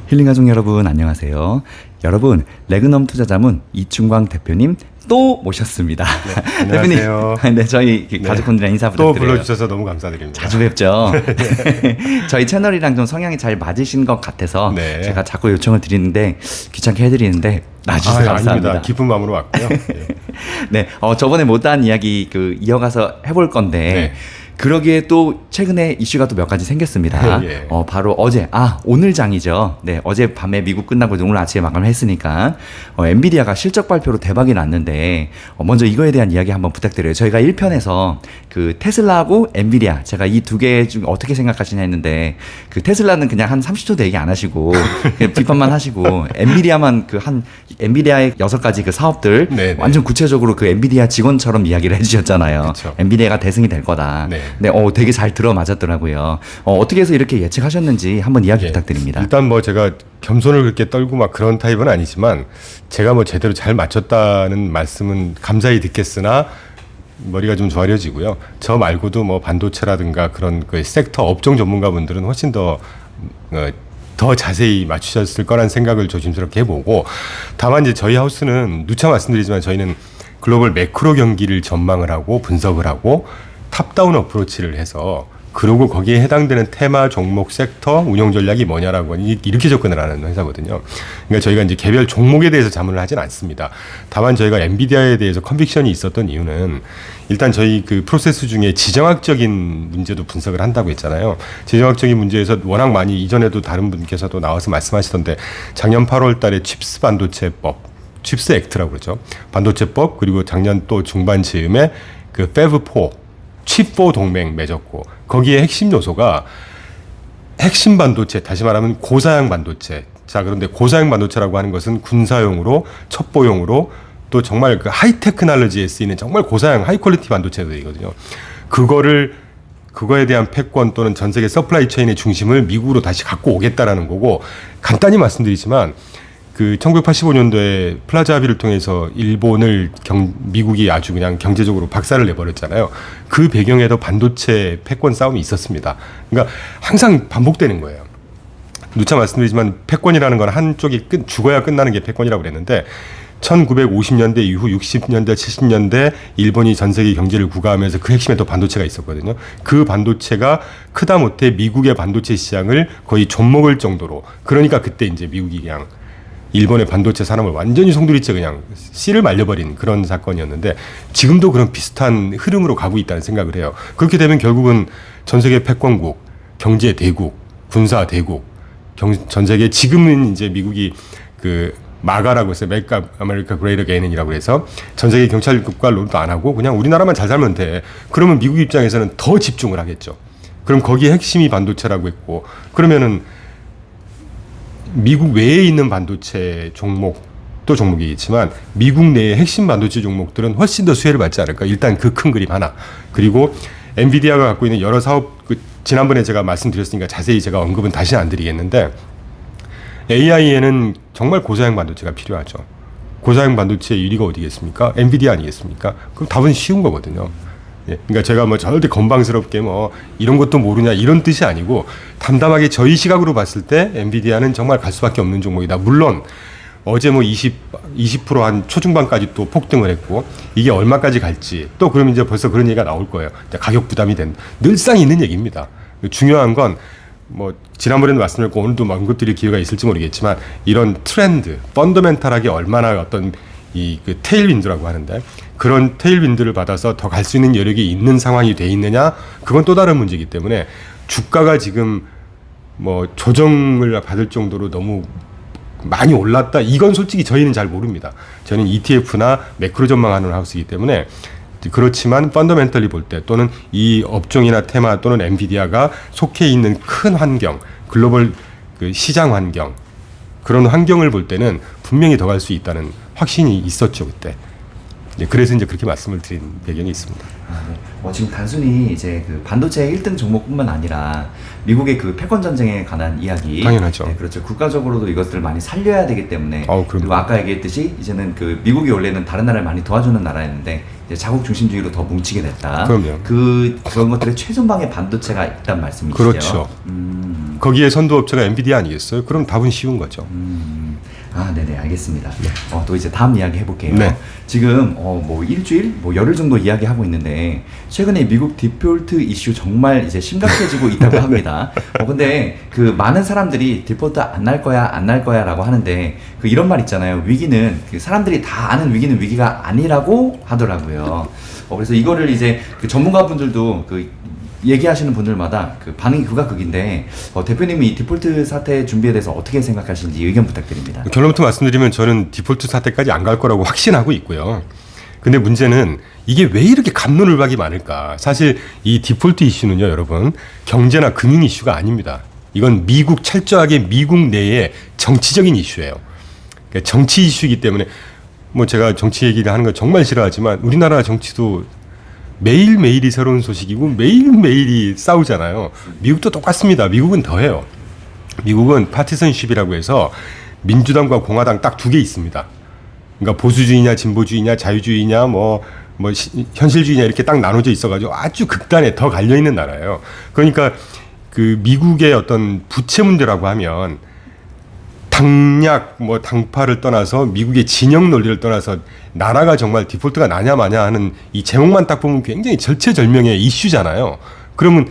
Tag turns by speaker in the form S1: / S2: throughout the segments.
S1: 힐링가족 여러분 안녕하세요. 여러분 레그넘 투자자문 이충광 대표님 또 모셨습니다.
S2: 네, 안녕하세요.
S1: 대표님, 네, 저희 가족분들이랑 인사 부탁드려요.
S2: 또 불러주셔서 너무 감사드립니다.
S1: 자주 뵙죠. 저희 채널이랑 좀 성향이 잘 맞으신 것 같아서
S2: 네.
S1: 제가 자꾸 요청을 드리는데 귀찮게 해드리는데 나와주셔서 감사합니다.
S2: 아닙니다. 기쁜 마음으로 왔고요. 네.
S1: 네, 저번에 못한 이야기 이어가서 해볼 건데
S2: 네.
S1: 그러기에 또 최근에 이슈가 또 몇 가지 생겼습니다.
S2: 예.
S1: 바로 어제, 오늘 장이죠. 네, 어제 밤에 미국 끝나고 오늘 아침에 마감을 했으니까 엔비디아가 실적 발표로 대박이 났는데 먼저 이거에 대한 이야기 한번 부탁드려요. 저희가 1편에서 그 테슬라하고 엔비디아 제가 이 두 개 중 어떻게 생각하시냐 했는데 그 테슬라는 그냥 한 30초도 얘기 안 하시고 그냥 비판만 하시고 엔비디아만 엔비디아의 6가지 그 사업들
S2: 네네.
S1: 완전 구체적으로 그 엔비디아 직원처럼 이야기를 해주셨잖아요.
S2: 그쵸.
S1: 엔비디아가 대승이 될 거다.
S2: 네.
S1: 네, 되게 잘 들어맞았더라고요. 어떻게 해서 이렇게 예측하셨는지 한번 이야기
S2: 예.
S1: 부탁드립니다.
S2: 일단 뭐 제가 겸손을 그렇게 떨고 막 그런 타입은 아니지만 제가 뭐 제대로 잘 맞췄다는 말씀은 감사히 듣겠으나 머리가 좀 조아려지고요. 저 말고도 뭐 반도체라든가 그런 그 섹터 업종 전문가분들은 훨씬 더 자세히 맞추셨을 거란 생각을 조심스럽게 해보고, 다만 이제 저희 하우스는 누차 말씀드리지만 저희는 글로벌 매크로 경기를 전망을 하고 분석을 하고 탑다운 어프로치를 해서 그리고 거기에 해당되는 테마, 종목, 섹터, 운영 전략이 뭐냐라고 이렇게 접근을 하는 회사거든요. 그러니까 저희가 이제 개별 종목에 대해서 자문을 하진 않습니다. 다만 저희가 엔비디아에 대해서 컨빅션이 있었던 이유는 일단 저희 그 프로세스 중에 지정학적인 문제도 분석을 한다고 했잖아요. 지정학적인 문제에서 워낙 많이 이전에도 다른 분께서도 나와서 말씀하시던데 작년 8월 달에 칩스 반도체법, 칩스 액트라고 그러죠. 반도체법, 그리고 작년 또 중반 즈음에 그 페브4 칩4 동맹 맺었고, 거기에 핵심 요소가 핵심 반도체, 다시 말하면 고사양 반도체. 자, 그런데 고사양 반도체라고 하는 것은 군사용으로, 첩보용으로, 또 정말 그 하이테크놀로지에 쓰이는 정말 고사양 하이 퀄리티 반도체들이거든요. 그거에 대한 패권 또는 전 세계 서플라이 체인의 중심을 미국으로 다시 갖고 오겠다라는 거고, 간단히 말씀드리지만 그 1985년도에 플라자 합의를 통해서 일본을 미국이 아주 그냥 경제적으로 박살을 내버렸잖아요. 그 배경에도 반도체 패권 싸움이 있었습니다. 그러니까 항상 반복되는 거예요. 누차 말씀드리지만 패권이라는 건 한쪽이 죽어야 끝나는 게 패권이라고 그랬는데 1950년대 이후 60년대, 70년대 일본이 전 세계 경제를 구가하면서 그 핵심에 또 반도체가 있었거든요. 그 반도체가 크다 못해 미국의 반도체 시장을 거의 좀먹을 정도로, 그러니까 그때 이제 미국이 그냥 일본의 반도체 산업을 완전히 송두리째 그냥 씨를 말려버린 그런 사건이었는데 지금도 그런 비슷한 흐름으로 가고 있다는 생각을 해요. 그렇게 되면 결국은 전 세계 패권국, 경제 대국, 군사 대국, 전 세계 지금은 이제 미국이 그 마가라고 해서 Make America Great Again이라고 해서 전 세계 경찰국가 롤도 안 하고 그냥 우리나라만 잘 살면 돼. 그러면 미국 입장에서는 더 집중을 하겠죠. 그럼 거기에 핵심이 반도체라고 했고, 그러면은 미국 외에 있는 반도체 종목도 종목이겠지만 미국 내의 핵심 반도체 종목들은 훨씬 더 수혜를 받지 않을까. 일단 그 큰 그림 하나. 그리고 엔비디아가 갖고 있는 여러 사업, 지난번에 제가 말씀드렸으니까 자세히 제가 언급은 다시 안 드리겠는데 AI에는 정말 고사양 반도체가 필요하죠. 고사양 반도체의 1위가 어디겠습니까? 엔비디아 아니겠습니까? 그럼 답은 쉬운 거거든요. 예, 그러니까 제가 뭐 절대 건방스럽게 뭐 이런 것도 모르냐 이런 뜻이 아니고 담담하게 저희 시각으로 봤을 때 엔비디아는 정말 갈 수밖에 없는 종목이다. 물론 어제 뭐 20% 한 초중반까지 또 폭등을 했고 이게 얼마까지 갈지 또 그러면 이제 벌써 그런 얘기가 나올 거예요. 가격 부담이 된, 늘상 있는 얘기입니다. 중요한 건 뭐 지난번에도 말씀드렸고 오늘도 언급드릴 기회가 있을지 모르겠지만 이런 트렌드, 펀더멘탈하게 얼마나 어떤 그 테일윈드라고 하는데 그런 테일윈드를 받아서 더 갈 수 있는 여력이 있는 상황이 돼 있느냐, 그건 또 다른 문제이기 때문에 주가가 지금 뭐 조정을 받을 정도로 너무 많이 올랐다, 이건 솔직히 저희는 잘 모릅니다. 저는 ETF나 매크로 전망하는 하우스이기 때문에. 그렇지만 펀더멘털리 볼 때 또는 이 업종이나 테마 또는 엔비디아가 속해 있는 큰 환경, 글로벌 그 시장 환경, 그런 환경을 볼 때는 분명히 더 갈 수 있다는 확신이 있었죠 그때. 그래서 이제 그렇게 말씀을 드린 배경이 있습니다.
S1: 네. 지금 단순히 이제 그 반도체 1등 종목뿐만 아니라 미국의 그 패권 전쟁에 관한 이야기.
S2: 당연하죠.
S1: 네, 그렇죠. 국가적으로도 이것들을 많이 살려야 되기 때문에.
S2: 그럼요.
S1: 그리고 아까 얘기했듯이 이제는 그 미국이 원래는 다른 나라를 많이 도와주는 나라였는데 이제 자국 중심주의로 더 뭉치게 됐다.
S2: 그럼요.
S1: 그런 것들의 최전방에 반도체가 있단 말씀이시죠.
S2: 그렇죠. 거기에 선도업체가 엔비디아 아니겠어요? 그럼 답은 쉬운 거죠.
S1: 네네, 알겠습니다. 또 이제 다음 이야기 해볼게요.
S2: 네.
S1: 지금, 뭐 일주일, 뭐 열흘 정도 이야기하고 있는데, 최근에 미국 디폴트 이슈 정말 이제 심각해지고 있다고 합니다. 근데 그 많은 사람들이 디폴트 안 날 거야, 안 날 거야 라고 하는데, 그 이런 말 있잖아요. 위기는, 그 사람들이 다 아는 위기는 위기가 아니라고 하더라고요. 그래서 이거를 이제 그 전문가분들도 얘기하시는 분들마다 그 반응이 극과 극인데 대표님이 이 디폴트 사태 준비에 대해서 어떻게 생각하시는지 의견 부탁드립니다.
S2: 결론부터 말씀드리면 저는 디폴트 사태까지 안 갈 거라고 확신하고 있고요. 근데 문제는 이게 왜 이렇게 갑론을박이 많을까? 사실 이 디폴트 이슈는요, 여러분, 경제나 금융 이슈가 아닙니다. 이건 미국 철저하게 미국 내의 정치적인 이슈예요. 그러니까 정치 이슈이기 때문에 뭐 제가 정치 얘기를 하는 거 정말 싫어하지만 우리나라 정치도 매일매일이 새로운 소식이고 매일매일이 싸우잖아요. 미국도 똑같습니다. 미국은 더해요. 미국은 파티선십이라고 해서 민주당과 공화당 딱 두 개 있습니다. 그러니까 보수주의냐 진보주의냐 자유주의냐 현실주의냐 이렇게 딱 나눠져 있어가지고 아주 극단에 더 갈려있는 나라예요. 그러니까 그 미국의 어떤 부채 문제라고 하면 당략, 당파를 떠나서 미국의 진영 논리를 떠나서 나라가 정말 디폴트가 나냐 마냐 하는 이 제목만 딱 보면 굉장히 절체절명의 이슈잖아요. 그러면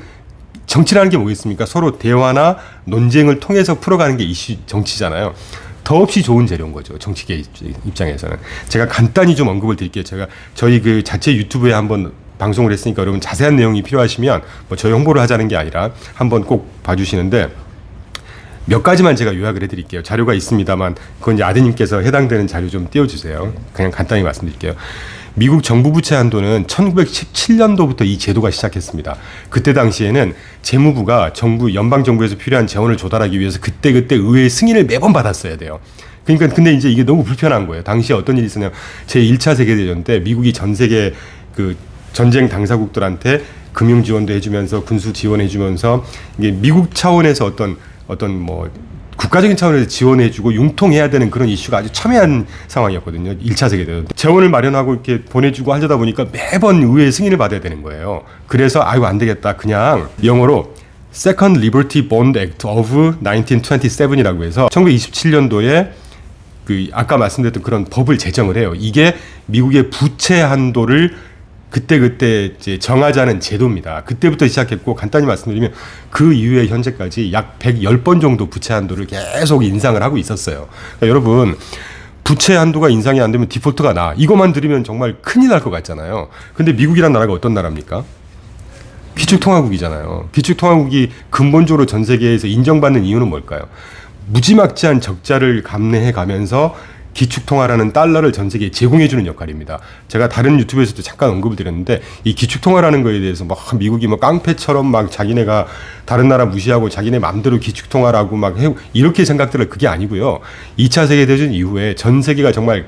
S2: 정치라는 게 뭐겠습니까? 서로 대화나 논쟁을 통해서 풀어가는 게 이슈 정치잖아요. 더없이 좋은 재료인 거죠. 정치계 입장에서는. 제가 간단히 좀 언급을 드릴게요. 제가 저희 그 자체 유튜브에 한번 방송을 했으니까 여러분 자세한 내용이 필요하시면 저희 홍보를 하자는 게 아니라 한번 꼭 봐주시는데 몇 가지만 제가 요약을 해드릴게요. 자료가 있습니다만 그건 이제 아드님께서 해당되는 자료 좀 띄워주세요. 그냥 간단히 말씀드릴게요. 미국 정부 부채 한도는 1917년도부터 이 제도가 시작했습니다. 그때 당시에는 재무부가 연방 정부에서 필요한 재원을 조달하기 위해서 그때그때 의회의 승인을 매번 받았어야 돼요. 그러니까 근데 이제 이게 너무 불편한 거예요. 당시에 어떤 일이 있었냐면 제1차 세계대전 때 미국이 전 세계 그 전쟁 당사국들한테 금융 지원도 해주면서 군수 지원해주면서 이게 미국 차원에서 어떤 국가적인 차원에서 지원해주고 융통해야 되는 그런 이슈가 아주 첨예한 상황이었거든요. 1차 세계대전. 재원을 마련하고 이렇게 보내주고 하려다 보니까 매번 의회의 승인을 받아야 되는 거예요. 그래서 안 되겠다. 그냥 영어로 Second Liberty Bond Act of 1927이라고 해서 1927년도에 아까 말씀드렸던 그런 법을 제정을 해요. 이게 미국의 부채 한도를 그때 이제 정하자는 제도입니다. 그때부터 시작했고 간단히 말씀드리면 그 이후에 현재까지 약 110번 정도 부채 한도를 계속 인상을 하고 있었어요. 그러니까 여러분 부채 한도가 인상이 안 되면 디폴트가 나. 이것만 들으면 정말 큰일 날 것 같잖아요. 근데 미국이란 나라가 어떤 나라입니까? 기축통화국이잖아요. 기축통화국이 근본적으로 전 세계에서 인정받는 이유는 뭘까요? 무지막지한 적자를 감내해 가면서 기축통화라는 달러를 전 세계에 제공해주는 역할입니다. 제가 다른 유튜브에서도 잠깐 언급을 드렸는데 이 기축통화라는 거에 대해서 미국이 깡패처럼 자기네가 다른 나라 무시하고 자기네 맘대로 기축통화라고 이렇게 생각들을 그게 아니고요. 2차 세계대전 이후에 전 세계가 정말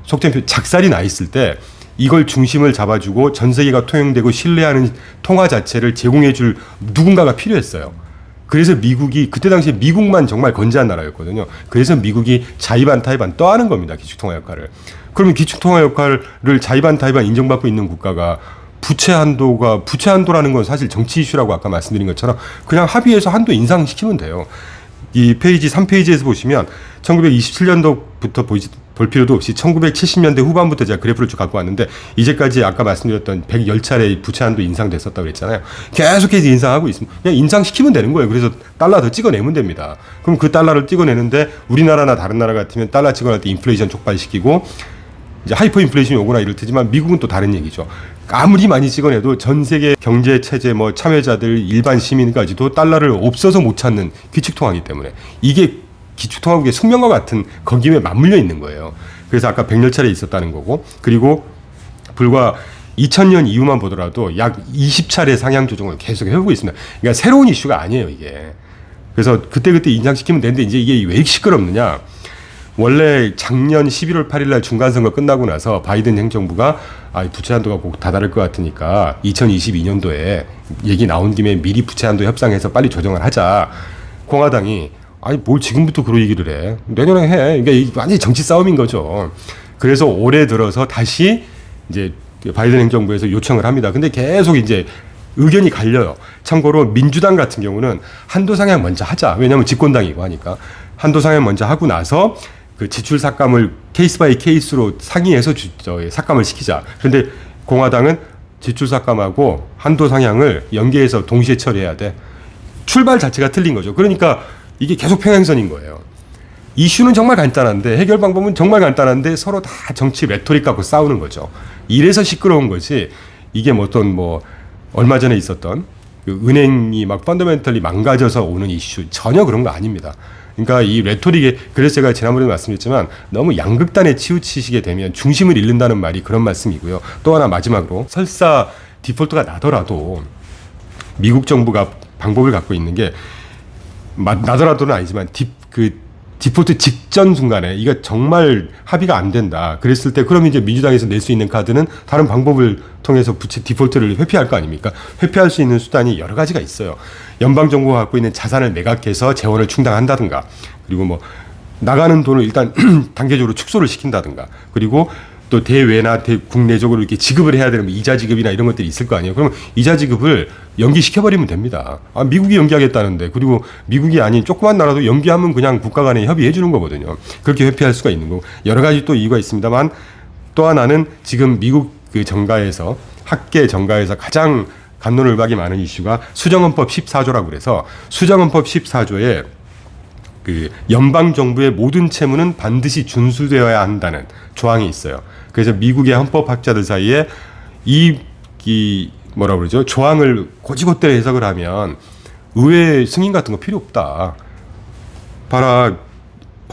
S2: 속된 표 작살이 나 있을 때 이걸 중심을 잡아주고 전 세계가 통용되고 신뢰하는 통화 자체를 제공해줄 누군가가 필요했어요. 그래서 미국이 그때 당시에 미국만 정말 건재한 나라였거든요. 그래서 미국이 자의반 타의반 떠하는 겁니다. 기축통화 역할을. 그러면 기축통화 역할을 자의반 타의반 인정받고 있는 국가가 부채 한도라는 건 사실 정치 이슈라고 아까 말씀드린 것처럼 그냥 합의해서 한도 인상시키면 돼요. 이 페이지 3페이지에서 보시면 1927년도부터 볼 필요도 없이 1970년대 후반부터 제가 그래프를 쭉 갖고 왔는데 이제까지 아까 말씀드렸던 110차례 부채 한도 인상됐었다고 그랬잖아요. 계속해서 인상하고 있습니다. 그냥 인상시키면 되는 거예요. 그래서 달러 더 찍어내면 됩니다. 그럼 그 달러를 찍어내는데 우리나라나 다른 나라 같으면 달러 찍어낼 때 인플레이션 촉발시키고 이제 하이퍼 인플레이션이 오거나 이럴 테지만 미국은 또 다른 얘기죠. 아무리 많이 찍어내도 전 세계 경제 체제 참여자들 일반 시민까지도 달러를 없어서 못 찾는 기축통화이기 때문에 이게 기축통화국의 숙명과 같은 거기에 맞물려 있는 거예요. 그래서 아까 110차례 있었다는 거고 그리고 불과 2000년 이후만 보더라도 약 20차례 상향 조정을 계속 해오고 있습니다. 그러니까 새로운 이슈가 아니에요, 이게. 그래서 그때 인상시키면 되는데 이제 이게 왜 시끄럽느냐. 원래 작년 11월 8일 날 중간선거 끝나고 나서 바이든 행정부가 부채 한도가 곧 다다를 것 같으니까 2022년도에 얘기 나온 김에 미리 부채 한도 협상해서 빨리 조정을 하자. 공화당이 뭘 지금부터 그런 얘기를 해. 내년에 해. 그러니까 이게 완전히 정치 싸움인 거죠. 그래서 올해 들어서 다시 이제 바이든 행정부에서 요청을 합니다. 근데 계속 이제 의견이 갈려요. 참고로 민주당 같은 경우는 한도 상향 먼저 하자. 왜냐하면 집권당이고 하니까. 한도 상향 먼저 하고 나서 그 지출 삭감을 케이스 바이 케이스로 상의해서 삭감을 시키자. 그런데 공화당은 지출 삭감하고 한도 상향을 연계해서 동시에 처리해야 돼. 출발 자체가 틀린 거죠. 그러니까 이게 계속 평행선인 거예요. 이슈는 정말 간단한데 해결 방법은 정말 간단한데 서로 다 정치 레토릭 갖고 싸우는 거죠. 이래서 시끄러운 거지. 이게 얼마 전에 있었던 그 은행이 막 펀더멘털리 망가져서 오는 이슈 전혀 그런 거 아닙니다. 그러니까 이 레토릭에 그래서 제가 지난번에 말씀드렸지만 너무 양극단에 치우치시게 되면 중심을 잃는다는 말이 그런 말씀이고요. 또 하나 마지막으로 설사 디폴트가 나더라도 미국 정부가 방법을 갖고 있는 게 나더라도는 아니지만 디폴트 직전 순간에 이거 정말 합의가 안 된다. 그랬을 때 그럼 이제 민주당에서 낼 수 있는 카드는 다른 방법을 통해서 부채 디폴트를 회피할 거 아닙니까? 회피할 수 있는 수단이 여러 가지가 있어요. 연방 정부가 갖고 있는 자산을 매각해서 재원을 충당한다든가, 그리고 나가는 돈을 일단 단계적으로 축소를 시킨다든가, 그리고 또 대외나 국내적으로 이렇게 지급을 해야 되는 이자 지급이나 이런 것들이 있을 거 아니에요. 그러면 이자 지급을 연기시켜버리면 됩니다. 미국이 연기하겠다는데, 그리고 미국이 아닌 조그만 나라도 연기하면 그냥 국가 간에 협의해 주는 거거든요. 그렇게 회피할 수가 있는 거고, 여러 가지 또 이유가 있습니다만, 또 하나는 지금 미국 그 정가에서, 학계 정가에서 가장 갑론을박이 많은 이슈가 수정헌법 14조라고 그래서 수정헌법 14조에 그 연방 정부의 모든 채무는 반드시 준수되어야 한다는 조항이 있어요. 그래서 미국의 헌법학자들 사이에 이 뭐라 그러죠? 조항을 고지고대로 해석을 하면 의회 승인 같은 거 필요 없다. 봐라,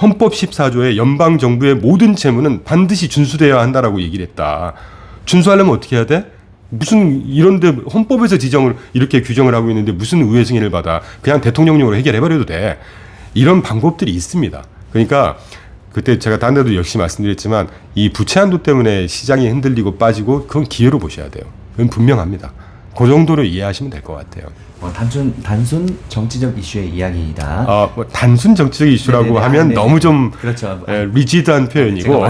S2: 헌법 14조에 연방 정부의 모든 채무는 반드시 준수되어야 한다라고 얘기를 했다. 준수하려면 어떻게 해야 돼? 무슨 이런데 헌법에서 지정을 이렇게 규정을 하고 있는데 무슨 의회 승인을 받아? 그냥 대통령령으로 해결해버려도 돼. 이런 방법들이 있습니다. 그러니까 그때 제가 다른 데도 역시 말씀드렸지만 이 부채 한도 때문에 시장이 흔들리고 빠지고 그건 기회로 보셔야 돼요. 그건 분명합니다. 그 정도로 이해하시면 될 것 같아요.
S3: 단순 정치적 이슈의 이야기이다.
S2: 단순 정치적 이슈라고
S3: 네네네.
S2: 하면 너무 좀
S3: 그렇죠.
S2: 리지드한 표현이고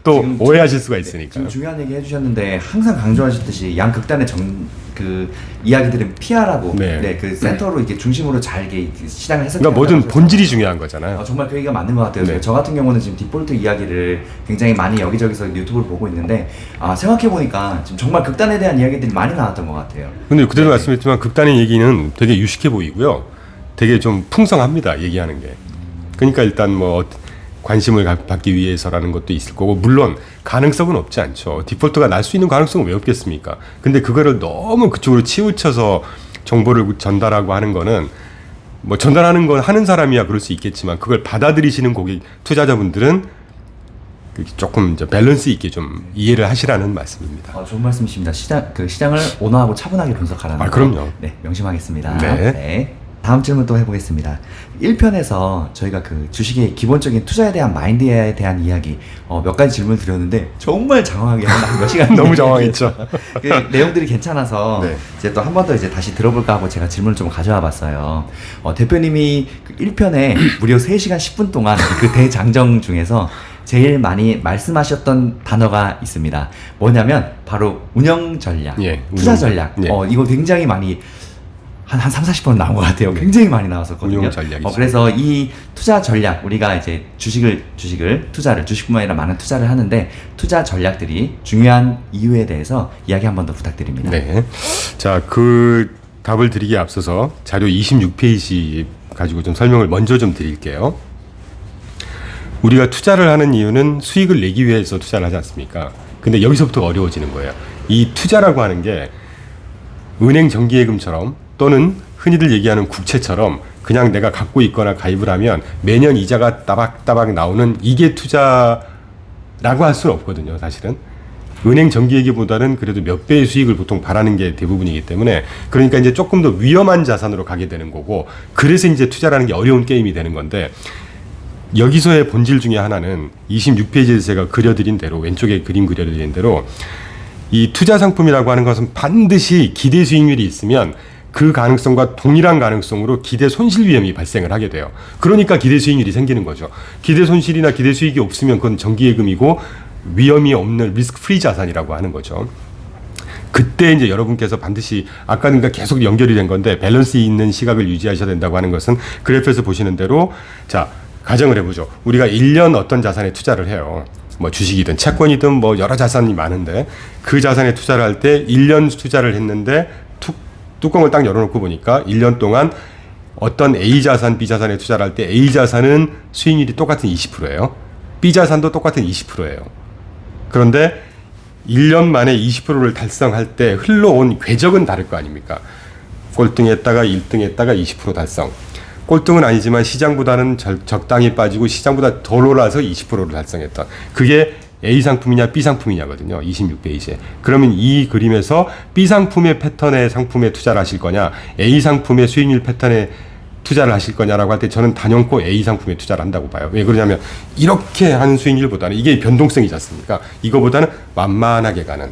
S2: 또 오해하실 수가 있으니까.
S3: 지금 중요한 얘기 해주셨는데 항상 강조하셨듯이 양극단의 그 이야기들은 피하라고. 그 센터로 이렇게 중심으로 잘 이렇게 시장을 해석해.
S2: 그러니까 뭐든 본질이 중요한 거잖아요.
S3: 정말 그 얘기가 맞는 것 같아요.
S2: 네.
S3: 저 같은 경우는 지금 디폴트 이야기를 굉장히 많이 여기저기서 유튜브를 보고 있는데 생각해 보니까 지금 정말 극단에 대한 이야기들이 많이 나왔던 것 같아요.
S2: 근데 그때도 말씀했지만 극단의 얘기는 되게 유식해 보이고요. 되게 좀 풍성합니다. 얘기하는 게. 그러니까 일단 관심을 받기 위해서라는 것도 있을 거고, 물론 가능성은 없지 않죠. 디폴트가 날 수 있는 가능성은 왜 없겠습니까? 근데 그거를 너무 그쪽으로 치우쳐서 정보를 전달하고 하는 거는 전달하는 건 하는 사람이야 그럴 수 있겠지만 그걸 받아들이시는 투자자분들은 조금 밸런스 있게 좀 이해를 하시라는 말씀입니다.
S3: 좋은 말씀이십니다. 시장을 온화하고 차분하게 분석하라는
S2: 그럼요.
S3: 네, 명심하겠습니다.
S2: 네.
S3: 다음 질문 또 해보겠습니다. 1편에서 저희가 그 주식의 기본적인 투자에 대한 마인드에 대한 이야기 몇 가지 질문을 드렸는데 정말 장황하게 몇 시간
S2: 너무 장황했죠.
S3: 그 내용들이 괜찮아서
S2: 네.
S3: 이제 또 한 번 더 이제 다시 들어볼까 하고 제가 질문을 좀 가져와 봤어요. 대표님이 그 1편에 무려 3시간 10분 동안 그 대장정 중에서 제일 많이 말씀하셨던 단어가 있습니다. 뭐냐면 바로 운영 전략, 투자 전략. 이거 굉장히 많이 한 30-40번 나온 것 같아요. 굉장히 많이 나왔었거든요.
S2: 운용 전략이죠.
S3: 그래서 이 투자 전략, 우리가 이제 주식뿐만 아니라 많은 투자를 하는데 투자 전략들이 중요한 이유에 대해서 이야기 한 번 더 부탁드립니다.
S2: 네. 자, 그 답을 드리기에 앞서서 자료 26페이지 가지고 좀 설명을 먼저 좀 드릴게요. 우리가 투자를 하는 이유는 수익을 내기 위해서 투자를 하지 않습니까? 근데 여기서부터 어려워지는 거예요. 이 투자라고 하는 게 은행 정기예금처럼 또는 흔히들 얘기하는 국채처럼 그냥 내가 갖고 있거나 가입을 하면 매년 이자가 따박따박 나오는 이게 투자라고 할 수는 없거든요, 사실은. 은행 정기예금보다는 그래도 몇 배의 수익을 보통 바라는 게 대부분이기 때문에, 그러니까 이제 조금 더 위험한 자산으로 가게 되는 거고, 그래서 이제 투자라는 게 어려운 게임이 되는 건데, 여기서의 본질 중에 하나는 26페이지에서 제가 그려드린 대로, 왼쪽에 그림 그려드린 대로 이 투자 상품이라고 하는 것은 반드시 기대 수익률이 있으면 그 가능성과 동일한 가능성으로 기대 손실 위험이 발생을 하게 돼요. 그러니까 기대 수익률이 생기는 거죠. 기대 손실이나 기대 수익이 없으면 그건 정기예금이고 위험이 없는 리스크 프리 자산이라고 하는 거죠. 그때 이제 여러분께서 반드시 아까 그러니까 계속 연결이 된 건데 밸런스 있는 시각을 유지하셔야 된다고 하는 것은 그래프에서 보시는 대로 자 가정을 해보죠. 우리가 1년 어떤 자산에 투자를 해요. 뭐 주식이든 채권이든 뭐 여러 자산이 많은데 그 자산에 투자를 할 때 1년 투자를 했는데 뚜껑을 딱 열어놓고 보니까 1년 동안 어떤 A 자산, B 자산에 투자를 할 때 A 자산은 수익률이 똑같은 20%예요. B 자산도 똑같은 20%예요. 그런데 1년 만에 20%를 달성할 때 흘러온 궤적은 다를 거 아닙니까? 꼴등했다가 1등했다가 20% 달성. 꼴등은 아니지만 시장보다는 적당히 빠지고 시장보다 덜 올라서 20%를 달성했던. 그게 A 상품이냐 B 상품이냐거든요. 26페이지에. 그러면 이 그림에서 B 상품의 패턴의 상품에 투자를 하실 거냐, A 상품의 수익률 패턴에 투자를 하실 거냐라고 할 때 저는 단연코 A 상품에 투자를 한다고 봐요. 왜 그러냐면 이렇게 한 수익률보다는 이게 변동성이지 않습니까? 이거보다는 만만하게 가는.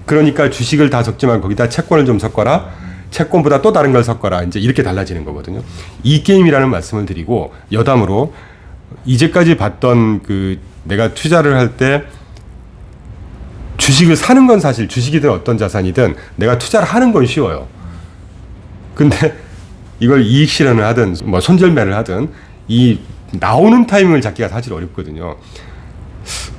S2: 그러니까 주식을 다 섞지 말고 거기다 채권을 좀 섞어라. 채권보다 또 다른 걸 섞어라. 이제 이렇게 달라지는 거거든요. 이 게임이라는 말씀을 드리고 여담으로 이제까지 봤던 그 내가 투자를 할 때 주식을 사는 건 사실 주식이든 어떤 자산이든 내가 투자를 하는 건 쉬워요. 근데 이걸 이익 실현을 하든 뭐 손절매를 하든 이 나오는 타이밍을 잡기가 사실 어렵거든요.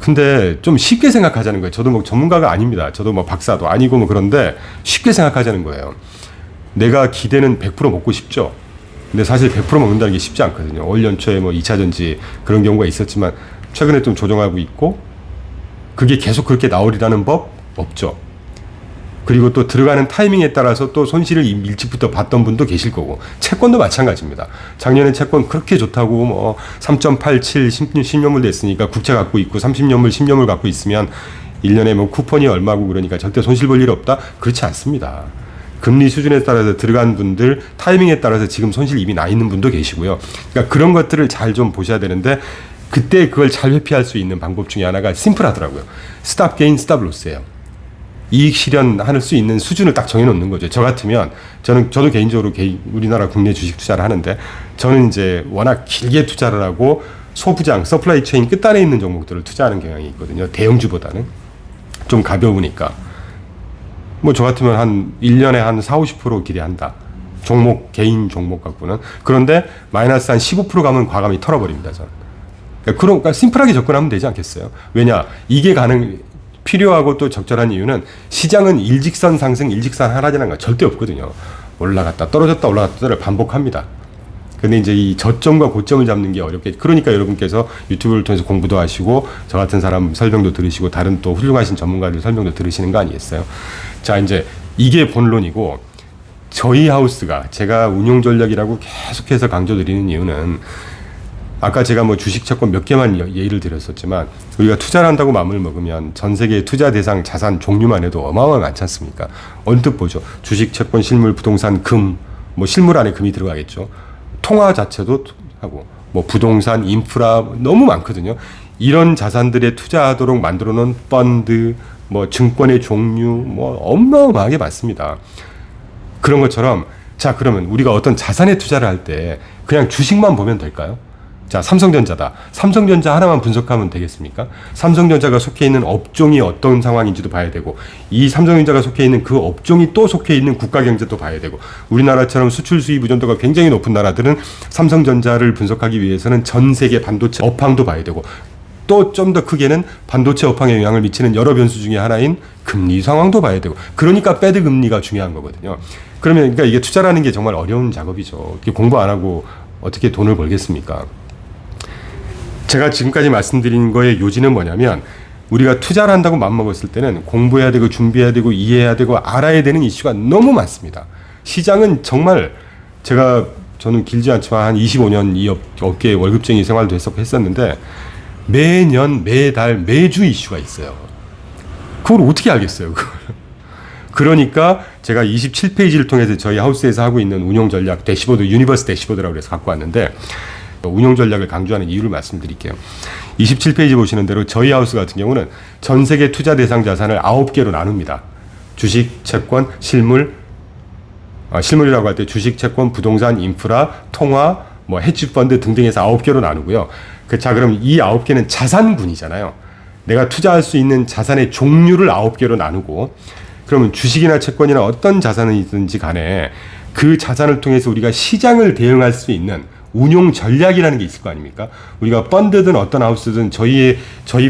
S2: 근데 좀 쉽게 생각하자는 거예요. 저도 뭐 전문가가 아닙니다. 저도 뭐 박사도 아니고 뭐 그런데 쉽게 생각하자는 거예요. 내가 기대는 100% 먹고 싶죠. 근데 사실 100% 먹는다는 게 쉽지 않거든요. 올 연초에 뭐 2차 전지 그런 경우가 있었지만 최근에 좀 조정하고 있고 그게 계속 그렇게 나오리라는 법 없죠. 그리고 또 들어가는 타이밍에 따라서 또 손실을 일찍부터 봤던 분도 계실 거고 채권도 마찬가지입니다. 작년에 채권 그렇게 좋다고 뭐 3.87 10년물 됐으니까 국채 갖고 있고 30년물 10년물 갖고 있으면 1년에 뭐 쿠폰이 얼마고 그러니까 절대 손실 볼 일 없다? 그렇지 않습니다. 금리 수준에 따라서 들어간 분들 타이밍에 따라서 지금 손실 이미 나 있는 분도 계시고요. 그러니까 그런 것들을 잘 좀 보셔야 되는데 그때 그걸 잘 회피할 수 있는 방법 중에 하나가 심플하더라고요. 스탑 게인, 스탑 로스예요. 이익 실현할 수 있는 수준을 딱 정해놓는 거죠. 저 같으면 저도 개인적으로 우리나라 국내 주식 투자를 하는데 저는 이제 워낙 길게 투자를 하고 소부장, 서플라이 체인 끝단에 있는 종목들을 투자하는 경향이 있거든요. 대형주보다는 좀 가벼우니까. 뭐 저 같으면 한 1년에 한 4-50% 기대한다. 종목, 개인 종목 갖고는. 그런데 마이너스 한 15% 가면 과감히 털어버립니다. 저는. 그러니까 심플하게 접근하면 되지 않겠어요? 왜냐? 이게 필요하고 또 적절한 이유는 시장은 일직선 상승, 일직선 하락이라는 건 절대 없거든요. 올라갔다 떨어졌다 올라갔다를 반복합니다. 근데 이제 이 저점과 고점을 잡는 게 어렵게, 그러니까 여러분께서 유튜브를 통해서 공부도 하시고 저 같은 사람 설명도 들으시고 다른 또 훌륭하신 전문가들 설명도 들으시는 거 아니겠어요? 자, 이제 이게 본론이고 저희 하우스가 제가 운용 전략이라고 계속해서 강조드리는 이유는 아까 제가 뭐 주식 채권 몇 개만 예를 드렸었지만 우리가 투자를 한다고 마음을 먹으면 전 세계 투자 대상 자산 종류만 해도 어마어마하게 많지 않습니까? 언뜻 보죠. 주식, 채권, 실물, 부동산, 금, 뭐 실물 안에 금이 들어가겠죠. 통화 자체도 하고 뭐 부동산, 인프라 너무 많거든요. 이런 자산들에 투자하도록 만들어 놓은 펀드, 뭐 증권의 종류 뭐 어마어마하게 많습니다. 그런 것처럼 자, 그러면 우리가 어떤 자산에 투자를 할 때 그냥 주식만 보면 될까요? 자, 삼성전자다. 삼성전자 하나만 분석하면 되겠습니까? 삼성전자가 속해 있는 업종이 어떤 상황인지도 봐야 되고 이 삼성전자가 속해 있는 그 업종이 또 속해 있는 국가 경제도 봐야 되고 우리나라처럼 수출 수입 의존도가 굉장히 높은 나라들은 삼성전자를 분석하기 위해서는 전 세계 반도체 업황도 봐야 되고 또 좀 더 크게는 반도체 업황에 영향을 미치는 여러 변수 중에 하나인 금리 상황도 봐야 되고 그러니까 패드 금리가 중요한 거거든요. 그러면 그러니까 이게 투자라는 게 정말 어려운 작업이죠. 공부 안 하고 어떻게 돈을 벌겠습니까? 제가 지금까지 말씀드린 거의 요지는 뭐냐면 우리가 투자를 한다고 마음먹었을 때는 공부해야 되고 준비해야 되고 이해해야 되고 알아야 되는 이슈가 너무 많습니다. 시장은 정말 저는 길지 않지만 한 25년 이 업계에 월급쟁이 생활도 했었는데 매년 매달 매주 이슈가 있어요. 그걸 어떻게 알겠어요? 그걸. 그러니까 제가 27페이지를 통해서 저희 하우스에서 하고 있는 운용 전략 대시보드 유니버스 대시보드라고 해서 갖고 왔는데 운용 전략을 강조하는 이유를 말씀드릴게요. 27페이지 보시는 대로 저희 하우스 같은 경우는 전 세계 투자 대상 자산을 9개로 나눕니다. 주식, 채권, 실물, 실물이라고 할 때 주식, 채권, 부동산, 인프라, 통화, 뭐 헤지펀드 등등해서 9개로 나누고요. 자, 그럼 이 9개는 자산군이잖아요. 내가 투자할 수 있는 자산의 종류를 9개로 나누고, 그러면 주식이나 채권이나 어떤 자산이든지 간에 그 자산을 통해서 우리가 시장을 대응할 수 있는 운용 전략이라는 게 있을 거 아닙니까? 우리가 펀드든 어떤 하우스든 저희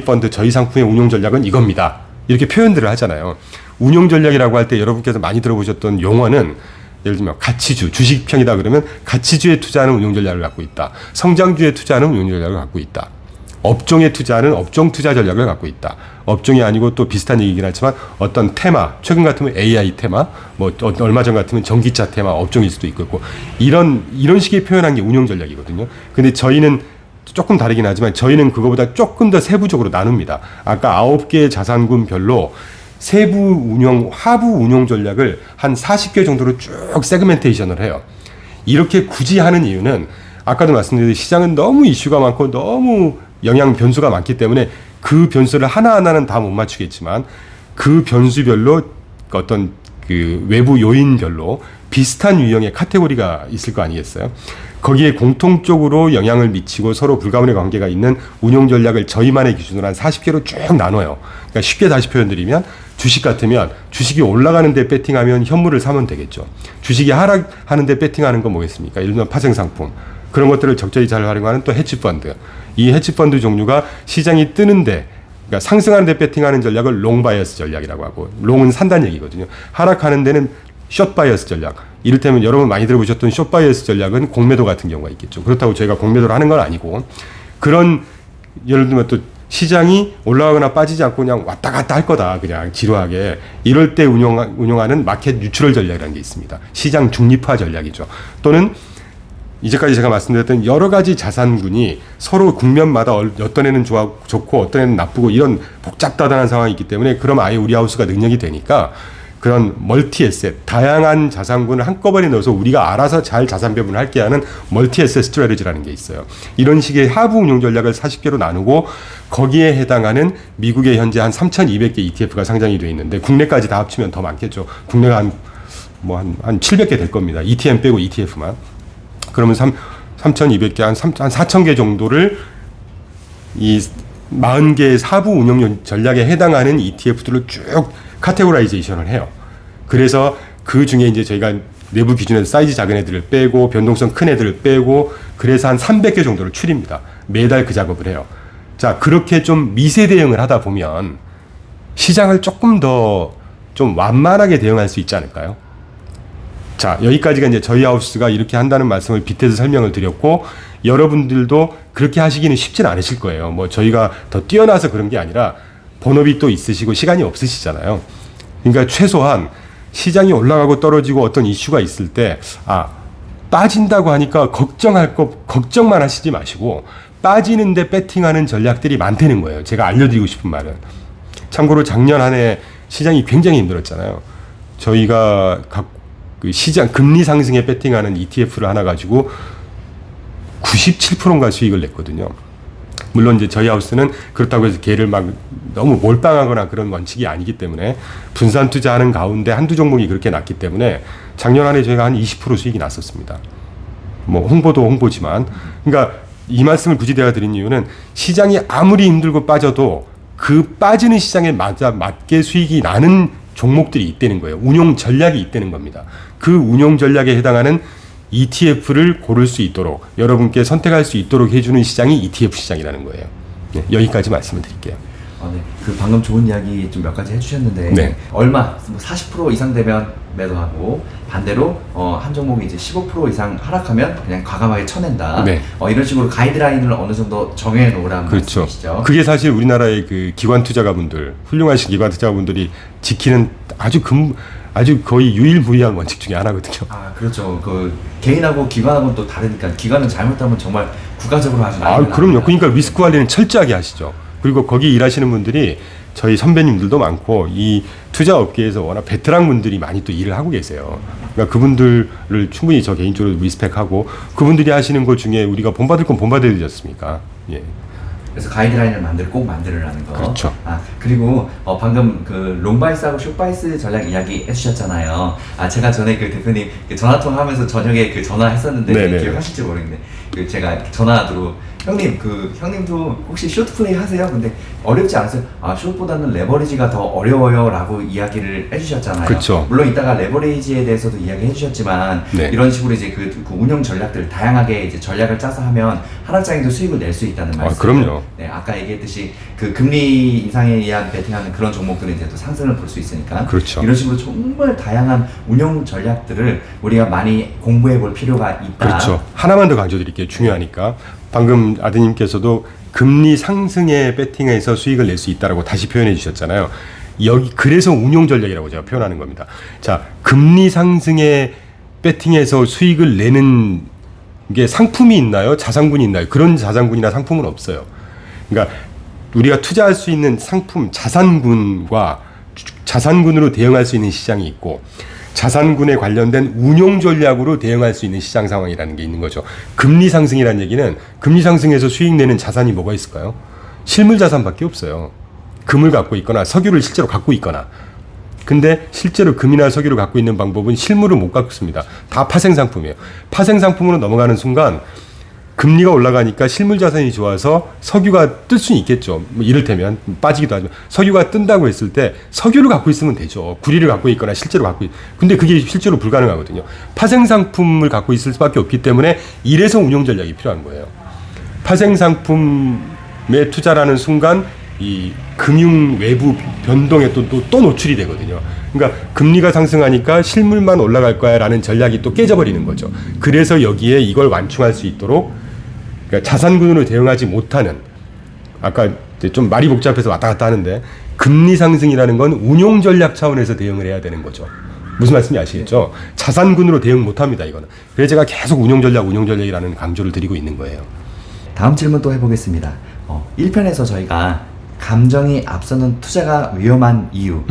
S2: 펀드, 저희 상품의 운용 전략은 이겁니다. 이렇게 표현들을 하잖아요. 운용 전략이라고 할 때 여러분께서 많이 들어보셨던 용어는 예를 들면 가치주, 주식평이다 그러면 가치주에 투자하는 운용 전략을 갖고 있다. 성장주에 투자하는 운용 전략을 갖고 있다. 업종에 투자하는 업종 투자 전략을 갖고 있다. 업종이 아니고 또 비슷한 얘기긴 하지만 어떤 테마, 최근 같으면 AI 테마, 뭐 얼마 전 같으면 전기차 테마 업종일 수도 있고 이런 식의 표현한 게 운용 전략이거든요. 근데 저희는 조금 다르긴 하지만 저희는 그거보다 조금 더 세부적으로 나눕니다. 아까 9개의 자산군별로 세부 운용, 하부 운용 전략을 한 40개 정도로 쭉 세그멘테이션을 해요. 이렇게 굳이 하는 이유는 아까도 말씀드렸듯이 시장은 너무 이슈가 많고 너무 영향 변수가 많기 때문에 그 변수를 하나하나는 다 못 맞추겠지만 그 변수별로 어떤 그 외부 요인별로 비슷한 유형의 카테고리가 있을 거 아니겠어요? 거기에 공통적으로 영향을 미치고 서로 불가분의 관계가 있는 운용 전략을 저희만의 기준으로 한 40개로 쭉 나눠요. 그러니까 쉽게 다시 표현드리면 주식 같으면 주식이 올라가는 데 배팅하면 현물을 사면 되겠죠. 주식이 하락하는 데 배팅하는 건 뭐겠습니까? 예를 들면 파생상품. 그런 것들을 적절히 잘 활용하는 또 헤지펀드. 이 헤지펀드 종류가 시장이 뜨는데, 그러니까 상승하는 데 배팅하는 전략을 롱 바이어스 전략이라고 하고, 롱은 산다는 얘기거든요. 하락하는 데는 숏 바이어스 전략. 이를테면 여러분 많이 들어보셨던 숏 바이어스 전략은 공매도 같은 경우가 있겠죠. 그렇다고 저희가 공매도를 하는 건 아니고, 그런 예를 들면 또 시장이 올라가거나 빠지지 않고 그냥 왔다 갔다 할 거다. 그냥 지루하게. 이럴 때 운용하는 마켓 뉴트럴 전략이라는 게 있습니다. 시장 중립화 전략이죠. 또는 이제까지 제가 말씀드렸던 여러 가지 자산군이 서로 국면마다 어떤 애는 좋고 어떤 애는 나쁘고 이런 복잡다단한 상황이 있기 때문에 그럼 아예 우리 하우스가 능력이 되니까 그런 멀티 에셋, 다양한 자산군을 한꺼번에 넣어서 우리가 알아서 잘 자산 배분을 할게 하는 멀티 에셋 스트래티지라는 게 있어요. 이런 식의 하부 운용 전략을 40개로 나누고 거기에 해당하는 미국에 현재 한 3,200개 ETF가 상장이 되어 있는데 국내까지 다 합치면 더 많겠죠. 국내가 한 700개 될 겁니다. ETN 빼고 ETF만. 그러면 3,200개, 한 4,000개 정도를 이 40개의 하부 운용 전략에 해당하는 ETF들을 쭉 카테고라이제이션을 해요. 그래서 그 중에 이제 저희가 내부 기준에서 사이즈 작은 애들을 빼고 변동성 큰 애들을 빼고 그래서 한 300개 정도를 추립니다. 매달 그 작업을 해요. 자, 그렇게 좀 미세 대응을 하다 보면 시장을 조금 더 좀 완만하게 대응할 수 있지 않을까요? 자, 여기까지가 이제 저희 하우스가 이렇게 한다는 말씀을 빗대서 설명을 드렸고, 여러분들도 그렇게 하시기는 쉽진 않으실 거예요. 뭐 저희가 더 뛰어나서 그런 게 아니라 본업이 또 있으시고 시간이 없으시잖아요. 그러니까 최소한 시장이 올라가고 떨어지고 어떤 이슈가 있을 때, 빠진다고 하니까 걱정만 하시지 마시고, 빠지는데 배팅하는 전략들이 많다는 거예요. 제가 알려드리고 싶은 말은. 참고로 작년 한 해 시장이 굉장히 힘들었잖아요. 저희가 그 시장 금리 상승에 배팅하는 ETF를 하나 가지고 97%인가 수익을 냈거든요. 물론 이제 저희 하우스는 그렇다고 해서 걔를 막 너무 몰빵하거나 그런 원칙이 아니기 때문에 분산 투자하는 가운데 한두 종목이 그렇게 났기 때문에 작년 안에 저희가 한 20% 수익이 났었습니다. 뭐 홍보도 홍보지만, 그러니까 이 말씀을 굳이 제가 드린 이유는 시장이 아무리 힘들고 빠져도 그 빠지는 시장에 맞게 수익이 나는 종목들이 있다는 거예요. 운용 전략이 있다는 겁니다. 그 운용 전략에 해당하는 ETF를 고를 수 있도록, 여러분께 선택할 수 있도록 해주는 시장이 ETF 시장이라는 거예요. 네, 여기까지 말씀을 드릴게요.
S3: 네. 그 방금 좋은 이야기 좀 몇 가지 해주셨는데,
S2: 네.
S3: 얼마 40% 이상 되면 매도하고, 반대로 한 종목이 이제 15% 이상 하락하면 그냥 과감하게 쳐낸다.
S2: 네.
S3: 이런 식으로 가이드라인을 어느 정도 정해 놓으라는
S2: 그렇죠.
S3: 말씀이시죠.
S2: 그게 사실 우리나라의 그 기관 투자가분들, 훌륭하신 기관 투자가분들이 지키는 아주 거의 유일무이한 원칙 중에 하나거든요.
S3: 그렇죠. 그 개인하고 기관하고는 또 다르니까, 기관은 잘못하면 정말 국가적으로 하지 말아야
S2: 그럼요. 그러니까 리스크 관리는 철저하게 하시죠. 그리고 거기 일하시는 분들이 저희 선배님들도 많고 이 투자 업계에서 워낙 베테랑 분들이 많이 또 일을 하고 계세요. 그러니까 그분들을 충분히 저 개인적으로 리스펙하고 그분들이 하시는 것 중에 우리가 본받을 건 본받아야 되지 않습니까? 예.
S3: 그래서 가이드라인을 꼭 만들으라는 거.
S2: 그렇죠.
S3: 그리고 방금 그 롱바이스하고 숏바이스 전략 이야기 해주셨잖아요. 제가 전에 그 대표님 그 전화통화하면서 저녁에 그 전화했었는데
S2: 네네.
S3: 기억하실지 모르겠는데 그 제가 전화로 형님 형님도 혹시 숏 플레이 하세요? 근데 어렵지 않으세요? 숏보다는 레버리지가 더 어려워요라고 이야기를 해주셨잖아요.
S2: 그렇죠.
S3: 물론 이따가 레버리지에 대해서도 이야기해 주셨지만
S2: 네.
S3: 이런 식으로 이제 그 운영 전략들 다양하게 이제 전략을 짜서 하면 하락장에도 수익을 낼 수 있다는 말씀.
S2: 그럼요.
S3: 네, 아까 얘기했듯이 그 금리 인상에 의한 베팅하는 그런 종목들은 이제 또 상승을 볼 수 있으니까.
S2: 그렇죠.
S3: 이런 식으로 정말 다양한 운영 전략들을 우리가 많이 공부해 볼 필요가 있다.
S2: 그렇죠. 하나만 더 강조드릴게요. 중요하니까. 방금 아드님께서도 금리 상승에 베팅해서 수익을 낼 수 있다라고 다시 표현해 주셨잖아요. 여기 그래서 운용 전략이라고 제가 표현하는 겁니다. 자, 금리 상승에 베팅해서 수익을 내는 게 상품이 있나요? 자산군이 있나요? 그런 자산군이나 상품은 없어요. 그러니까 우리가 투자할 수 있는 상품 자산군과 자산군으로 대응할 수 있는 시장이 있고 자산군에 관련된 운용 전략으로 대응할 수 있는 시장 상황이라는 게 있는 거죠. 금리 상승이라는 얘기는 금리 상승에서 수익 내는 자산이 뭐가 있을까요? 실물 자산밖에 없어요. 금을 갖고 있거나 석유를 실제로 갖고 있거나. 근데 실제로 금이나 석유를 갖고 있는 방법은 실물을 못 갖습니다. 다 파생 상품이에요. 파생 상품으로 넘어가는 순간 금리가 올라가니까 실물 자산이 좋아서 석유가 뜰 수는 있겠죠. 뭐 이를테면 빠지기도 하지만 석유가 뜬다고 했을 때 석유를 갖고 있으면 되죠. 구리를 갖고 있거나 실제로 갖고 근데 그게 실제로 불가능하거든요. 파생 상품을 갖고 있을 수밖에 없기 때문에 이래서 운용 전략이 필요한 거예요. 파생 상품에 투자라는 순간 이 금융 외부 변동에 또 노출이 되거든요. 그러니까 금리가 상승하니까 실물만 올라갈 거야라는 전략이 또 깨져버리는 거죠. 그래서 여기에 이걸 완충할 수 있도록 그러니까 자산군으로 대응하지 못하는 아까 좀 말이 복잡해서 왔다 갔다 하는데 금리 상승이라는 건 운용 전략 차원에서 대응을 해야 되는 거죠. 무슨 말씀인지 아시겠죠? 자산군으로 대응 못합니다. 이거는. 그래서 제가 계속 운용 전략이라는 강조를 드리고 있는 거예요.
S3: 다음 질문 또 해보겠습니다. 1편에서 저희가 감정이 앞서는 투자가 위험한 이유,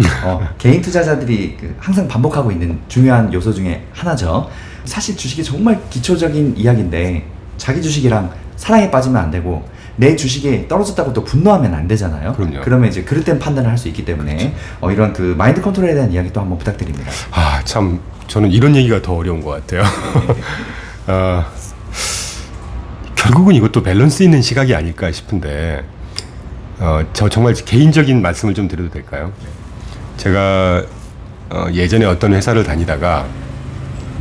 S3: 개인 투자자들이 항상 반복하고 있는 중요한 요소 중에 하나죠. 사실 주식이 정말 기초적인 이야기인데 자기 주식이랑 사랑에 빠지면 안 되고 내 주식이 떨어졌다고 또 분노하면 안 되잖아요.
S2: 그럼요.
S3: 그러면 이제 그릇된 판단을 할 수 있기 때문에 이런 그 마인드 컨트롤에 대한 이야기 또 한번 부탁드립니다.
S2: 참 저는 이런 얘기가 더 어려운 것 같아요. 결국은 이것도 밸런스 있는 시각이 아닐까 싶은데 저 정말 개인적인 말씀을 좀 드려도 될까요? 제가 예전에 어떤 회사를 다니다가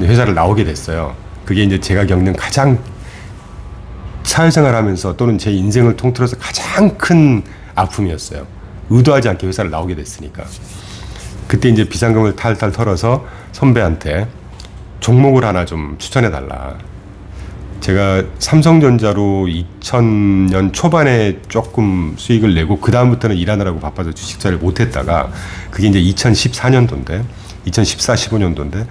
S2: 회사를 나오게 됐어요. 그게 이제 제가 겪는 가장 사회생활 하면서 또는 제 인생을 통틀어서 가장 큰 아픔이었어요. 의도하지 않게 회사를 나오게 됐으니까. 그때 이제 비상금을 탈탈 털어서 선배한테 종목을 하나 좀 추천해 달라. 제가 삼성전자로 2000년 초반에 조금 수익을 내고 그 다음부터는 일하느라고 바빠서 주식 투자를 못했다가 그게 이제 2014년도인데 2014, 15년도인데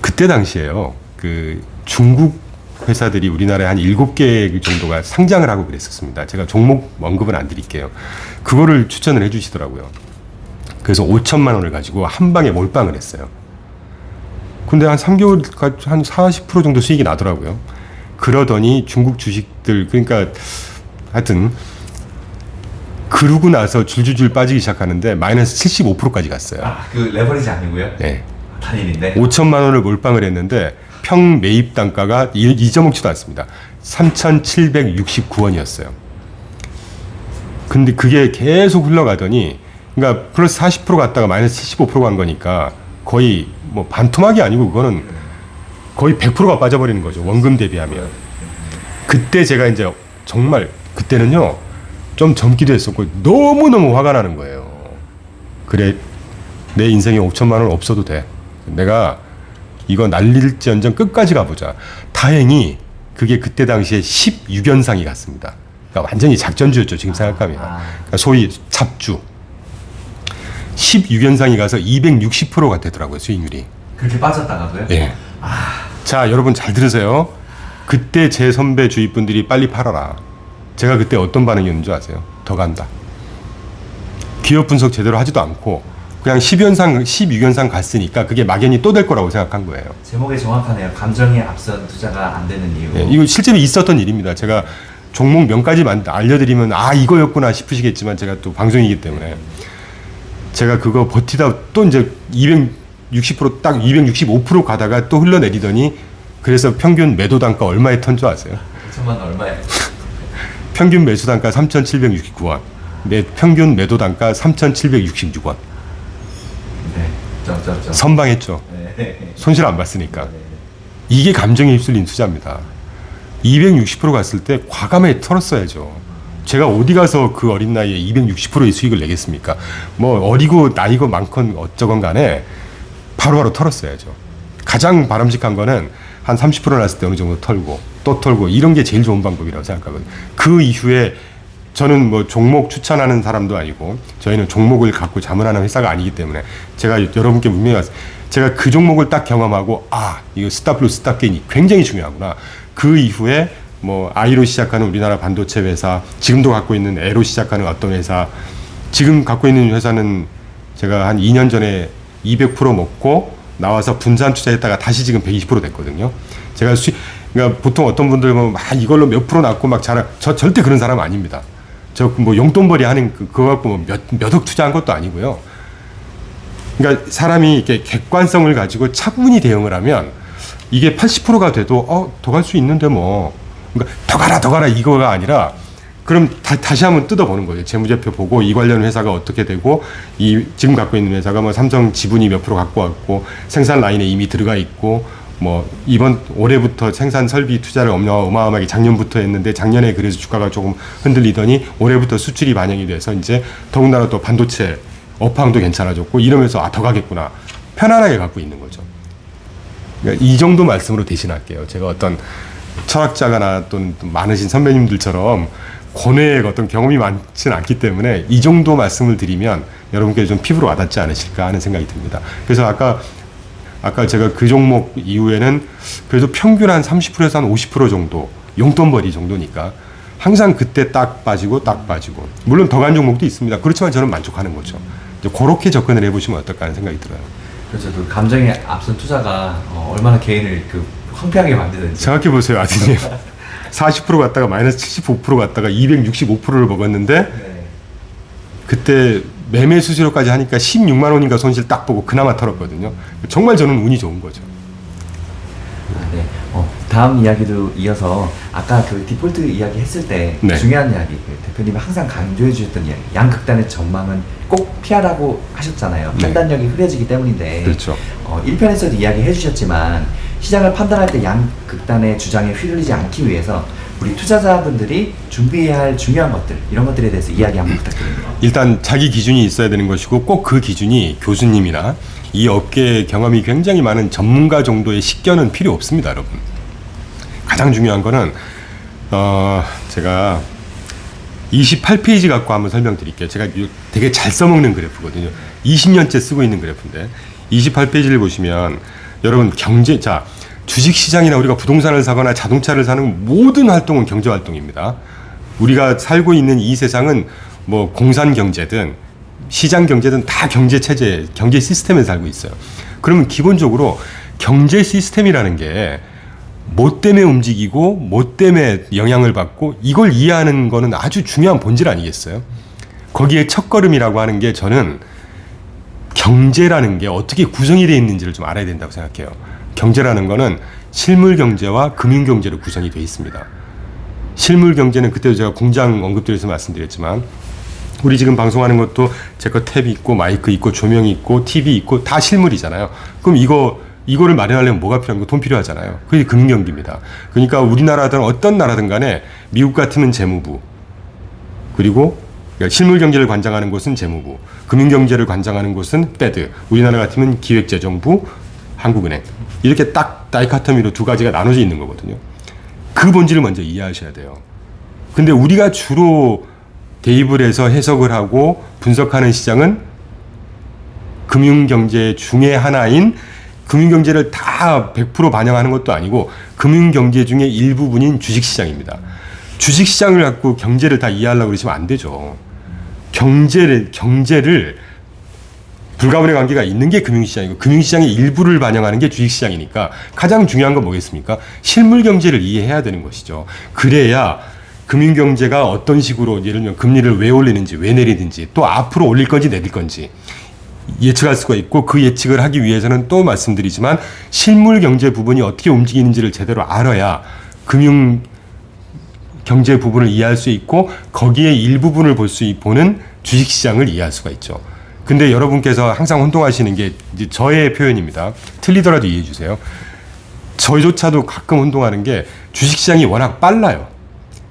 S2: 그때 당시에요. 그 중국 회사들이 우리나라에 한 7개 정도가 상장을 하고 그랬었습니다. 제가 종목 언급은 안 드릴게요. 그거를 추천을 해 주시더라고요. 그래서 5천만 원을 가지고 한 방에 몰빵을 했어요. 근데 한 3개월, 한 40% 정도 수익이 나더라고요. 그러더니 중국 주식들, 그러니까 하여튼, 그러고 나서 줄줄줄 빠지기 시작하는데 마이너스 75%까지 갔어요.
S3: 그 레버리지 아니고요?
S2: 네.
S3: 단일인데?
S2: 5천만 원을 몰빵을 했는데 평 매입 단가가 잊어먹지도 않습니다. 3,769원이었어요. 근데 그게 계속 흘러가더니, 그러니까 플러스 40% 갔다가 마이너스 75% 간 거니까 거의 뭐 반토막이 아니고 그거는 거의 100%가 빠져버리는 거죠. 원금 대비하면. 그때 제가 이제 정말 그때는요 좀 젊기도 했었고 너무너무 화가 나는 거예요. 그래 내 인생에 5천만 원 없어도 돼. 내가 이거 날릴지언정 끝까지 가보자. 다행히 그게 그때 당시에 16연상이 갔습니다. 그러니까 완전히 작전주였죠. 지금 생각하면. 그러니까 소위 잡주. 16연상이 가서 260%가 되더라고요. 수익률이.
S3: 그렇게 빠졌다가도요?
S2: 예. 자, 여러분 잘 들으세요. 그때 제 선배 주위 분들이 빨리 팔아라. 제가 그때 어떤 반응이었는 줄 아세요? 더 간다. 기업 분석 제대로 하지도 않고 그냥 12연상 갔으니까 그게 막연히 또 될 거라고 생각한 거예요.
S3: 제목이 정확하네요. 감정에 앞선 투자가 안 되는 이유.
S2: 네, 이거 실제로 있었던 일입니다. 제가 종목 명까지만 알려드리면 아 이거였구나 싶으시겠지만 제가 또 방송이기 때문에 제가 그거 버티다 또 이제 260% 딱 265% 가다가 또 흘러내리더니 그래서 평균 매도 단가 얼마에 턴 줄 아세요?
S3: 2천만 원 얼마예요?
S2: 평균 매수 단가 3,769원. 평균 매도 단가 3,766원.
S3: 네. 점점점.
S2: 선방했죠.
S3: 네.
S2: 손실 안 봤으니까. 이게 감정에 휩쓸린 투자입니다. 260% 갔을 때 과감하게 털었어야죠. 제가 어디 가서 그 어린 나이에 260%의 수익을 내겠습니까? 뭐 어리고 나이고 많건 어쩌건 간에 바로바로 털었어야죠. 가장 바람직한 거는 한 30% 났을 때 어느 정도 털고 또 털고 이런 게 제일 좋은 방법이라고 생각하거든요. 그 이후에 저는 뭐 종목 추천하는 사람도 아니고 저희는 종목을 갖고 자문하는 회사가 아니기 때문에 제가 여러분께 분명히 말씀 제가 그 종목을 딱 경험하고 아 이거 스탑 로스 스탑 게인이 굉장히 중요하구나. 그 이후에 뭐 I로 시작하는 우리나라 반도체 회사 지금도 갖고 있는 A로 시작하는 어떤 회사 지금 갖고 있는 회사는 제가 한 2년 전에 200% 먹고 나와서 분산 투자했다가 다시 지금 120% 됐거든요. 제가 그러니까 보통 어떤 분들 뭐 막 이걸로 몇 프로 났고 막 저 절대 그런 사람 아닙니다. 저 뭐 용돈벌이 하는 그거 갖고 뭐 몇억 투자한 것도 아니고요. 그러니까 사람이 이렇게 객관성을 가지고 차분히 대응을 하면 이게 80%가 돼도 더 갈 수 있는데 뭐 그러니까 더 가라 이거가 아니라 그럼 다시 한번 뜯어보는 거예요. 재무제표 보고 이 관련 회사가 어떻게 되고 이 지금 갖고 있는 회사가 뭐 삼성 지분이 몇 프로 갖고 왔고 생산 라인에 이미 들어가 있고 뭐 이번 올해부터 생산 설비 투자를 어마어마하게 작년부터 했는데 작년에 그래서 주가가 조금 흔들리더니 올해부터 수출이 반영이 돼서 이제 더군다나 또 반도체 업황도 괜찮아졌고 이러면서 더 가겠구나 편안하게 갖고 있는 거죠. 그러니까 이 정도 말씀으로 대신할게요. 제가 어떤 철학자가나 또는 많으신 선배님들처럼 고뇌의 어떤 경험이 많지는 않기 때문에 이 정도 말씀을 드리면 여러분께 좀 피부로 와닿지 않으실까 하는 생각이 듭니다. 그래서 아까 제가 그 종목 이후에는 그래도 평균 한 30%에서 한 50% 정도 용돈벌이 정도니까 항상 그때 딱 빠지고 물론 더 간 종목도 있습니다. 그렇지만 저는 만족하는 거죠. 이제 그렇게 접근을 해보시면 어떨까 하는 생각이 들어요.
S3: 그렇죠. 그 감정에 앞선 투자가 얼마나 개인을 그 황폐하게 만드는지.
S2: 생각해 보세요, 아드님. 40% 갔다가 마이너스 75% 갔다가 265%를 먹었는데
S3: 네.
S2: 그때 매매 수수료까지 하니까 16만 원인가 손실 딱 보고 그나마 털었거든요. 정말 저는 운이 좋은 거죠.
S3: 네. 다음 이야기도 이어서 아까 그 디폴트 이야기 했을 때
S2: 네.
S3: 중요한 이야기, 그 대표님이 항상 강조해 주셨던 이야기, 양극단의 전망은 꼭 피하라고 하셨잖아요.
S2: 네.
S3: 판단력이 흐려지기 때문인데.
S2: 그렇죠.
S3: 1편에서도 이야기해 주셨지만 시장을 판단할 때 양극단의 주장에 휘둘리지 않기 위해서 우리 투자자분들이 준비해야 할 중요한 것들, 이런 것들에 대해서 이야기 한번 부탁드립니다.
S2: 일단 자기 기준이 있어야 되는 것이고 꼭 그 기준이 교수님이나 이 업계에 경험이 굉장히 많은 전문가 정도의 식견은 필요 없습니다, 여러분. 가장 중요한 거는 제가 28페이지 갖고 한번 설명드릴게요. 제가 되게 잘 써먹는 그래프거든요. 20년째 쓰고 있는 그래프인데 28페이지를 보시면 여러분 주식시장이나 우리가 부동산을 사거나 자동차를 사는 모든 활동은 경제활동입니다. 우리가 살고 있는 이 세상은 뭐 공산경제든 시장경제든 다 경제체제, 경제 시스템에 살고 있어요. 그러면 기본적으로 경제 시스템이라는 게 뭐 때문에 움직이고 뭐 때문에 영향을 받고 이걸 이해하는 거는 아주 중요한 본질 아니겠어요? 거기에 첫걸음이라고 하는 게 저는 경제라는 게 어떻게 구성이 되어 있는지를 좀 알아야 된다고 생각해요. 경제라는 거는 실물 경제와 금융 경제로 구성이 되어 있습니다. 실물 경제는 그때도 제가 공장 언급드려서 말씀드렸지만 우리 지금 방송하는 것도 제 거 탭이 있고 마이크 있고 조명이 있고 TV 있고 다 실물이잖아요. 그럼 이거를 마련하려면 뭐가 필요한 거? 돈 필요하잖아요. 그게 금융 경기입니다. 그러니까 우리나라든 어떤 나라든 간에 미국 같으면 재무부 그리고 실물 경제를 관장하는 곳은 재무부, 금융 경제를 관장하는 곳은 패드, 우리나라 같으면 기획재정부, 한국은행 이렇게 딱 다이카토미로 두 가지가 나눠져 있는 거거든요. 그 본질을 먼저 이해하셔야 돼요. 근데 우리가 주로 대입을 해서 해석을 하고 분석하는 시장은 금융경제 중에 하나인 금융경제를 다 100% 반영하는 것도 아니고 금융경제 중에 일부분인 주식시장입니다. 주식시장을 갖고 경제를 다 이해하려고 그러시면 안 되죠. 경제를 불가분의 관계가 있는 게 금융시장이고 금융시장의 일부를 반영하는 게 주식시장이니까 가장 중요한 건 뭐겠습니까? 실물 경제를 이해해야 되는 것이죠. 그래야 금융경제가 어떤 식으로 예를 들면 금리를 왜 올리는지 왜 내리는지 또 앞으로 올릴 건지 내릴 건지 예측할 수가 있고 그 예측을 하기 위해서는 또 말씀드리지만 실물 경제 부분이 어떻게 움직이는지를 제대로 알아야 금융 경제 부분을 이해할 수 있고 거기에 일부분을 보는 주식시장을 이해할 수가 있죠. 근데 여러분께서 항상 혼동하시는 게 이제 저의 표현입니다. 틀리더라도 이해해 주세요. 저조차도 가끔 혼동하는 게 주식시장이 워낙 빨라요.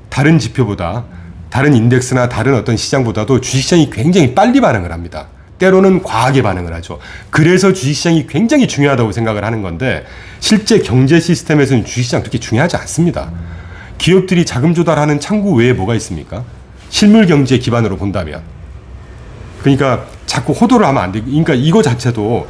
S2: 다른 지표보다 다른 인덱스나 다른 어떤 시장보다도 주식시장이 굉장히 빨리 반응을 합니다. 때로는 과하게 반응을 하죠. 그래서 주식시장이 굉장히 중요하다고 생각을 하는 건데 실제 경제 시스템에서는 주식시장 그렇게 중요하지 않습니다. 기업들이 자금 조달하는 창구 외에 뭐가 있습니까? 실물 경제 기반으로 본다면. 그러니까 자꾸 호도를 하면 안 돼. 그러니까 이거 자체도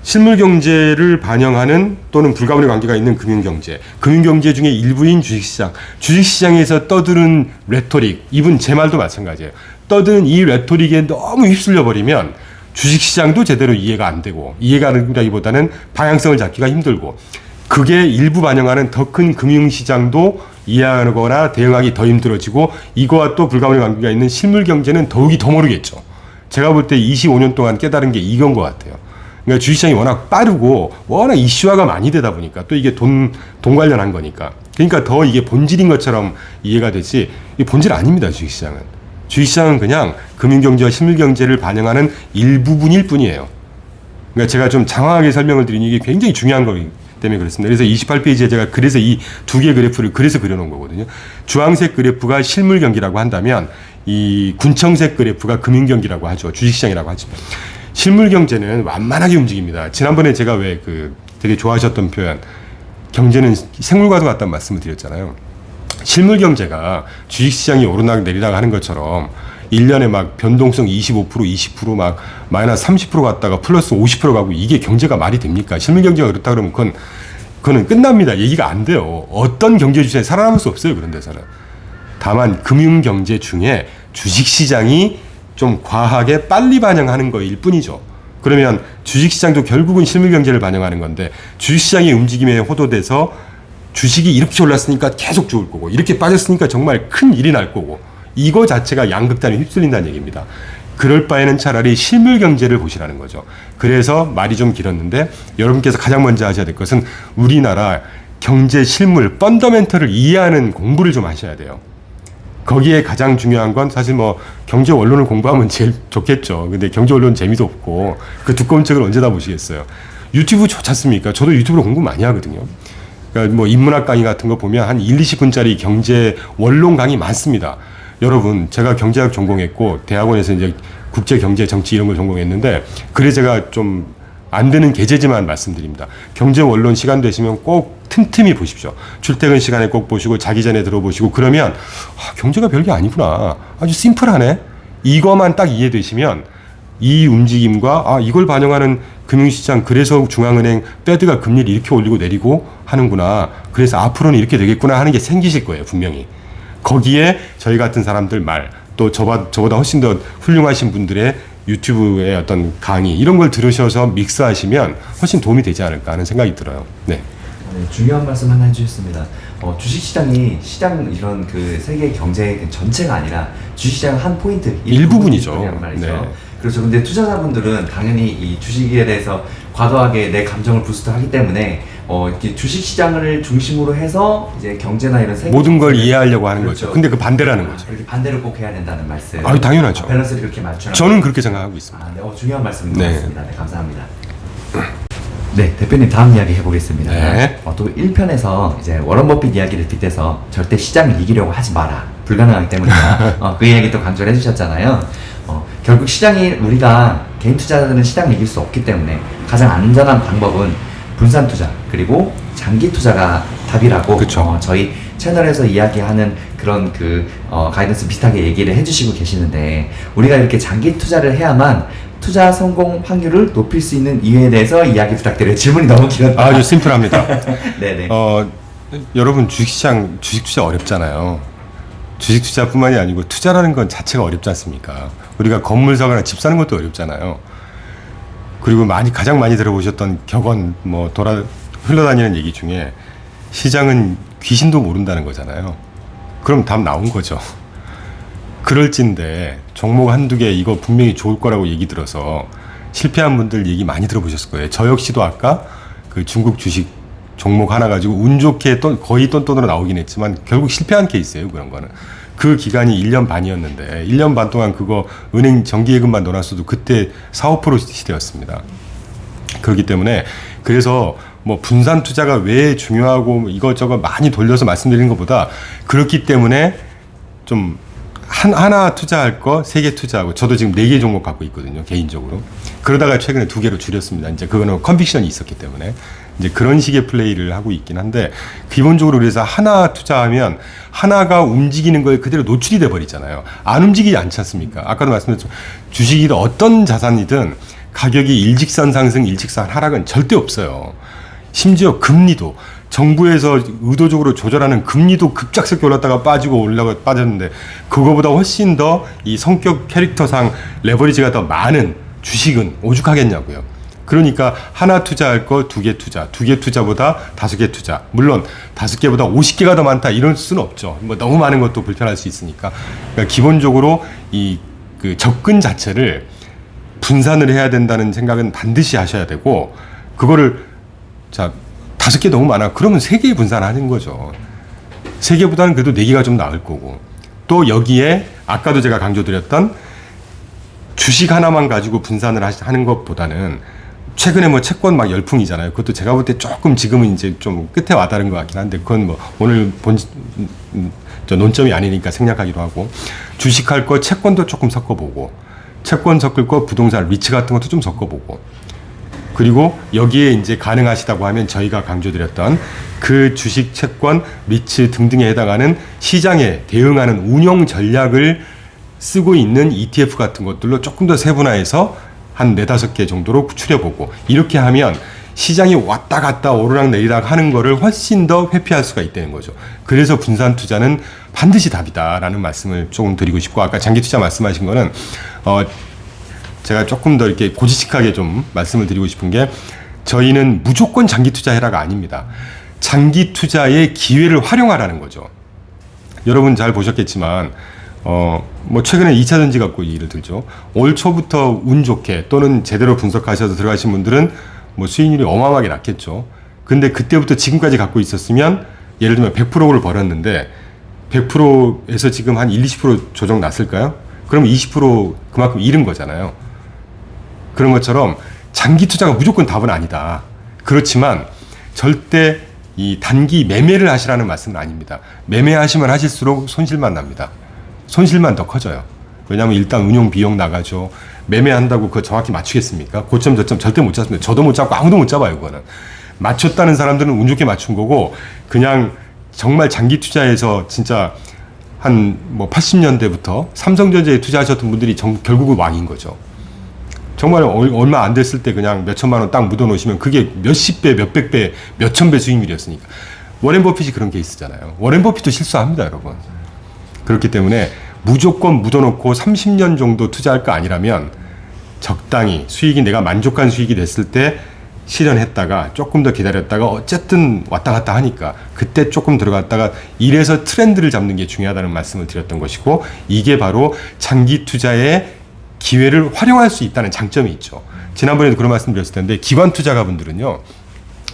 S2: 실물 경제를 반영하는 또는 불가분의 관계가 있는 금융경제 중에 일부인 주식시장. 주식시장에서 떠드는 레토릭, 이분 제 말도 마찬가지예요. 떠드는 이 레토릭에 너무 휩쓸려 버리면 주식시장도 제대로 이해가 안 되고 이해가 안 된다기보다는 방향성을 잡기가 힘들고 그게 일부 반영하는 더 큰 금융시장도 이해하거나 대응하기 더 힘들어지고 이거와 또 불가분의 관계가 있는 실물 경제는 더욱이 더 모르겠죠. 제가 볼 때 25년 동안 깨달은 게 이건 것 같아요. 그러니까 주식시장이 워낙 빠르고 워낙 이슈화가 많이 되다 보니까 또 이게 돈 관련한 거니까 그러니까 더 이게 본질인 것처럼 이해가 되지 이 본질 아닙니다. 주식시장은. 주식시장은 그냥 금융경제와 실물경제를 반영하는 일부분일 뿐이에요. 그러니까 제가 좀 장황하게 설명을 드리는 이게 굉장히 중요한 거기 때문에 그렇습니다. 그래서 28페이지에 제가 그래서 이 두 개의 그래프를 그래서 그려놓은 거거든요. 주황색 그래프가 실물경기라고 한다면 이 군청색 그래프가 금융경기라고 하죠. 주식시장이라고 하죠. 실물경제는 완만하게 움직입니다. 지난번에 제가 왜 되게 좋아하셨던 표현 경제는 생물과도 같다는 말씀을 드렸잖아요. 실물경제가 주식시장이 오르락 내리락 하는 것처럼 1년에 막 변동성 25%, 20% 막 마이너스 30% 갔다가 플러스 50% 가고 이게 경제가 말이 됩니까? 실물경제가 그렇다 그러면 그거는 끝납니다. 얘기가 안 돼요. 어떤 경제 주체에 살아남을 수 없어요. 그런 데서는. 다만 금융경제 중에 주식시장이 좀 과하게 빨리 반영하는 거일 뿐이죠. 그러면 주식시장도 결국은 실물경제를 반영하는 건데 주식시장의 움직임에 호도돼서 주식이 이렇게 올랐으니까 계속 좋을 거고 이렇게 빠졌으니까 정말 큰 일이 날 거고 이거 자체가 양극단에 휩쓸린다는 얘기입니다. 그럴 바에는 차라리 실물경제를 보시라는 거죠. 그래서 말이 좀 길었는데 여러분께서 가장 먼저 하셔야 될 것은 우리나라 경제 실물 펀더멘털을 이해하는 공부를 좀 하셔야 돼요. 거기에 가장 중요한 건 사실 뭐 경제 원론을 공부하면 제일 좋겠죠. 근데 경제 원론 재미도 없고 그 두꺼운 책을 언제 다 보시겠어요. 유튜브 좋지 않습니까? 저도 유튜브로 공부 많이 하거든요. 그러니까 뭐 인문학 강의 같은 거 보면 한 1, 20분짜리 경제 원론 강의 많습니다. 여러분 제가 경제학 전공했고 대학원에서 이제 국제 경제 정치 이런 걸 전공했는데 그래 제가 좀 안 되는 계제지만 말씀드립니다. 경제 원론 시간 되시면 꼭 틈틈이 보십시오. 출퇴근 시간에 꼭 보시고 자기 전에 들어보시고 그러면 경제가 별게 아니구나. 아주 심플하네. 이거만 딱 이해되시면 이 움직임과 이걸 반영하는 금융시장 그래서 중앙은행 페드가 금리를 이렇게 올리고 내리고 하는구나. 그래서 앞으로는 이렇게 되겠구나 하는 게 생기실 거예요. 분명히. 거기에 저희 같은 사람들 말 또 저보다 훨씬 더 훌륭하신 분들의 유튜브의 어떤 강의 이런 걸 들으셔서 믹스하시면 훨씬 도움이 되지 않을까 하는 생각이 들어요. 네.
S3: 네, 중요한 말씀 하나 해주셨습니다. 주식시장이 시장 이런 세계 경제 전체가 아니라 주식시장 한 포인트
S2: 일부분이죠.
S3: 말이죠.
S2: 네.
S3: 그렇죠. 근데 투자자분들은 당연히 이 주식에 대해서 과도하게 내 감정을 부스트하기 때문에 이렇게 주식시장을 중심으로 해서 이제 경제나 이런 세계
S2: 모든 걸 이해하려고 하는
S3: 그렇죠.
S2: 거죠. 근데 그 반대라는 거죠.
S3: 이렇게 반대를 꼭 해야 된다는 말씀.
S2: 당연하죠.
S3: 밸런스를 이렇게 맞추는.
S2: 저는 그렇게 생각하고 있습니다.
S3: 네, 중요한 말씀인
S2: 네.
S3: 것 같습니다. 네, 감사합니다. 네, 대표님 다음 이야기 해보겠습니다.
S2: 네.
S3: 또 1편에서 이제 워런 버핏 이야기를 빗대서 절대 시장을 이기려고 하지 마라. 불가능하기 때문이다. 그 이야기 또 강조를 해주셨잖아요. 결국 시장이 우리가 개인 투자자들은 시장을 이길 수 없기 때문에 가장 안전한 방법은 분산 투자 그리고 장기 투자가 답이라고
S2: 그쵸.
S3: 저희 채널에서 이야기하는 그런 가이던스 비슷하게 얘기를 해주시고 계시는데 우리가 이렇게 장기 투자를 해야만 투자 성공 확률을 높일 수 있는 이유에 대해서 이야기 부탁드려요. 질문이 너무 길었다.
S2: 아주 심플합니다.
S3: 네네.
S2: 여러분 주식 투자 어렵잖아요. 주식 투자뿐만이 아니고 투자라는 건 자체가 어렵지 않습니까? 우리가 건물 사거나 집 사는 것도 어렵잖아요. 그리고 가장 많이 들어보셨던 격언 흘러다니는 얘기 중에 시장은 귀신도 모른다는 거잖아요. 그럼 답 나온 거죠. 그럴진데 종목 한두 개 이거 분명히 좋을 거라고 얘기 들어서 실패한 분들 얘기 많이 들어보셨을 거예요. 저 역시도 아까 그 중국 주식 종목 하나 가지고 운 좋게 거의 똔똔으로 나오긴 했지만 결국 실패한 케이스예요. 그런 거는. 그 기간이 1년 반이었는데 1년 반 동안 그거 은행 정기예금만 넣어놨어도 그때 4, 5% 시대였습니다. 그렇기 때문에 그래서 분산 투자가 왜 중요하고 이것저것 많이 돌려서 말씀드리는 것보다 그렇기 때문에 좀 하나 투자할 거 3개 투자하고 저도 지금 4개 종목 갖고 있거든요. 개인적으로. 그러다가 최근에 2개로 줄였습니다. 이제 그거는 컨빅션이 있었기 때문에 이제 그런 식의 플레이를 하고 있긴 한데 기본적으로 그래서 하나 투자하면 하나가 움직이는 거에 그대로 노출이 돼 버리잖아요. 안 움직이지 않지 않습니까? 아까도 말씀드렸죠. 주식이든 어떤 자산이든 가격이 일직선 상승, 일직선 하락은 절대 없어요. 심지어 금리도 정부에서 의도적으로 조절하는 금리도 급작스럽게 올랐다가 빠지고 빠졌는데 그거보다 훨씬 더 이 성격 캐릭터상 레버리지가 더 많은 주식은 오죽하겠냐고요. 그러니까 하나 투자할 거 2개 투자, 2개 투자보다 5개 투자. 물론 5개보다 50개가 더 많다 이럴 수는 없죠. 너무 많은 것도 불편할 수 있으니까. 그러니까 기본적으로 그 접근 자체를 분산을 해야 된다는 생각은 반드시 하셔야 되고 그거를 5개 너무 많아. 그러면 3개 분산하는 거죠. 3개보다는 그래도 4개가 좀 나을 거고. 또 여기에 아까도 제가 강조드렸던 주식 하나만 가지고 분산을 하는 것보다는 최근에 채권 막 열풍이잖아요. 그것도 제가 볼 때 조금 지금은 이제 좀 끝에 와닿은 것 같긴 한데 그건 오늘 논점이 아니니까 생략하기로 하고 주식할 거 채권도 조금 섞어보고 채권 섞을 거 부동산 리츠 같은 것도 좀 섞어보고 그리고 여기에 이제 가능하시다고 하면 저희가 강조드렸던 그 주식, 채권, 리츠 등등에 해당하는 시장에 대응하는 운용 전략을 쓰고 있는 ETF 같은 것들로 조금 더 세분화해서 한 4-5개 정도로 추려보고 이렇게 하면 시장이 왔다 갔다 오르락 내리락 하는 거를 훨씬 더 회피할 수가 있다는 거죠. 그래서 분산 투자는 반드시 답이다라는 말씀을 조금 드리고 싶고 아까 장기 투자 말씀하신 거는 제가 조금 더 이렇게 고지식하게 좀 말씀을 드리고 싶은 게 저희는 무조건 장기 투자해라가 아닙니다. 장기 투자의 기회를 활용하라는 거죠. 여러분 잘 보셨겠지만 최근에 2차전지 갖고 예를 들죠. 올 초부터 운 좋게 또는 제대로 분석하셔서 들어가신 분들은 수익률이 어마어마하게 낮겠죠. 근데 그때부터 지금까지 갖고 있었으면 예를 들면 100%를 벌었는데 100%에서 지금 한 1-20% 조정 났을까요? 그럼 20% 그만큼 잃은 거잖아요. 그런 것처럼 장기 투자가 무조건 답은 아니다. 그렇지만 절대 이 단기 매매를 하시라는 말씀은 아닙니다. 매매하시면 하실수록 손실만 납니다. 손실만 더 커져요. 왜냐하면 일단 운용 비용 나가죠. 매매한다고 그거 정확히 맞추겠습니까? 고점 저점 절대 못 잡습니다. 저도 못 잡고 아무도 못 잡아요. 그거는. 맞췄다는 사람들은 운 좋게 맞춘 거고 그냥 정말 장기 투자에서 진짜 한 80년대부터 삼성전자에 투자하셨던 분들이 결국은 왕인 거죠. 정말 얼마 안 됐을 때 그냥 몇 천만 원 딱 묻어 놓으시면 그게 몇십 배, 몇백 배, 몇천 배 수익률이었으니까. 워렌 버핏이 그런 케이스잖아요. 워렌 버핏도 실수합니다, 여러분. 그렇기 때문에 무조건 묻어놓고 30년 정도 투자할 거 아니라면 적당히 수익이 내가 만족한 수익이 됐을 때 실현했다가 조금 더 기다렸다가 어쨌든 왔다 갔다 하니까 그때 조금 들어갔다가 이래서 트렌드를 잡는 게 중요하다는 말씀을 드렸던 것이고 이게 바로 장기 투자의 기회를 활용할 수 있다는 장점이 있죠. 지난번에도 그런 말씀 드렸을 텐데 기관 투자가분들은요.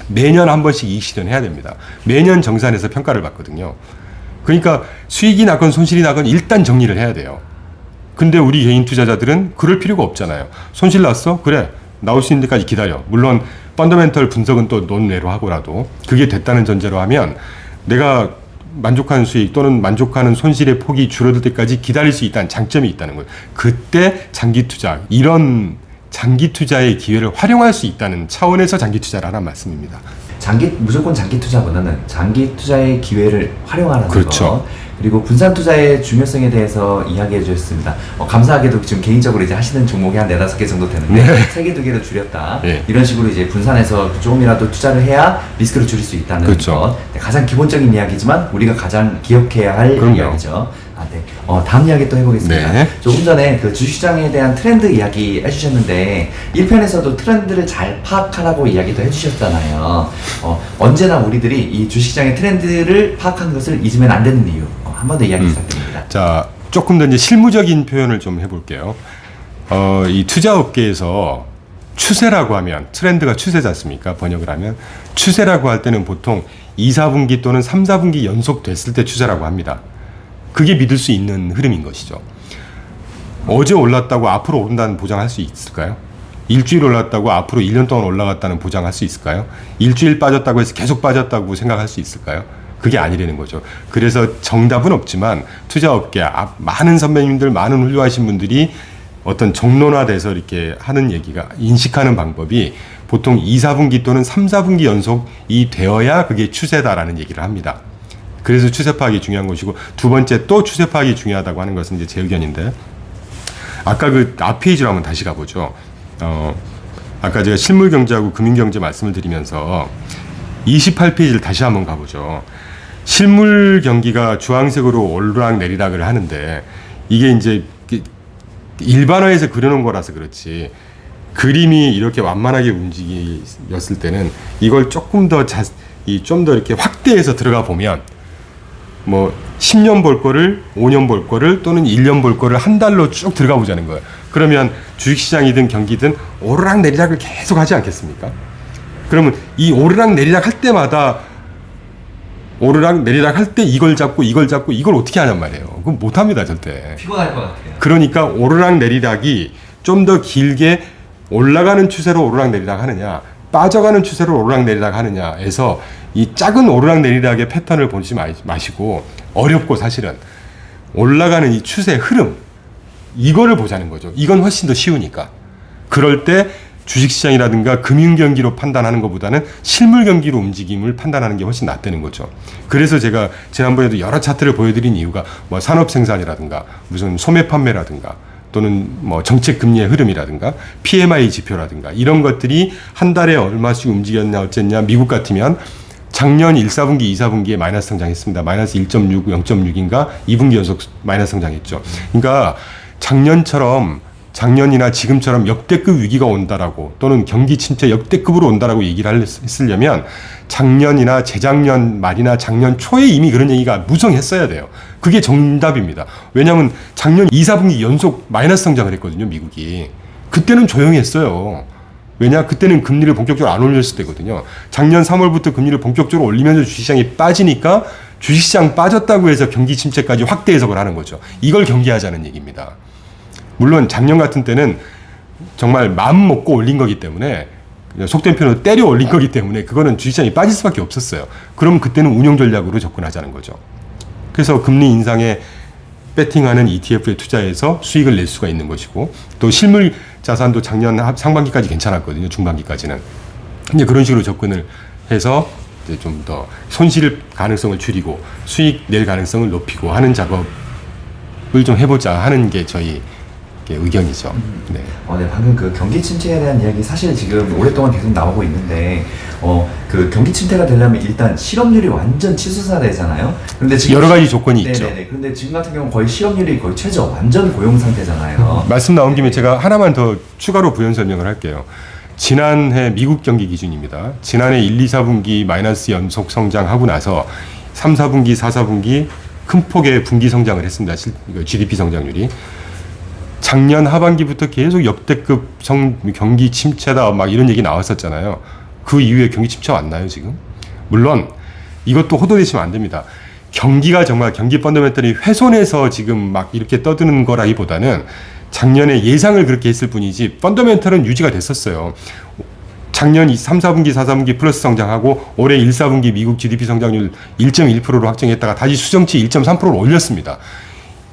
S2: 매년 한 번씩 이익 실현해야 됩니다. 매년 정산해서 평가를 받거든요. 그러니까 수익이 나건 손실이 나건 일단 정리를 해야 돼요. 근데 우리 개인 투자자들은 그럴 필요가 없잖아요. 손실 났어? 그래. 나올 수 있는 데까지 기다려. 물론 펀더멘털 분석은 또 논외로 하고라도 그게 됐다는 전제로 하면 내가 만족하는 수익 또는 만족하는 손실의 폭이 줄어들 때까지 기다릴 수 있다는 장점이 있다는 거예요. 그때 장기 투자, 이런 장기 투자의 기회를 활용할 수 있다는 차원에서 장기 투자를 하라는 말씀입니다.
S3: 무조건 장기 투자보다는 장기 투자의 기회를 활용하는
S2: 그렇죠.
S3: 거. 그리고 분산 투자의 중요성에 대해서 이야기해 주셨습니다. 감사하게도 지금 개인적으로 이제 하시는 종목이 한 4-5개 정도 되는데
S2: 네.
S3: 3개, 2개로 줄였다.
S2: 네.
S3: 이런 식으로 이제 분산해서 조금이라도 투자를 해야 리스크를 줄일 수 있다는
S2: 그렇죠.
S3: 것. 네, 가장 기본적인 이야기지만 우리가 가장 기억해야 할
S2: 그럼요.
S3: 이야기죠. 네. 다음 이야기 또 해보겠습니다.
S2: 네.
S3: 조금 전에 그 주식시장에 대한 트렌드 이야기 해주셨는데 1편에서도 트렌드를 잘 파악하라고 이야기도 해주셨잖아요. 언제나 우리들이 이 주식시장의 트렌드를 파악하는 것을 잊으면 안 되는 이유 한 번 더 이야기 부탁드립니다.
S2: 자, 조금 더 이제 실무적인 표현을 좀 해볼게요. 이 투자업계에서 추세라고 하면 트렌드가 추세지 않습니까? 번역을 하면 추세라고 할 때는 보통 2, 4분기 또는 3, 4분기 연속됐을 때 추세라고 합니다. 그게 믿을 수 있는 흐름인 것이죠. 어제 올랐다고 앞으로 오른다는 보장할 수 있을까요? 일주일 올랐다고 앞으로 1년 동안 올라갔다는 보장할 수 있을까요? 일주일 빠졌다고 해서 계속 빠졌다고 생각할 수 있을까요? 그게 아니라는 거죠. 그래서 정답은 없지만 투자업계 많은 선배님들, 많은 훌륭하신 분들이 어떤 정론화돼서 이렇게 하는 얘기가 인식하는 방법이 보통 2, 4분기 또는 3, 4분기 연속이 되어야 그게 추세다라는 얘기를 합니다. 그래서 추세 파악이 중요한 것이고 두 번째 또 추세 파악이 중요하다고 하는 것은 이제 제 의견인데 아까 그 앞 페이지로 한번 다시 가보죠. 아까 제가 실물 경제하고 금융 경제 말씀을 드리면서 28페이지를 다시 한번 가보죠. 실물 경기가 주황색으로 오르락 내리락을 하는데 이게 이제 일반화해서 그려놓은 거라서 그렇지 그림이 이렇게 완만하게 움직였을 때는 이걸 조금 더 좀 더 이렇게 확대해서 들어가 보면 뭐 10년 볼 거를 5년 볼 거를 또는 1년 볼 거를 한 달로 쭉 들어가 보자는 거예요. 그러면 주식시장이든 경기든 오르락 내리락을 계속 하지 않겠습니까? 그러면 이 오르락 내리락 할 때마다 오르락 내리락 할 때 이걸 잡고 이걸 어떻게 하냔 말이에요. 그건 못합니다 절대.
S3: 피곤할 것 같아요.
S2: 그러니까 오르락 내리락이 좀 더 길게 올라가는 추세로 오르락 내리락 하느냐 빠져가는 추세로 오르락 내리락 하느냐에서 이 작은 오르락 내리락의 패턴을 보지 마시고 어렵고 사실은 올라가는 이 추세 흐름 이거를 보자는 거죠. 이건 훨씬 더 쉬우니까. 그럴 때 주식시장이라든가 금융경기로 판단하는 것보다는 실물 경기로 움직임을 판단하는 게 훨씬 낫다는 거죠. 그래서 제가 지난번에도 여러 차트를 보여드린 이유가 뭐 산업생산이라든가 무슨 소매 판매라든가 또는 뭐 정책 금리의 흐름이라든가 PMI 지표라든가 이런 것들이 한 달에 얼마씩 움직였냐 어쨌냐 미국 같으면 작년 1, 4분기, 2, 4분기에 마이너스 성장했습니다. 마이너스 1.6, 0.6인가 2분기 연속 마이너스 성장했죠. 그러니까 작년이나 지금처럼 역대급 위기가 온다라고 또는 경기 침체 역대급으로 온다라고 얘기를 했으려면 작년이나 재작년 말이나 작년 초에 이미 그런 얘기가 무성했어야 돼요. 그게 정답입니다. 왜냐하면 작년 2, 4분기 연속 마이너스 성장을 했거든요. 미국이. 그때는 조용했어요. 왜냐? 그때는 금리를 본격적으로 안 올렸을 때거든요. 작년 3월부터 금리를 본격적으로 올리면서 주식시장이 빠지니까 주식시장 빠졌다고 해서 경기 침체까지 확대 해석을 하는 거죠. 이걸 경계하자는 얘기입니다. 물론 작년 같은 때는 정말 마음 먹고 올린 거기 때문에 속된 표현으로 때려 올린 거기 때문에 그거는 주식시장이 빠질 수밖에 없었어요. 그럼 그때는 운용 전략으로 접근하자는 거죠. 그래서 금리 인상에 배팅하는 ETF에 투자해서 수익을 낼 수가 있는 것이고 또 실물 자산도 작년 상반기까지 괜찮았거든요. 중반기까지는. 이제 그런 식으로 접근을 해서 이제 좀 더 손실 가능성을 줄이고 수익 낼 가능성을 높이고 하는 작업을 좀 해보자 하는 게 저희 의견이죠. 네.
S3: 네, 방금 그 경기 침체에 대한 이야기 사실 지금 오랫동안 계속 나오고 있는데, 그 경기 침체가 되려면 일단 실업률이 완전 치솟아되잖아요. 근데 지금
S2: 여러 가지 조건이
S3: 네네네.
S2: 있죠.
S3: 근데 지금 같은 경우는 거의 실업률이 거의 최저 완전 고용 상태잖아요.
S2: 말씀 나온 김에 제가 하나만 더 추가로 부연 설명을 할게요. 지난해 미국 경기 기준입니다. 지난해 1, 2, 4분기 마이너스 연속 성장하고 나서 3, 4분기, 4, 4분기 큰 폭의 분기 성장을 했습니다. GDP 성장률이. 작년 하반기부터 계속 역대급 경기 침체다 막 이런 얘기 나왔었잖아요. 그 이후에 경기 침체 왔나요 지금? 물론 이것도 호도되시면 안 됩니다. 경기가 정말 경기 펀더멘털이 훼손해서 지금 막 이렇게 떠드는 거라기보다는 작년에 예상을 그렇게 했을 뿐이지 펀더멘털은 유지가 됐었어요. 작년 3, 4분기, 4, 4분기 플러스 성장하고 올해 1, 4분기 미국 GDP 성장률 1.1%로 확정했다가 다시 수정치 1.3%로 올렸습니다.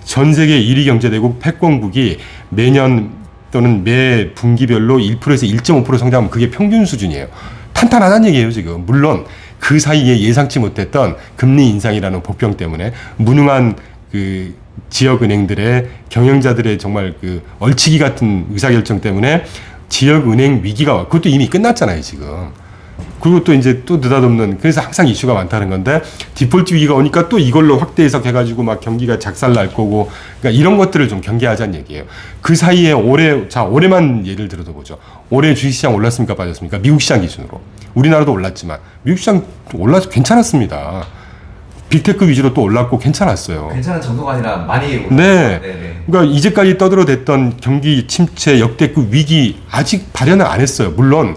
S2: 전 세계 1위 경제대국 패권국이 매년 또는 매 분기별로 1%에서 1.5% 성장하면 그게 평균 수준이에요. 탄탄하다는 얘기예요 지금. 물론 그 사이에 예상치 못했던 금리 인상이라는 복병 때문에 무능한 그 지역 은행들의 경영자들의 정말 그 얼치기 같은 의사결정 때문에 지역 은행 위기가 와. 그것도 이미 끝났잖아요, 지금. 그리고 또 이제 또 느닷없는, 그래서 항상 이슈가 많다는 건데, 디폴트 위기가 오니까 또 이걸로 확대 해석해가지고 막 경기가 작살날 거고, 그러니까 이런 것들을 좀 경계하자는 얘기예요. 그 사이에 올해만 예를 들어서 보죠. 올해 주식시장 올랐습니까, 빠졌습니까? 미국 시장 기준으로. 우리나라도 올랐지만, 미국 시장 올라서 괜찮았습니다. 빅테크 위주로 또 올랐고 괜찮았어요.
S3: 괜찮은 정도가 아니라 많이 올랐어요.
S2: 네.
S3: 네네.
S2: 그러니까 이제까지 떠들어댔던 경기 침체, 역대급 위기 아직 발현을 안 했어요. 물론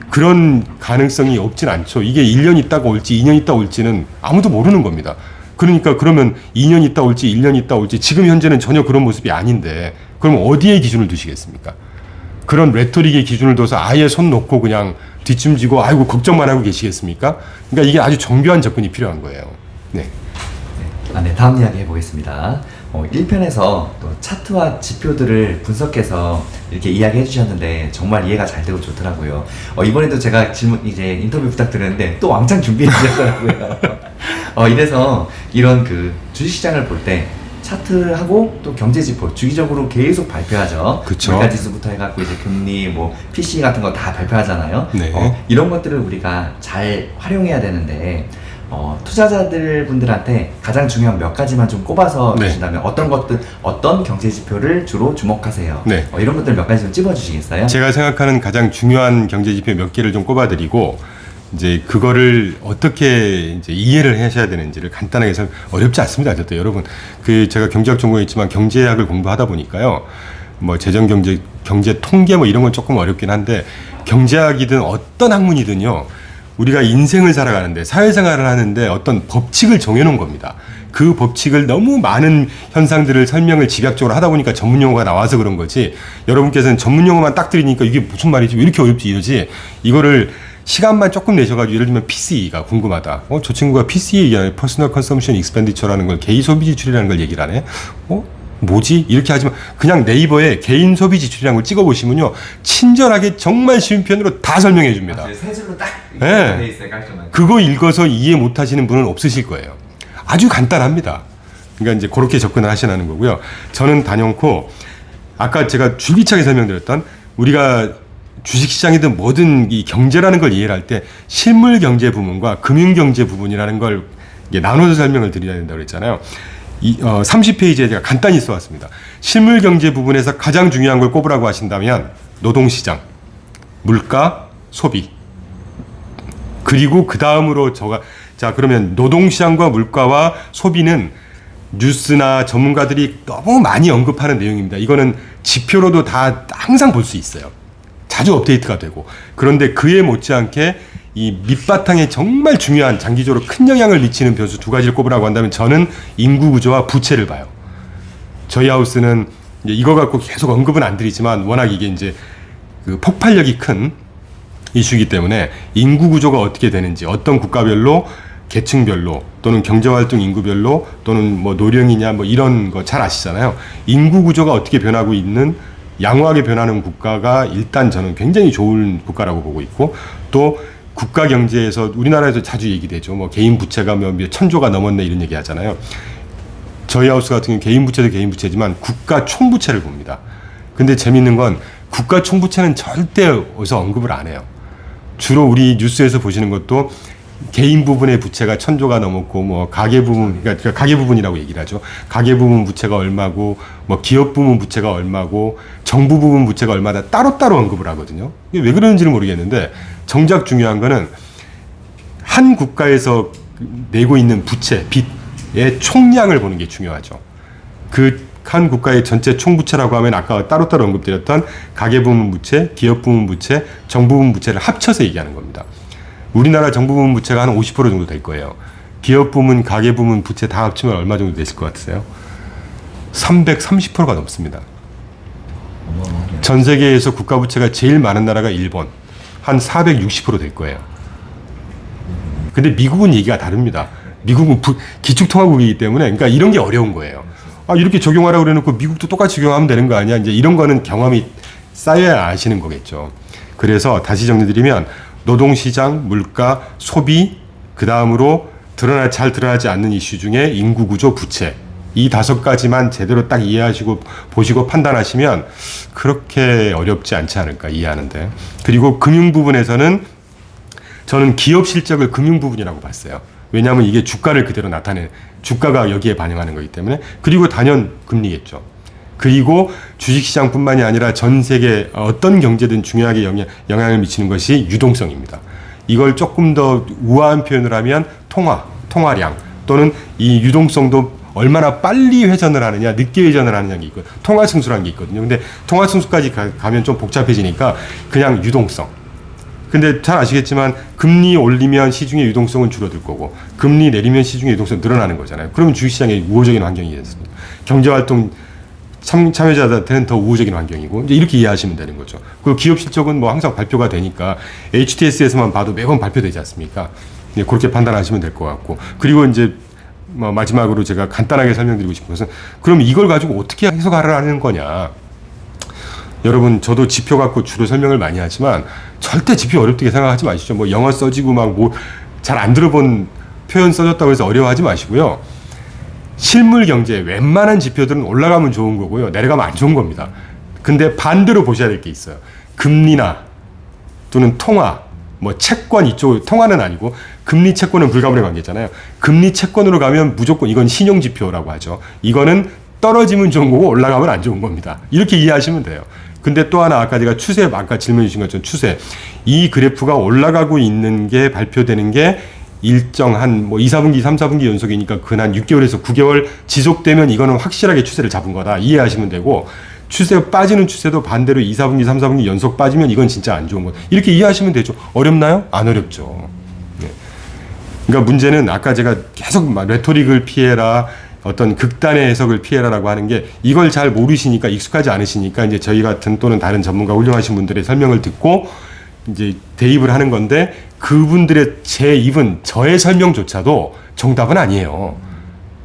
S2: 그런 가능성이 없진 않죠. 이게 1년 있다가 올지 2년 있다 올지는 아무도 모르는 겁니다. 그러니까 그러면 2년 있다 올지 1년 있다 올지 지금 현재는 전혀 그런 모습이 아닌데 그럼 어디에 기준을 두시겠습니까? 그런 레토릭의 기준을 둬서 아예 손 놓고 그냥 뒷짐지고 아이고 걱정만 하고 계시겠습니까? 그러니까 이게 아주 정교한 접근이 필요한 거예요. 네.
S3: 네, 다음 이야기 해보겠습니다. 1편에서 또 차트와 지표들을 분석해서 이렇게 이야기해 주셨는데 정말 이해가 잘 되고 좋더라고요. 이번에도 제가 이제 인터뷰 부탁드렸는데 또 왕창 준비해 주셨더라고요. 이래서 이런 그 주식시장을 볼 때 차트하고 또 경제지표 주기적으로 계속 발표하죠.
S2: 그쵸.
S3: 물가지수부터 해갖고 이제 금리, 뭐 PC 같은 거 다 발표하잖아요.
S2: 네.
S3: 이런 것들을 우리가 잘 활용해야 되는데 투자자들 분들한테 가장 중요한 몇 가지만 좀 꼽아서
S2: 네.
S3: 주신다면 어떤 경제지표를 주로 주목하세요?
S2: 네.
S3: 이런 것들 몇 가지 좀 찝어주시겠어요?
S2: 제가 생각하는 가장 중요한 경제지표 몇 개를 좀 꼽아드리고 이제 그거를 어떻게 이제 이해를 하셔야 되는지를 간단하게 해서 어렵지 않습니다. 어쨌든 여러분 제가 경제학 전공에 있지만 경제학을 공부하다 보니까요. 뭐 재정경제, 경제 통계 뭐 이런 건 조금 어렵긴 한데 경제학이든 어떤 학문이든요. 우리가 인생을 살아가는데 사회생활을 하는데 어떤 법칙을 정해놓은 겁니다. 그 법칙을 너무 많은 현상들을 설명을 집약적으로 하다 보니까 전문용어가 나와서 그런 거지 여러분께서는 전문용어만 딱 들으니까 이게 무슨 말이지 왜 이렇게 어렵지 이러지 이거를 시간만 조금 내셔가지고 예를 들면 PCE가 궁금하다. 저 친구가 PCE 얘기하네. Personal Consumption Expenditure라는 걸 개인 소비 지출이라는 걸 얘기를 하네. 뭐지? 이렇게 하지만 그냥 네이버에 개인 소비 지출이라는 걸 찍어보시면요. 친절하게 정말 쉬운 편으로 다 설명해 줍니다.
S3: 세 줄로 딱
S2: 네.
S3: 돼 있어요, 깔끔하게.
S2: 그거 읽어서 이해 못 하시는 분은 없으실 거예요. 아주 간단합니다. 그러니까 이제 그렇게 접근을 하시라는 거고요. 저는 단연코 아까 제가 줄기차게 설명드렸던 우리가 주식시장이든 뭐든 이 경제라는 걸 이해할 때 실물경제 부분과 금융경제 부분이라는 걸 나눠서 설명을 드려야 된다고 그랬잖아요. 30페이지에 제가 간단히 써왔습니다. 실물경제 부분에서 가장 중요한 걸 꼽으라고 하신다면 노동시장, 물가, 소비. 그리고 그 다음으로 자 그러면 노동시장과 물가와 소비는 뉴스나 전문가들이 너무 많이 언급하는 내용입니다. 이거는 지표로도 다 항상 볼 수 있어요. 자주 업데이트가 되고. 그런데 그에 못지않게 이 밑바탕에 정말 중요한 장기적으로 큰 영향을 미치는 변수 두 가지를 꼽으라고 한다면 저는 인구 구조와 부채를 봐요. 저희 하우스는 이거 갖고 계속 언급은 안 드리지만 워낙 이게 이제 그 폭발력이 큰 이슈이기 때문에 인구 구조가 어떻게 되는지 어떤 국가별로 계층별로 또는 경제활동 인구별로 또는 뭐 노령이냐 뭐 이런 거 잘 아시잖아요. 인구 구조가 어떻게 변하고 있는 양호하게 변하는 국가가 일단 저는 굉장히 좋은 국가라고 보고 있고 또 국가 경제에서 우리나라에서 자주 얘기되죠. 뭐 개인 부채가 몇 천조가 넘었네 이런 얘기 하잖아요. 저희 하우스 같은 경우 개인 부채도 개인 부채지만 국가 총부채를 봅니다. 근데 재밌는 건 국가 총부채는 절대 어디서 언급을 안 해요. 주로 우리 뉴스에서 보시는 것도 개인 부분의 부채가 1000조가 넘었고 뭐 가계 부분 그러니까 가계 부분이라고 얘기를 하죠. 가계 부분 부채가 얼마고 뭐 기업 부분 부채가 얼마고 정부 부분 부채가 얼마다 따로따로 언급을 하거든요. 이게 왜 그러는지는 모르겠는데 정작 중요한 거는 한 국가에서 내고 있는 부채, 빚의 총량을 보는 게 중요하죠. 그 한 국가의 전체 총부채라고 하면 아까 따로따로 언급드렸던 가계 부분 부채, 기업 부분 부채, 정부 부분 부채를 합쳐서 얘기하는 겁니다. 우리나라 정부 부문 부채가 한 50% 정도 될 거예요. 기업 부문, 가계 부문 부채 다 합치면 얼마 정도 되실 것 같으세요? 330%가 넘습니다. 전 세계에서 국가 부채가 제일 많은 나라가 일본. 한 460% 될 거예요. 근데 미국은 얘기가 다릅니다. 미국은 기축통화국이기 때문에 그러니까 이런 게 어려운 거예요. 이렇게 적용하라고 그래놓고 미국도 똑같이 적용하면 되는 거 아니야? 이제 이런 거는 경험이 쌓여야 아시는 거겠죠. 그래서 다시 정리드리면 노동시장, 물가, 소비, 그 다음으로 잘 드러나지 않는 이슈 중에 인구 구조, 부채. 이 5가지만 제대로 딱 이해하시고 보시고 판단하시면 그렇게 어렵지 않지 않을까 이해하는데. 그리고 금융 부분에서는 저는 기업 실적을 금융 부분이라고 봤어요. 왜냐하면 이게 주가를 그대로 주가가 여기에 반영하는 거기 때문에. 그리고 단연 금리겠죠. 그리고 주식시장뿐만이 아니라 전 세계 어떤 경제든 중요하게 영향을 미치는 것이 유동성입니다. 이걸 조금 더 우아한 표현을 하면 통화량 또는 이 유동성도 얼마나 빨리 회전을 하느냐, 늦게 회전을 하느냐가 있고 통화승수라는 게 있거든요. 근데 통화승수까지 가면 좀 복잡해지니까 그냥 유동성. 근데 잘 아시겠지만 금리 올리면 시중의 유동성은 줄어들 거고 금리 내리면 시중의 유동성은 늘어나는 거잖아요. 그러면 주식시장에 우호적인 환경이 됐습니다. 경제활동 참여자들한테는 더 우호적인 환경이고 이제 이렇게 이해하시면 되는 거죠. 그리고 기업 실적은 뭐 항상 발표가 되니까 HTS에서만 봐도 매번 발표되지 않습니까? 그렇게 판단하시면 될 것 같고. 그리고 이제 마지막으로 제가 간단하게 설명드리고 싶은 것은 그럼 이걸 가지고 어떻게 해석하라는 거냐. 여러분 저도 지표 갖고 주로 설명을 많이 하지만 절대 지표 어렵게 생각하지 마시죠. 뭐 영어 써지고 막 뭐 잘 안 들어본 표현 써졌다고 해서 어려워하지 마시고요. 실물 경제 웬만한 지표들은 올라가면 좋은 거고요. 내려가면 안 좋은 겁니다. 근데 반대로 보셔야 될 게 있어요. 금리나 또는 통화, 뭐 채권 이쪽 통화는 아니고 금리 채권은 불가분의 관계잖아요. 금리 채권으로 가면 무조건 이건 신용 지표라고 하죠. 이거는 떨어지면 좋은 거고 올라가면 안 좋은 겁니다. 이렇게 이해하시면 돼요. 근데 또 하나 아까 제가 아까 질문 주신 것처럼 추세. 이 그래프가 올라가고 있는 게 발표되는 게 일정한 뭐 2, 4분기, 3, 4분기 연속이니까 근 6개월에서 9개월 지속되면 이거는 확실하게 추세를 잡은 거다. 이해하시면 되고 빠지는 추세도 반대로 2, 4분기, 3, 4분기 연속 빠지면 이건 진짜 안 좋은 거. 이렇게 이해하시면 되죠. 어렵나요? 안 어렵죠. 네. 그러니까 문제는 아까 제가 계속 레토릭을 피해라, 어떤 극단의 해석을 피해라라고 하는 게 이걸 잘 모르시니까 익숙하지 않으시니까 이제 저희 같은 또는 다른 전문가 훌륭하신 분들의 설명을 듣고 이제 대입을 하는 건데 그분들의 저의 설명조차도 정답은 아니에요.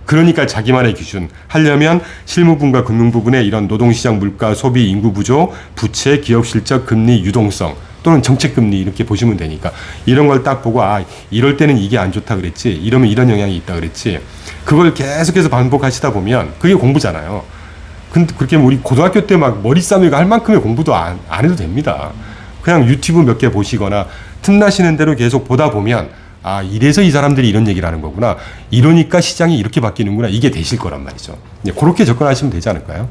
S2: 그러니까 자기만의 기준 하려면 실무분과 금융부분의 이런 노동시장 물가, 소비, 인구 구조, 부채, 기업 실적, 금리, 유동성 또는 정책금리 이렇게 보시면 되니까 이런 걸 딱 보고 이럴 때는 이게 안 좋다 그랬지, 이러면 이런 영향이 있다 그랬지, 그걸 계속해서 반복하시다 보면 그게 공부잖아요. 근데 그렇게 우리 고등학교 때 막 머리 싸매고 할 만큼의 공부도 안 해도 됩니다. 그냥 유튜브 몇 개 보시거나 틈나시는 대로 계속 보다 보면 이래서 이 사람들이 이런 얘기를 하는 거구나, 이러니까 시장이 이렇게 바뀌는구나, 이게 되실 거란 말이죠. 그렇게 접근하시면 되지 않을까요?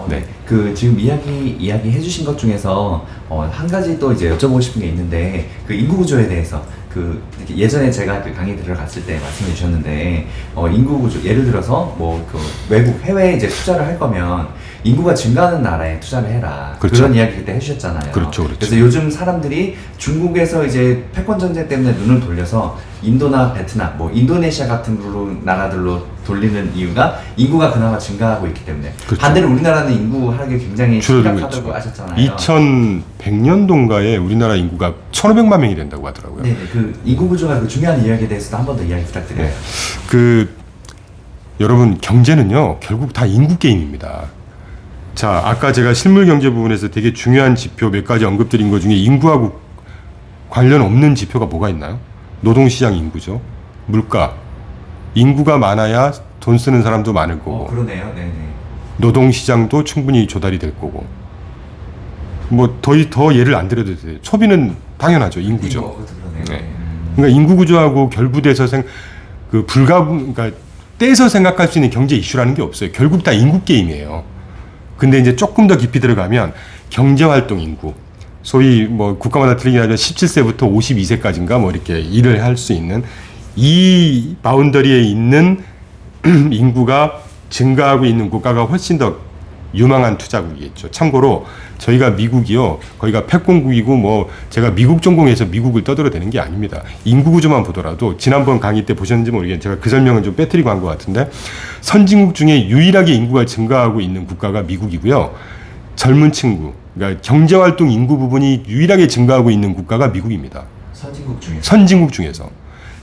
S3: 네. 그 지금 이야기 해주신 것 중에서 한 가지 또 이제 여쭤보고 싶은 게 있는데 그 인구 구조에 대해서 예전에 제가 그 강의 들어갔을 때 말씀해 주셨는데 인구 구조 예를 들어서 뭐 그 외국 해외에 이제 투자를 할 거면 인구가 증가하는 나라에 투자를 해라.
S2: 그렇죠.
S3: 그런 이야기 그때 해주셨잖아요.
S2: 그렇죠.
S3: 그래서 요즘 사람들이 중국에서 이제 패권 전쟁 때문에 눈을 돌려서 인도나 베트남, 뭐 인도네시아 같은 나라들로 돌리는 이유가 인구가 그나마 증가하고 있기 때문에.
S2: 그렇죠.
S3: 반대로 우리나라는 인구 하락이 굉장히
S2: 줄어들고
S3: 심각하다고
S2: 있죠.
S3: 하셨잖아요.
S2: 2100년도인가에 우리나라 인구가 1500만 명이 된다고 하더라고요.
S3: 네, 그 인구 구조가 그 중요한 이야기에 대해서도 한 번 더 이야기 부탁드려요.
S2: 네. 여러분 경제는요 결국 다 인구 게임입니다. 자, 아까 제가 실물 경제 부분에서 되게 중요한 지표 몇 가지 언급드린 것 중에 인구하고 관련 없는 지표가 뭐가 있나요? 노동시장 인구죠. 물가. 인구가 많아야 돈 쓰는 사람도 많을 거고.
S3: 그러네요. 네네.
S2: 노동시장도 충분히 조달이 될 거고. 뭐 더 예를 안 들어도 돼요. 소비는 당연하죠. 인구죠.
S3: 그것도 그러네요.
S2: 네. 그러니까 인구 구조하고 결부돼서 그러니까 떼서 생각할 수 있는 경제 이슈라는 게 없어요. 결국 다 인구 게임이에요. 근데 이제 조금 더 깊이 들어가면 경제활동 인구, 소위 뭐 국가마다 틀리긴 하지만 17세부터 52세까지인가 뭐 이렇게 일을 할 수 있는 이 바운더리에 있는 인구가 증가하고 있는 국가가 훨씬 더 유망한 투자국이겠죠. 참고로 저희가 미국이요, 거기가 패권국이고 뭐 제가 미국 전공해서 미국을 떠들어대는 게 아닙니다. 인구 구조만 보더라도 지난번 강의 때 보셨는지 모르겠는데 제가 그 설명은 좀 빼뜨리고 한 것 같은데 선진국 중에 유일하게 인구가 증가하고 있는 국가가 미국이고요. 젊은 친구, 그러니까 경제활동 인구 부분이 유일하게 증가하고 있는 국가가 미국입니다. 선진국 중에서.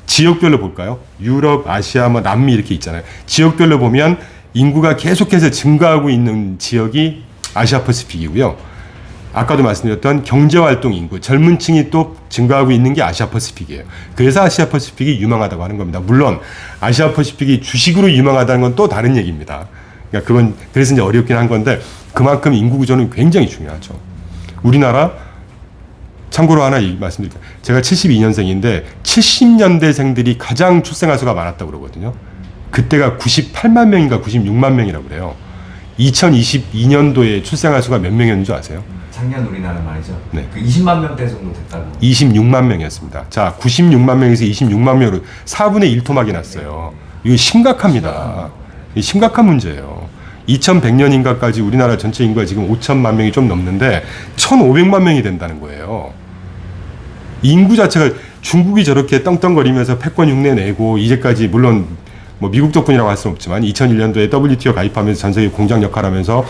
S2: 지역별로 볼까요? 유럽, 아시아, 뭐 남미 이렇게 있잖아요. 지역별로 보면 인구가 계속해서 증가하고 있는 지역이 아시아 퍼시픽이고요. 아까도 말씀드렸던 경제활동 인구, 젊은 층이 또 증가하고 있는 게 아시아퍼시픽이에요. 그래서 아시아퍼시픽이 유망하다고 하는 겁니다. 물론 아시아퍼시픽이 주식으로 유망하다는 건 또 다른 얘기입니다. 그러니까 그건 그래서 이제 어렵긴 한 건데 그만큼 인구 구조는 굉장히 중요하죠. 우리나라 참고로 하나 말씀드릴게요. 제가 72년생인데 70년대생들이 가장 출생아 수가 많았다고 그러거든요. 그때가 98만 명인가 96만 명이라고 그래요. 2022년도에 출생아 수가 몇 명이었는 줄 아세요?
S3: 작년 우리나라 말이죠.
S2: 네.
S3: 그 20만 명대 정도 됐다고.
S2: 26만 명이었습니다. 자, 96만 명에서 26만 명으로 4분의 1 토막이 났어요. 이거 심각합니다. 이게 심각한 문제예요. 2100년인가까지 우리나라 전체 인구가 지금 5천만 명이 좀 넘는데 1500만 명이 된다는 거예요. 인구 자체가 중국이 저렇게 떵떵거리면서 패권 흉내 내고 이제까지 물론 뭐 미국 덕분이라고 할 수는 없지만 2001년도에 WTO 가입하면서 전 세계 공장 역할하면서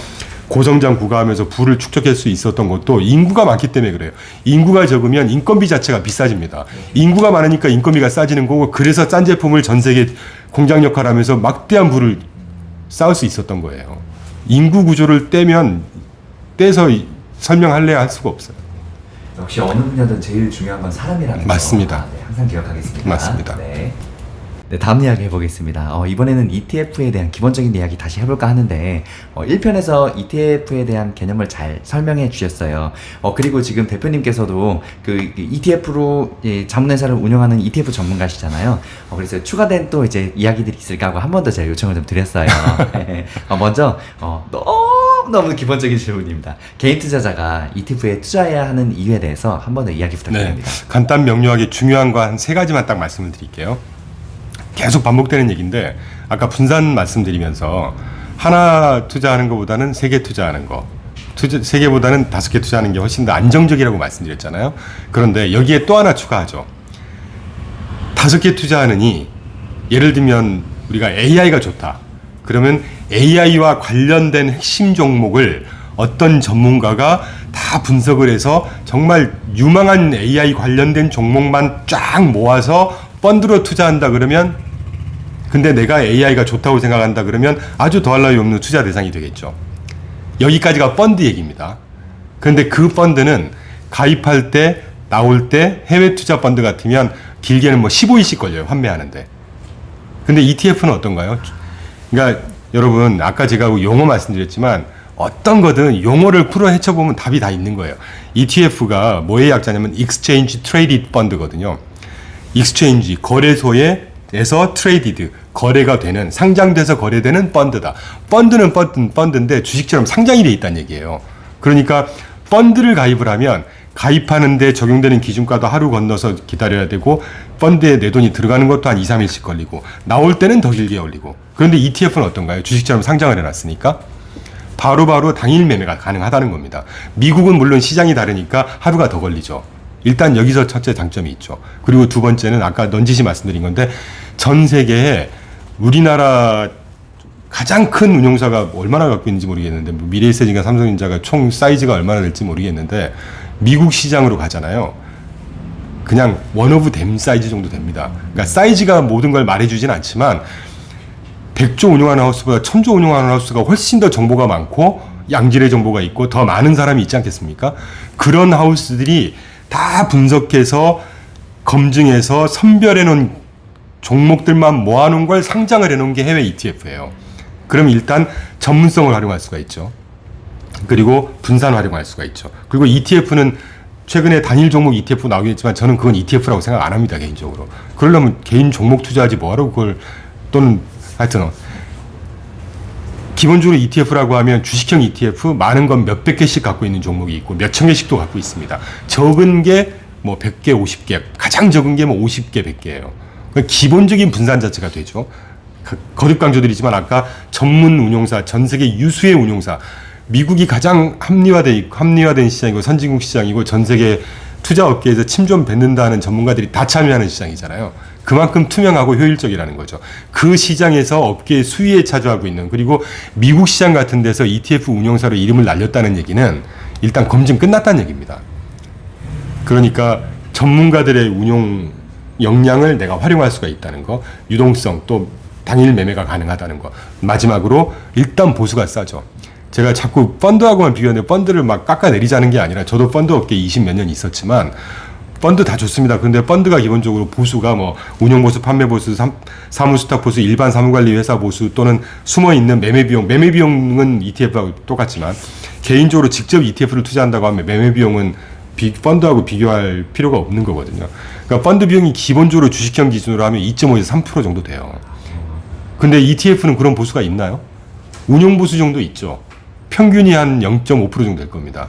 S2: 고성장 부과하면서 부를 축적할 수 있었던 것도 인구가 많기 때문에 그래요. 인구가 적으면 인건비 자체가 비싸집니다. 인구가 많으니까 인건비가 싸지는 거고 그래서 싼 제품을 전 세계 공장 역할하면서 막대한 부를 쌓을 수 있었던 거예요. 인구 구조를 떼서 설명할래야 할 수가 없어요.
S3: 역시 어느 분야든 제일 중요한 건 사람이라는 거.
S2: 맞습니다.
S3: 네, 항상 기억하겠습니다.
S2: 맞습니다.
S3: 네. 네, 다음 이야기 해보겠습니다. 이번에는 ETF에 대한 기본적인 이야기 다시 해볼까 하는데 1편에서 ETF에 대한 개념을 잘 설명해 주셨어요. 그리고 지금 대표님께서도 그 ETF로 자문회사를 운영하는 ETF 전문가시잖아요. 그래서 추가된 또 이제 이야기들이 있을까 하고 한 번 더 제가 요청을 좀 드렸어요. 먼저 너무 기본적인 질문입니다. 개인 투자자가 ETF에 투자해야 하는 이유에 대해서 한 번 더 이야기 부탁드립니다.
S2: 네, 간단 명료하게 중요한 거 한 3가지만 딱 말씀을 드릴게요. 계속 반복되는 얘기인데 아까 분산 말씀드리면서 하나 투자하는 것보다는 3개 투자하는 거 3개보다는 5개 투자하는 게 훨씬 더 안정적이라고 말씀드렸잖아요. 그런데 여기에 또 하나 추가하죠. 5개 투자하느니 예를 들면 우리가 AI가 좋다. 그러면 AI와 관련된 핵심 종목을 어떤 전문가가 다 분석을 해서 정말 유망한 AI 관련된 종목만 쫙 모아서 펀드로 투자한다 그러면 근데 내가 AI가 좋다고 생각한다 그러면 아주 더할 나위 없는 투자 대상이 되겠죠. 여기까지가 펀드 얘기입니다. 그런데 그 펀드는 가입할 때 나올 때 해외 투자 펀드 같으면 길게는 뭐 15일씩 걸려요. 환매하는데. 근데 ETF는 어떤가요? 그러니까 여러분 아까 제가 용어 말씀드렸지만 어떤 거든 용어를 풀어 헤쳐보면 답이 다 있는 거예요. ETF가 뭐의 약자냐면 Exchange Traded Fund거든요. 익스체인지 거래소에서 트레이디드 거래가 되는 상장돼서 거래되는 펀드다. 펀드는 펀드인데 주식처럼 상장이 돼 있다는 얘기예요. 그러니까 펀드를 가입을 하면 가입하는데 적용되는 기준가도 하루 건너서 기다려야 되고 펀드에 내 돈이 들어가는 것도 한 2, 3일씩 걸리고 나올 때는 더 길게 걸리고 그런데 ETF는 어떤가요? 주식처럼 상장을 해놨으니까 바로바로 당일 매매가 가능하다는 겁니다. 미국은 물론 시장이 다르니까 하루가 더 걸리죠. 일단 여기서 첫째 장점이 있죠. 그리고 두 번째는 아까 넌지시 말씀드린 건데 전 세계에 우리나라 가장 큰 운용사가 얼마나 갖고 있는지 모르겠는데 뭐 미래에셋인가 삼성전자가 총 사이즈가 얼마나 될지 모르겠는데 미국 시장으로 가잖아요. 그냥 원 오브 댐 사이즈 정도 됩니다. 그러니까 사이즈가 모든 걸 말해주진 않지만 100조 운용하는 하우스보다 1000조 운용하는 하우스가 훨씬 더 정보가 많고 양질의 정보가 있고 더 많은 사람이 있지 않겠습니까? 그런 하우스들이 다 분석해서 검증해서 선별해 놓은 종목들만 모아놓은 걸 상장을 해놓은 게 해외 ETF예요. 그럼 일단 전문성을 활용할 수가 있죠. 그리고 분산 활용할 수가 있죠. 그리고 ETF는 최근에 단일 종목 ETF 나오긴 했지만 저는 그건 ETF라고 생각 안 합니다. 개인적으로. 그러려면 개인 종목 투자하지 뭐하러 그걸 또는 하여튼 기본적으로 ETF라고 하면 주식형 ETF 많은 건 몇백 개씩 갖고 있는 종목이 있고 몇천 개씩도 갖고 있습니다. 적은 게 뭐 100개, 50개, 가장 적은 게 뭐 50개, 100개예요. 기본적인 분산 자체가 되죠. 거듭 강조드리지만 아까 전문 운용사, 전 세계 유수의 운용사, 미국이 가장 합리화된 시장이고 선진국 시장이고 전 세계 투자 업계에서 침 좀 뱉는다는 전문가들이 다 참여하는 시장이잖아요. 그만큼 투명하고 효율적이라는 거죠. 그 시장에서 업계의 수위에 차지하고 있는 그리고 미국 시장 같은 데서 ETF 운용사로 이름을 날렸다는 얘기는 일단 검증 끝났다는 얘기입니다. 그러니까 전문가들의 운용 역량을 내가 활용할 수가 있다는 거, 유동성 또 당일 매매가 가능하다는 거. 마지막으로 일단 보수가 싸죠. 제가 자꾸 펀드하고만 비교하는데 펀드를 막 깎아내리자는 게 아니라 저도 펀드 업계에 20 몇 년 있었지만 펀드 다 좋습니다. 근데 펀드가 기본적으로 보수가 뭐 운용 보수, 판매 보수, 사무수탁 보수, 일반 사무관리 회사 보수 또는 숨어 있는 매매 비용은 ETF하고 똑같지만 개인적으로 직접 ETF를 투자한다고 하면 매매 비용은 펀드하고 비교할 필요가 없는 거거든요. 그러니까 펀드 비용이 기본적으로 주식형 기준으로 하면 2.5에서 3% 정도 돼요. 근데 ETF는 그런 보수가 있나요? 운용 보수 정도 있죠. 평균이 한 0.5% 정도 될 겁니다.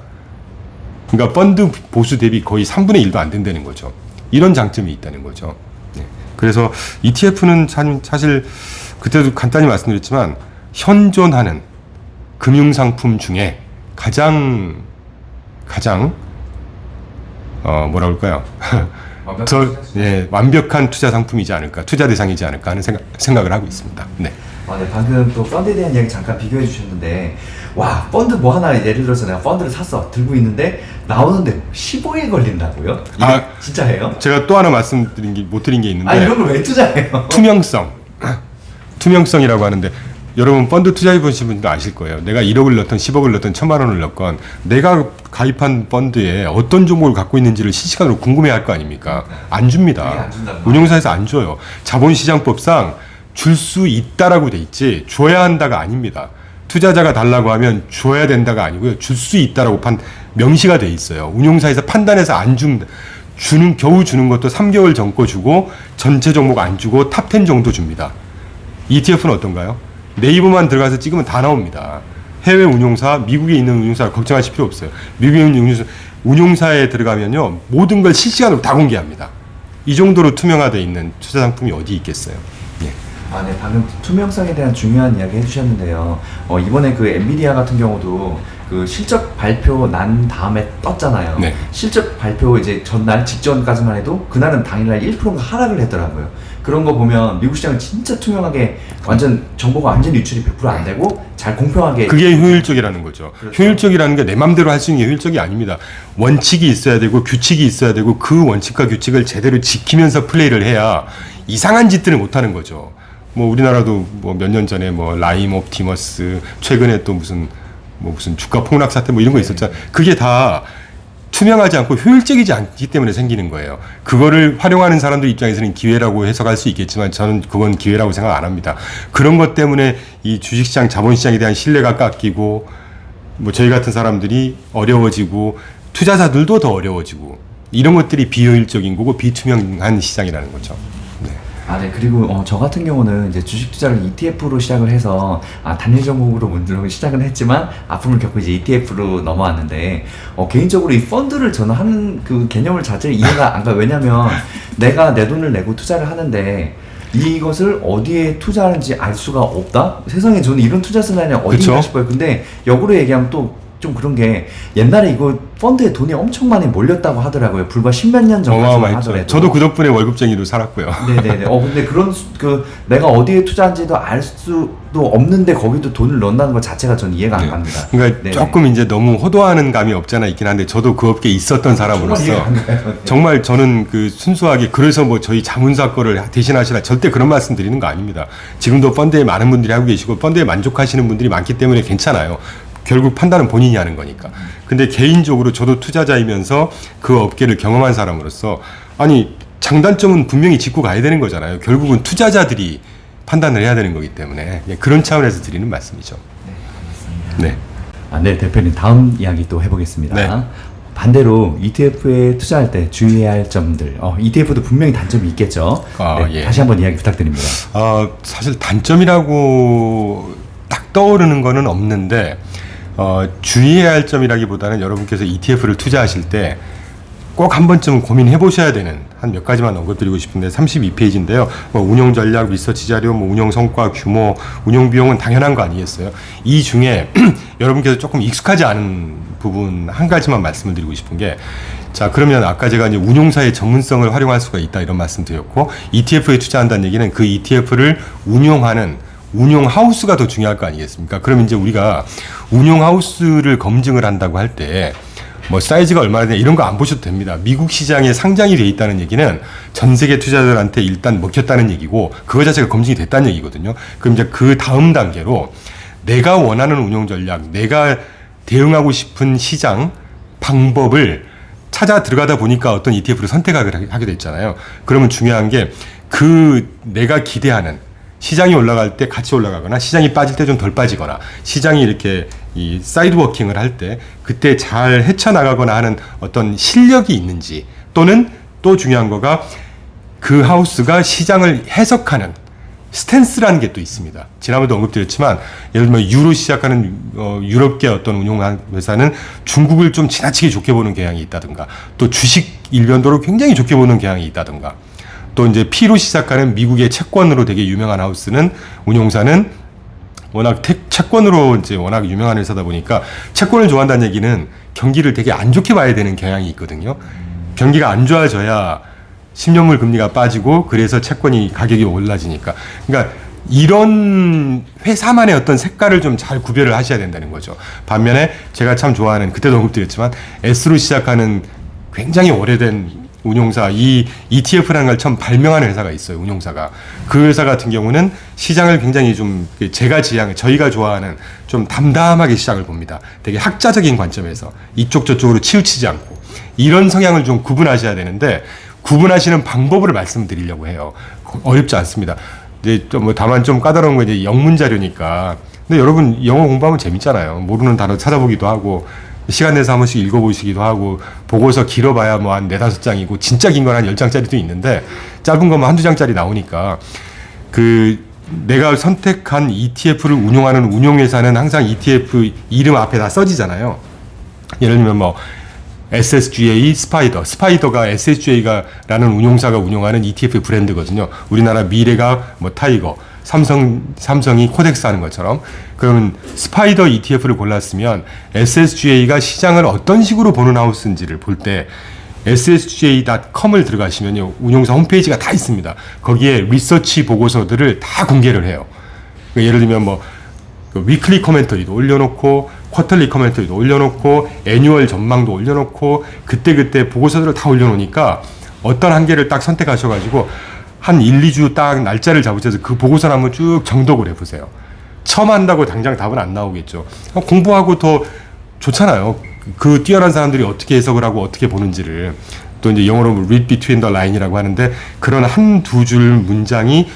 S2: 그러니까 펀드 보수 대비 거의 3분의 1도 안 된다는 거죠. 이런 장점이 있다는 거죠. 네. 그래서 ETF는 사실 그때도 간단히 말씀드렸지만 현존하는 금융상품 중에 가장 뭐라 그럴까요? 완벽한 투자 상품이지 않을까, 투자 대상이지 않을까 하는 생각을 하고 있습니다. 네.
S3: 네, 방금 또 펀드에 대한 이야기 잠깐 비교해 주셨는데, 와, 펀드 뭐 하나 예를 들어서 내가 펀드를 샀어, 들고 있는데 나오는데 15일 걸린다고요? 이게 진짜예요?
S2: 제가 또 하나 못 드린 게 있는데,
S3: 이런 걸 왜 투자해요?
S2: 투명성이라고 하는데, 여러분 펀드 투자해 보신 분도 아실 거예요. 내가 1억을 넣든 10억을 넣든 1000만 원을 넣건 내가 가입한 펀드에 어떤 종목을 갖고 있는지를 실시간으로 궁금해할 거 아닙니까? 안 줍니다. 운용사에서 안 줘요. 자본시장법상 줄 수 있다라고 돼 있지 줘야 한다가 아닙니다. 투자자가 달라고 하면 줘야 된다가 아니고요. 줄 수 있다라고 명시가 돼 있어요. 운용사에서 판단해서 안 줍니다. 겨우 주는 것도 3개월 전 거 주고 전체 종목 안 주고 탑10 정도 줍니다. ETF는 어떤가요? 네이버만 들어가서 찍으면 다 나옵니다. 해외 운용사, 미국에 있는 운용사 걱정하실 필요 없어요. 미국에 있는 운용사에 들어가면요. 모든 걸 실시간으로 다 공개합니다. 이 정도로 투명화되어 있는 투자 상품이 어디 있겠어요. 예.
S3: 네, 방금 투명성에 대한 중요한 이야기 해주셨는데요. 이번에 그 엔비디아 같은 경우도 그 실적 발표 난 다음에 떴잖아요.
S2: 네.
S3: 실적 발표 이제 전날 직전까지만 해도 그날은 당일날 1%가 하락을 했더라고요. 그런 거 보면 미국 시장은 진짜 투명하게 완전 정보가 완전 유출이 100% 안 되고 잘 공평하게.
S2: 그게 효율적이라는 거죠.
S3: 그렇죠.
S2: 효율적이라는 게 내 맘대로 할 수 있는 게 효율적이 아닙니다. 원칙이 있어야 되고 규칙이 있어야 되고 그 원칙과 규칙을 제대로 지키면서 플레이를 해야 이상한 짓들을 못 하는 거죠. 뭐 우리나라도 뭐 몇 년 전에 뭐 라임 옵티머스 최근에 또 무슨 주가 폭락 사태 뭐 이런 거 있었잖아요. 그게 다 투명하지 않고 효율적이지 않기 때문에 생기는 거예요. 그거를 활용하는 사람들 입장에서는 기회라고 해석할 수 있겠지만 저는 그건 기회라고 생각 안 합니다. 그런 것 때문에 이 주식시장, 자본시장에 대한 신뢰가 깎이고 뭐 저희 같은 사람들이 어려워지고 투자자들도 더 어려워지고 이런 것들이 비효율적인 거고 비투명한 시장이라는 거죠. 네.
S3: 네. 그리고 저 같은 경우는 이제 주식 투자를 ETF로 시작을 해서 단일 종목으로 물론 시작은 했지만 아픔을 겪고 이제 ETF로 넘어왔는데 개인적으로 이 펀드를 저는 하는 그 개념을 자체를 이해가 안 가요. 왜냐면 내가 내 돈을 내고 투자를 하는데 이것을 어디에 투자하는지 알 수가 없다? 세상에 저는 이런 투자 수단이 어디인가 싶어요. 근데 역으로 얘기하면 또 좀 그런 게 옛날에 이거 펀드에 돈이 엄청 많이 몰렸다고 하더라고요. 불과 10몇 년 전까지만 하더라도.
S2: 저도 그 덕분에 월급쟁이로 살았고요.
S3: 네네네. 근데 그런 내가 어디에 투자한지도 알 수도 없는데 거기도 돈을 넣는다는 것 자체가 저는 이해가 안 갑니다.
S2: 그러니까 네네. 조금 이제 너무 호도하는 감이 없잖아 있긴 한데 저도 그 업계에 있었던 사람으로서 정말 저는 그 순수하게 그래서 뭐 저희 자문사 거를 대신하시라 절대 그런 말씀 드리는 거 아닙니다. 지금도 펀드에 많은 분들이 하고 계시고 펀드에 만족하시는 분들이 많기 때문에 괜찮아요. 결국 판단은 본인이 하는 거니까. 근데 개인적으로 저도 투자자이면서 그 업계를 경험한 사람으로서 아니 장단점은 분명히 짚고 가야 되는 거잖아요. 결국은 투자자들이 판단을 해야 되는 거기 때문에 그런 차원에서 드리는 말씀이죠.
S3: 네, 알겠습니다. 네. 네, 대표님 다음 이야기 또 해보겠습니다. 네. 반대로 ETF에 투자할 때 주의해야 할 점들. ETF도 분명히 단점이 있겠죠. 예. 다시 한번 이야기 부탁드립니다.
S2: 사실 단점이라고 딱 떠오르는 거는 없는데 주의해야 할 점이라기보다는 여러분께서 ETF를 투자하실 때 꼭 한 번쯤은 고민해 보셔야 되는 한 몇 가지만 언급드리고 싶은데 32페이지인데요. 운용 전략, 리서치 자료, 운용 성과, 규모, 운용 비용은 당연한 거 아니겠어요? 이 중에 여러분께서 조금 익숙하지 않은 부분 한 가지만 말씀을 드리고 싶은 게 자, 그러면 아까 제가 이제 운용사의 전문성을 활용할 수가 있다 이런 말씀 드렸고 ETF에 투자한다는 얘기는 그 ETF를 운용하는 운용 하우스가 더 중요할 거 아니겠습니까? 그럼 이제 우리가 운용 하우스를 검증을 한다고 할 때 뭐 사이즈가 얼마나 되냐 이런 거 안 보셔도 됩니다. 미국 시장에 상장이 돼 있다는 얘기는 전 세계 투자자들한테 일단 먹혔다는 얘기고 그거 자체가 검증이 됐다는 얘기거든요. 그럼 이제 그 다음 단계로 내가 원하는 운용 전략, 내가 대응하고 싶은 시장 방법을 찾아 들어가다 보니까 어떤 ETF를 선택하게 됐잖아요. 그러면 중요한 게 그 내가 기대하는 시장이 올라갈 때 같이 올라가거나 시장이 빠질 때 좀 덜 빠지거나 시장이 이렇게 이 사이드 워킹을 할 때 그때 잘 헤쳐나가거나 하는 어떤 실력이 있는지 또는 또 중요한 거가 그 하우스가 시장을 해석하는 스탠스라는 게 또 있습니다. 지난번에도 언급드렸지만 예를 들면 유로 시작하는 유럽계 어떤 운용회사는 중국을 좀 지나치게 좋게 보는 경향이 있다든가 또 주식 일변도를 굉장히 좋게 보는 경향이 있다든가 또 이제 P로 시작하는 미국의 채권으로 되게 유명한 하우스는 운용사는 워낙 채권으로 이제 워낙 유명한 회사다 보니까 채권을 좋아한다는 얘기는 경기를 되게 안 좋게 봐야 되는 경향이 있거든요. 경기가 안 좋아져야 10년물 금리가 빠지고 그래서 채권이 가격이 올라지니까. 그러니까 이런 회사만의 어떤 색깔을 좀 잘 구별을 하셔야 된다는 거죠. 반면에 제가 참 좋아하는 그때도 언급드렸지만 S로 시작하는 굉장히 오래된 운용사, 이 ETF라는 걸 처음 발명하는 회사가 있어요. 운용사가. 그 회사 같은 경우는 시장을 굉장히 좀 저희가 좋아하는 좀 담담하게 시장을 봅니다. 되게 학자적인 관점에서 이쪽 저쪽으로 치우치지 않고 이런 성향을 좀 구분하셔야 되는데 구분하시는 방법을 말씀드리려고 해요. 어렵지 않습니다. 이제 뭐 다만 좀 까다로운 건 이제 영문 자료니까. 근데 여러분 영어 공부하면 재밌잖아요. 모르는 단어 찾아보기도 하고 시간 내서 한 번씩 읽어보시기도 하고 보고서 길어봐야 뭐 한 4-5장이고 진짜 긴 건 한 10장짜리도 있는데 짧은 거면 한두 장짜리 나오니까 그 내가 선택한 ETF를 운용하는 운용회사는 항상 ETF 이름 앞에 다 써지잖아요. 예를 들면 뭐 SSGA, 스파이더가 SSGA라는 운용사가 운용하는 ETF 브랜드거든요. 우리나라 미래가 뭐 타이거, 삼성이 코덱스 하는 것처럼. 그러면 스파이더 ETF를 골랐으면 SSGA가 시장을 어떤 식으로 보는 하우스인지를 볼 때 ssga.com을 들어가시면요. 운용사 홈페이지가 다 있습니다. 거기에 리서치 보고서들을 다 공개를 해요. 그러니까 예를 들면 뭐 위클리 코멘터리도 올려놓고 쿼터리 코멘터리도 올려놓고 애뉴얼 전망도 올려놓고 그때 보고서들을 다 올려놓으니까 어떤 한 개를 딱 선택하셔가지고 한 1, 2주 딱 날짜를 잡으셔서 그 보고서를 한번 쭉 정독을 해보세요. 처음 한다고 당장 답은 안 나오겠죠. 공부하고 더 좋잖아요. 그 뛰어난 사람들이 어떻게 해석을 하고 어떻게 보는지를. 또 이제 영어로 read between the line이라고 하는데 그런 한두 줄 문장이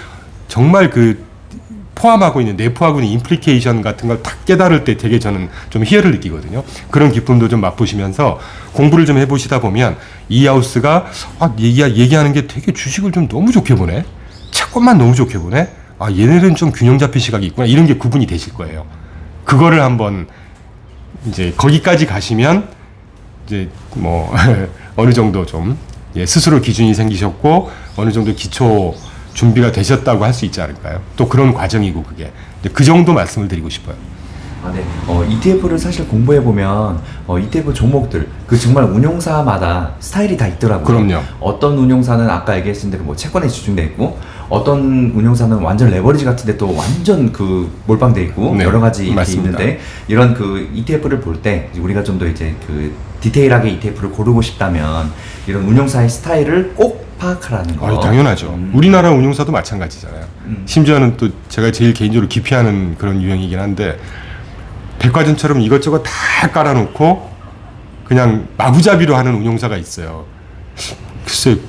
S2: 정말 그 포함하고 있는 내포하고 있는 임플리케이션 같은 걸 딱 깨달을 때 되게 저는 좀 희열을 느끼거든요. 그런 기쁨도 좀 맛보시면서 공부를 좀 해보시다 보면 이 하우스가 얘기하는 게 되게 주식을 좀 너무 좋게 보네. 채권만 너무 좋게 보네. 얘네들은 좀 균형 잡힌 시각이 있구나. 이런 게 구분이 되실 거예요. 그거를 한번 이제 거기까지 가시면 이제 뭐 어느 정도 좀 스스로 기준이 생기셨고 어느 정도 기초 준비가 되셨다고 할 수 있지 않을까요? 또 그런 과정이고 그게 그 정도 말씀을 드리고 싶어요.
S3: 네. ETF를 사실 공부해 보면 ETF 종목들 그 정말 운용사마다 스타일이 다 있더라고요.
S2: 그럼요.
S3: 어떤 운용사는 아까 얘기했을 대로 뭐 채권에 집중돼 있고 어떤 운용사는 완전 레버리지 같은데 또 완전 그 몰빵돼 있고
S2: 네,
S3: 여러 가지 이렇게
S2: 맞습니다.
S3: 있는데 이런 그 ETF를 볼 때 우리가 좀 더 이제 그 디테일하게 ETF를 고르고 싶다면 이런 운용사의 스타일을 꼭 파악하라는 거.
S2: 당연하죠. 우리나라 운용사도 마찬가지잖아요. 심지어는 또 제가 제일 개인적으로 기피하는 그런 유형이긴 한데 백화점처럼 이것저것 다 깔아놓고 그냥 마구잡이로 하는 운용사가 있어요.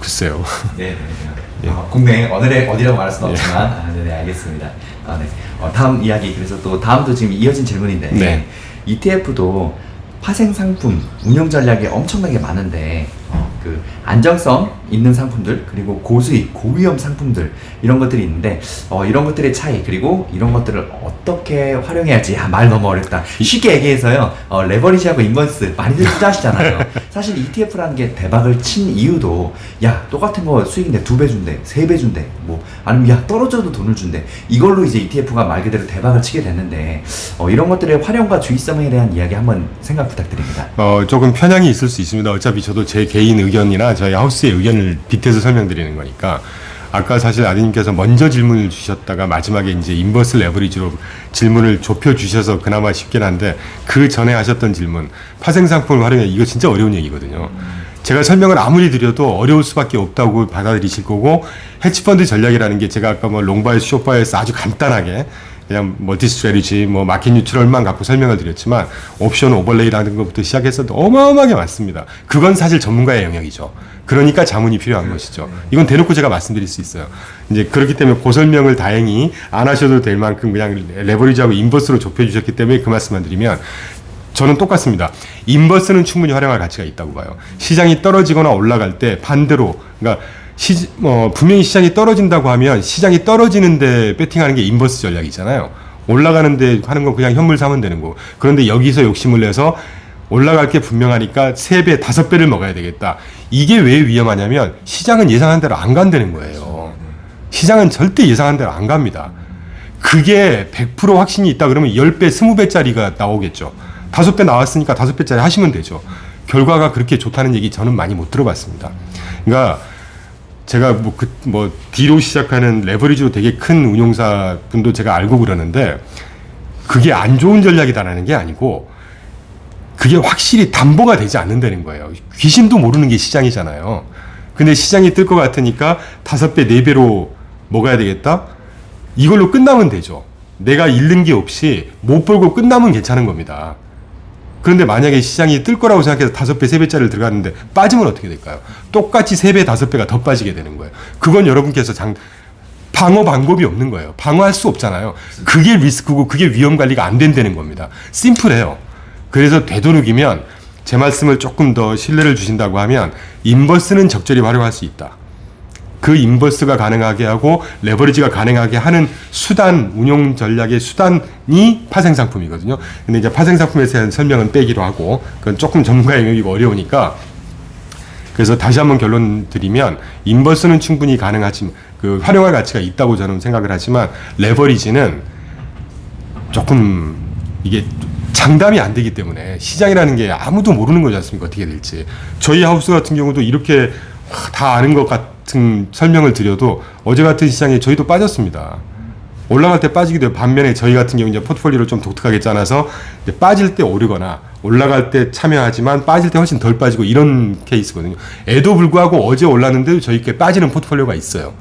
S2: 글쎄요.
S3: 네.
S2: 예.
S3: 국내 어디라고 말할 수는 없지만 네, 알겠습니다. 네. 다음 이야기 그래서 또 다음도 지금 이어진 질문인데
S2: 네.
S3: ETF도 파생 상품 운용 전략이 엄청나게 많은데 그 안정성 있는 상품들 그리고 고수익 고위험 상품들 이런 것들이 있는데 이런 것들의 차이 그리고 이런 것들을 어떻게 활용해야지 말 너무 어렵다 쉽게 얘기해서요 레버리지하고 인버스 많이들 투자하시잖아요. 사실 ETF라는 게 대박을 친 이유도 똑같은 거 수익인데 2배 준대 3배 준대 뭐 아니면 떨어져도 돈을 준대 이걸로 이제 ETF가 말 그대로 대박을 치게 됐는데 이런 것들의 활용과 주의성에 대한 이야기 한번 생각 부탁드립니다.
S2: 조금 편향이 있을 수 있습니다. 어차피 저도 제 개인 의견이나 저희 하우스의 의견을 빗대서 설명드리는 거니까 아까 사실 아드님께서 먼저 질문을 주셨다가 마지막에 이제 인버스 레버리지로 질문을 좁혀 주셔서 그나마 쉽긴 한데 그 전에 하셨던 질문 파생 상품을 활용해 이거 진짜 어려운 얘기거든요. 제가 설명을 아무리 드려도 어려울 수밖에 없다고 받아들이실 거고 해치펀드 전략이라는 게 제가 아까 뭐 롱바이스 쇼바이스 아주 간단하게 그냥 멀티 스트래리지, 뭐 마켓 뉴트럴만 갖고 설명을 드렸지만 옵션 오버레이라는 것부터 시작해서 어마어마하게 많습니다. 그건 사실 전문가의 영역이죠. 그러니까 자문이 필요한 것이죠. 이건 대놓고 제가 말씀드릴 수 있어요. 이제 그렇기 때문에 그 설명을 다행히 안 하셔도 될 만큼 그냥 레버리지하고 인버스로 좁혀주셨기 때문에 그 말씀만 드리면 저는 똑같습니다. 인버스는 충분히 활용할 가치가 있다고 봐요. 시장이 떨어지거나 올라갈 때 반대로, 그러니까 분명히 시장이 떨어진다고 하면 시장이 떨어지는데 배팅하는 게 인버스 전략이잖아요. 올라가는데 하는 건 그냥 현물 사면 되는 거고. 그런데 여기서 욕심을 내서 올라갈 게 분명하니까 3배, 5배를 먹어야 되겠다. 이게 왜 위험하냐면 시장은 예상한 대로 안 간다는 거예요. 시장은 절대 예상한 대로 안 갑니다. 그게 100% 확신이 있다 그러면 10배, 20배짜리가 나오겠죠. 5배 나왔으니까 5배짜리 하시면 되죠. 결과가 그렇게 좋다는 얘기 저는 많이 못 들어봤습니다. 그러니까 제가 D로 시작하는 레버리지로 되게 큰 운용사 분도 제가 알고 그러는데 그게 안 좋은 전략이다라는 게 아니고 그게 확실히 담보가 되지 않는다는 거예요. 귀신도 모르는 게 시장이잖아요. 근데 시장이 뜰 것 같으니까 5배, 4배로 먹어야 되겠다? 이걸로 끝나면 되죠. 내가 잃는 게 없이 못 벌고 끝나면 괜찮은 겁니다. 그런데 만약에 시장이 뜰 거라고 생각해서 5배, 3배짜리를 들어갔는데 빠지면 어떻게 될까요? 똑같이 3배, 5배가 더 빠지게 되는 거예요. 그건 여러분께서 방어 방법이 없는 거예요. 방어할 수 없잖아요. 그게 리스크고 그게 위험 관리가 안 된다는 겁니다. 심플해요. 그래서 되도록이면 제 말씀을 조금 더 신뢰를 주신다고 하면 인버스는 적절히 활용할 수 있다. 그 인버스가 가능하게 하고 레버리지가 가능하게 하는 수단, 운용 전략의 수단이 파생상품이거든요. 근데 이제 파생상품에 대한 설명은 빼기로 하고 그건 조금 전문가의 영역이고 어려우니까 그래서 다시 한번 결론 드리면 인버스는 충분히 가능하지만 그 활용할 가치가 있다고 저는 생각을 하지만 레버리지는 조금 이게 장담이 안 되기 때문에 시장이라는 게 아무도 모르는 거지 않습니까? 어떻게 될지. 저희 하우스 같은 경우도 이렇게 다 아는 것 같은 설명을 드려도 어제 같은 시장에 저희도 빠졌습니다. 올라갈 때 빠지기도 해요. 반면에 저희 같은 경우 이제 포트폴리오를 좀 독특하게 짜놔서 이제 빠질 때 오르거나 올라갈 때 참여하지만 빠질 때 훨씬 덜 빠지고 이런 케이스거든요. 에도 불구하고 어제 올랐는데도 저희께 빠지는 포트폴리오가 있어요.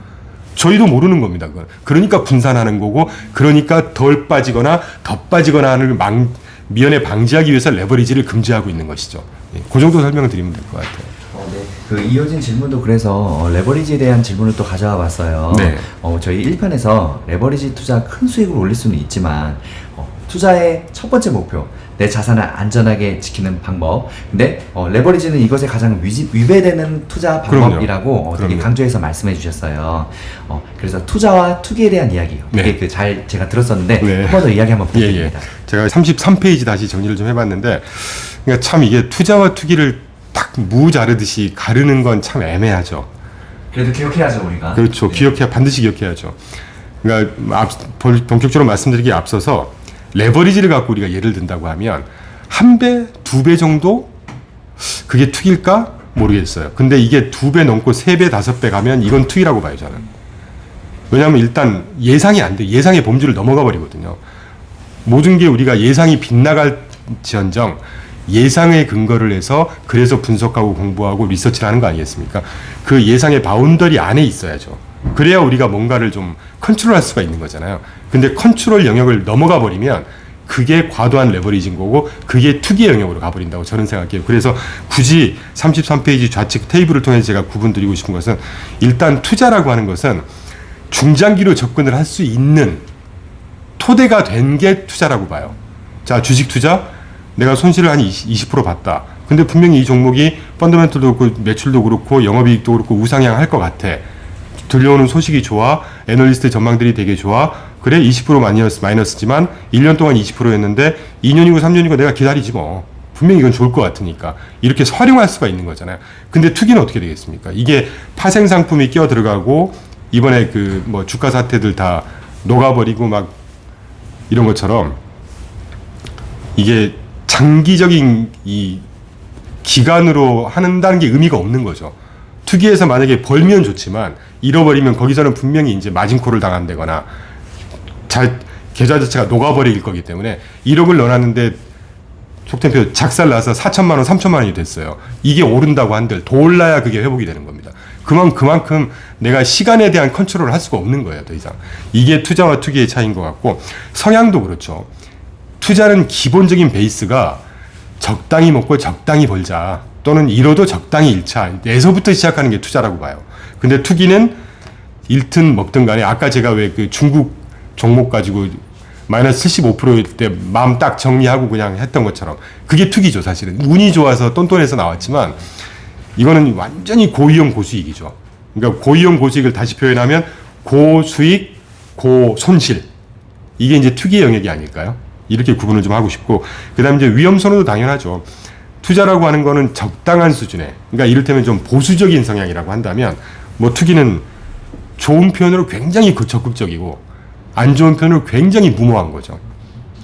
S2: 저희도 모르는 겁니다. 그건. 그러니까 분산하는 거고 그러니까 덜 빠지거나 더 빠지거나 하는 미연에 방지하기 위해서 레버리지를 금지하고 있는 것이죠. 예, 그 정도 설명을 드리면 될 것 같아요.
S3: 네. 그 이어진 질문도 그래서 레버리지에 대한 질문을 또 가져와 봤어요.
S2: 네.
S3: 저희 1편에서 레버리지 투자 큰 수익을 올릴 수는 있지만 투자의 첫 번째 목표, 내 자산을 안전하게 지키는 방법. 근데 레버리지는 이것에 가장 위배되는 투자 방법이라고 되게 강조해서 말씀해 주셨어요. 그래서 투자와 투기에 대한 이야기,
S2: 네.
S3: 그게 제가 들었었는데
S2: 네.
S3: 한 번 더 이야기 한번 부탁드립니다.
S2: 제가 33페이지 다시 정리를 좀 해봤는데 그러니까 참 이게 투자와 투기를 딱 무 자르듯이 가르는 건 참 애매하죠.
S3: 그래도 기억해야죠 우리가.
S2: 그렇죠.
S3: 네.
S2: 반드시 기억해야죠. 그러니까 본격적으로 말씀드리기에 앞서서 레버리지를 갖고 우리가 예를 든다고 하면 1배, 2배 정도? 그게 투기일까? 모르겠어요. 근데 이게 2배 넘고 3배, 5배 가면 이건 투기라고 봐요, 저는. 왜냐하면 일단 예상이 안 돼. 예상의 범주를 넘어가 버리거든요. 모든 게 우리가 예상이 빗나갈지언정 예상에 근거를 해서 그래서 분석하고 공부하고 리서치를 하는 거 아니겠습니까? 그 예상의 바운더리 안에 있어야죠. 그래야 우리가 뭔가를 좀 컨트롤할 수가 있는 거잖아요. 근데 컨트롤 영역을 넘어가 버리면 그게 과도한 레버리지인 거고 그게 투기 영역으로 가버린다고 저는 생각해요. 그래서 굳이 33페이지 좌측 테이블을 통해서 제가 구분드리고 싶은 것은 일단 투자라고 하는 것은 중장기로 접근을 할 수 있는 토대가 된 게 투자라고 봐요. 자, 주식 투자 내가 손실을 한 20% 봤다. 근데 분명히 이 종목이 펀더멘털도 그렇고 매출도 그렇고 영업이익도 그렇고 우상향할 것 같아. 들려오는 소식이 좋아. 애널리스트 전망들이 되게 좋아. 그래 20% 마이너스지만 1년 동안 20%였는데 2년이고 3년이고 내가 기다리지 뭐. 분명히 이건 좋을 것 같으니까. 이렇게 활용할 수가 있는 거잖아요. 근데 투기는 어떻게 되겠습니까? 이게 파생 상품이 끼어 들어가고 이번에 주가 사태들 다 녹아버리고 막 이런 것처럼 이게 장기적인 이 기간으로 한다는 게 의미가 없는 거죠. 투기에서 만약에 벌면 좋지만 잃어버리면 거기서는 분명히 이제 마진콜을 당한다거나 계좌 자체가 녹아버릴 거기 때문에 1억을 넣어놨는데 속된표 작살 나서 4천만 원, 3천만 원이 됐어요. 이게 오른다고 한들 더 올라야 그게 회복이 되는 겁니다. 그만큼 내가 시간에 대한 컨트롤을 할 수가 없는 거예요, 더 이상. 이게 투자와 투기의 차이인 것 같고, 성향도 그렇죠. 투자는 기본적인 베이스가 적당히 먹고 적당히 벌자, 또는 잃어도 적당히 잃자, 에서부터 시작하는 게 투자라고 봐요. 근데 투기는 잃든 먹든 간에, 아까 제가 왜 그 중국 종목 가지고 마이너스 75%일 때 마음 딱 정리하고 그냥 했던 것처럼, 그게 투기죠, 사실은. 운이 좋아서 똔똔해서 나왔지만, 이거는 완전히 고위험 고수익이죠. 그러니까 고위험 고수익을 다시 표현하면 고수익, 고손실. 이게 이제 투기의 영역이 아닐까요? 이렇게 구분을 좀 하고 싶고, 그 다음에 이제 위험 선호도 당연하죠. 투자라고 하는 거는 적당한 수준에, 그러니까 이를테면 좀 보수적인 성향이라고 한다면, 뭐 투기는 좋은 표현으로 굉장히 적극적이고, 안 좋은 표현으로 굉장히 무모한 거죠.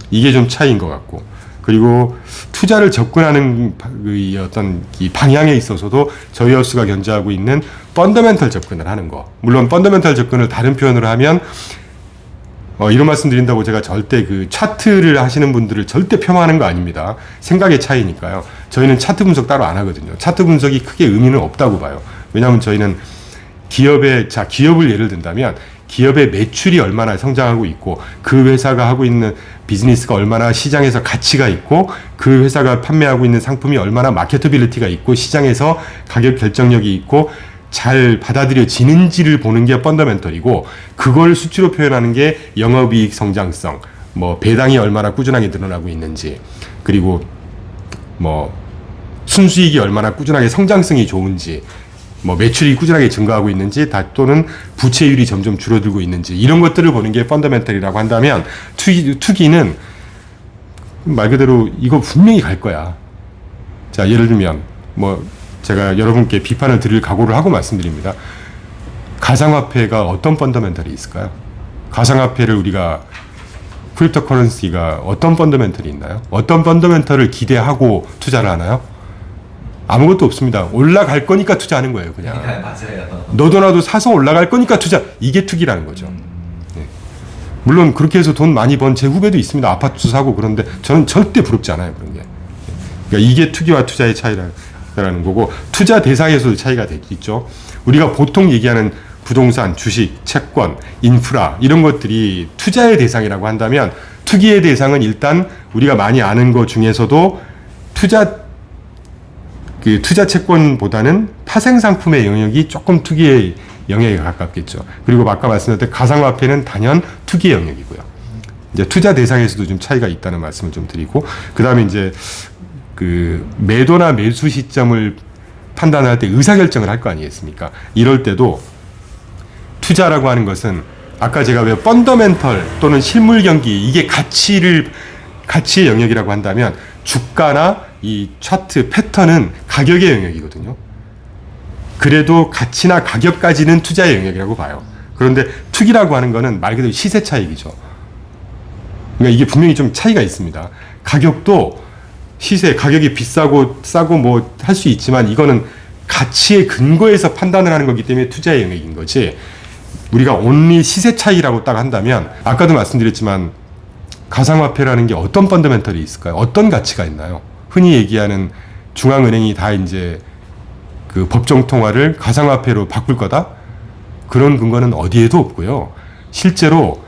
S2: 이게 좀 차이인 것 같고, 그리고 투자를 접근하는 이 어떤 이 방향에 있어서도 저희 하우스가 견지하고 있는 펀더멘털 접근을 하는 거. 물론 펀더멘털 접근을 다른 표현으로 하면 이런 말씀 드린다고 제가 절대 그 차트를 하시는 분들을 절대 폄하하는 거 아닙니다. 생각의 차이니까요. 저희는 차트 분석 따로 안 하거든요. 차트 분석이 크게 의미는 없다고 봐요. 왜냐하면 저희는 기업을 예를 든다면 기업의 매출이 얼마나 성장하고 있고, 그 회사가 하고 있는 비즈니스가 얼마나 시장에서 가치가 있고, 그 회사가 판매하고 있는 상품이 얼마나 마케터빌리티가 있고, 시장에서 가격 결정력이 있고 잘 받아들여지는지를 보는 게 펀더멘털이고, 그걸 수치로 표현하는 게 영업이익 성장성, 뭐 배당이 얼마나 꾸준하게 늘어나고 있는지, 그리고 뭐 순수익이 얼마나 꾸준하게 성장성이 좋은지, 뭐 매출이 꾸준하게 증가하고 있는지, 또는 부채율이 점점 줄어들고 있는지, 이런 것들을 보는 게 펀더멘털이라고 한다면, 투기는 말 그대로 이거 분명히 갈 거야. 자, 예를 들면 뭐 제가 여러분께 비판을 드릴 각오를 하고 말씀드립니다. 가상화폐가 어떤 펀더멘털이 있을까요? 가상화폐를 우리가, 크립토커런시가 어떤 펀더멘털이 있나요? 어떤 펀더멘털을 기대하고 투자를 하나요? 아무것도 없습니다. 올라갈 거니까 투자하는 거예요, 그냥.
S3: 맞아요.
S2: 너도 나도 사서 올라갈 거니까 투자. 이게 투기라는 거죠. 네. 물론 그렇게 해서 돈 많이 번 제 후배도 있습니다. 아파트 사고. 그런데 저는 절대 부럽지 않아요, 그런 게. 그러니까 이게 투기와 투자의 차이라는 거고, 투자 대상에서도 차이가 있죠. 우리가 보통 얘기하는 부동산, 주식, 채권, 인프라, 이런 것들이 투자의 대상이라고 한다면, 투기의 대상은 일단 우리가 많이 아는 것 중에서도 투자 채권보다는 파생 상품의 영역이 조금 투기의 영역에 가깝겠죠. 그리고 아까 말씀드렸던 가상화폐는 단연 투기의 영역이고요. 이제 투자 대상에서도 좀 차이가 있다는 말씀을 좀 드리고, 그 다음에 이제 그 매도나 매수 시점을 판단할 때 의사결정을 할 거 아니겠습니까? 이럴 때도 투자라고 하는 것은 아까 제가 왜 펀더멘털 또는 실물 경기, 이게 가치의 영역이라고 한다면, 주가나 이 차트 패턴은 가격의 영역이거든요. 그래도 가치나 가격까지는 투자의 영역이라고 봐요. 그런데 투기라고 하는 거는 말 그대로 시세 차익이죠. 그러니까 이게 분명히 좀 차이가 있습니다. 가격도 가격이 비싸고 싸고 뭐 할 수 있지만, 이거는 가치의 근거에서 판단을 하는 거기 때문에 투자의 영역인 거지, 우리가 온리 시세 차익이라고 딱 한다면, 아까도 말씀드렸지만 가상화폐라는 게 어떤 펀더멘털이 있을까요? 어떤 가치가 있나요? 흔히 얘기하는 중앙은행이 다 이제 그 법정 통화를 가상화폐로 바꿀 거다? 그런 근거는 어디에도 없고요. 실제로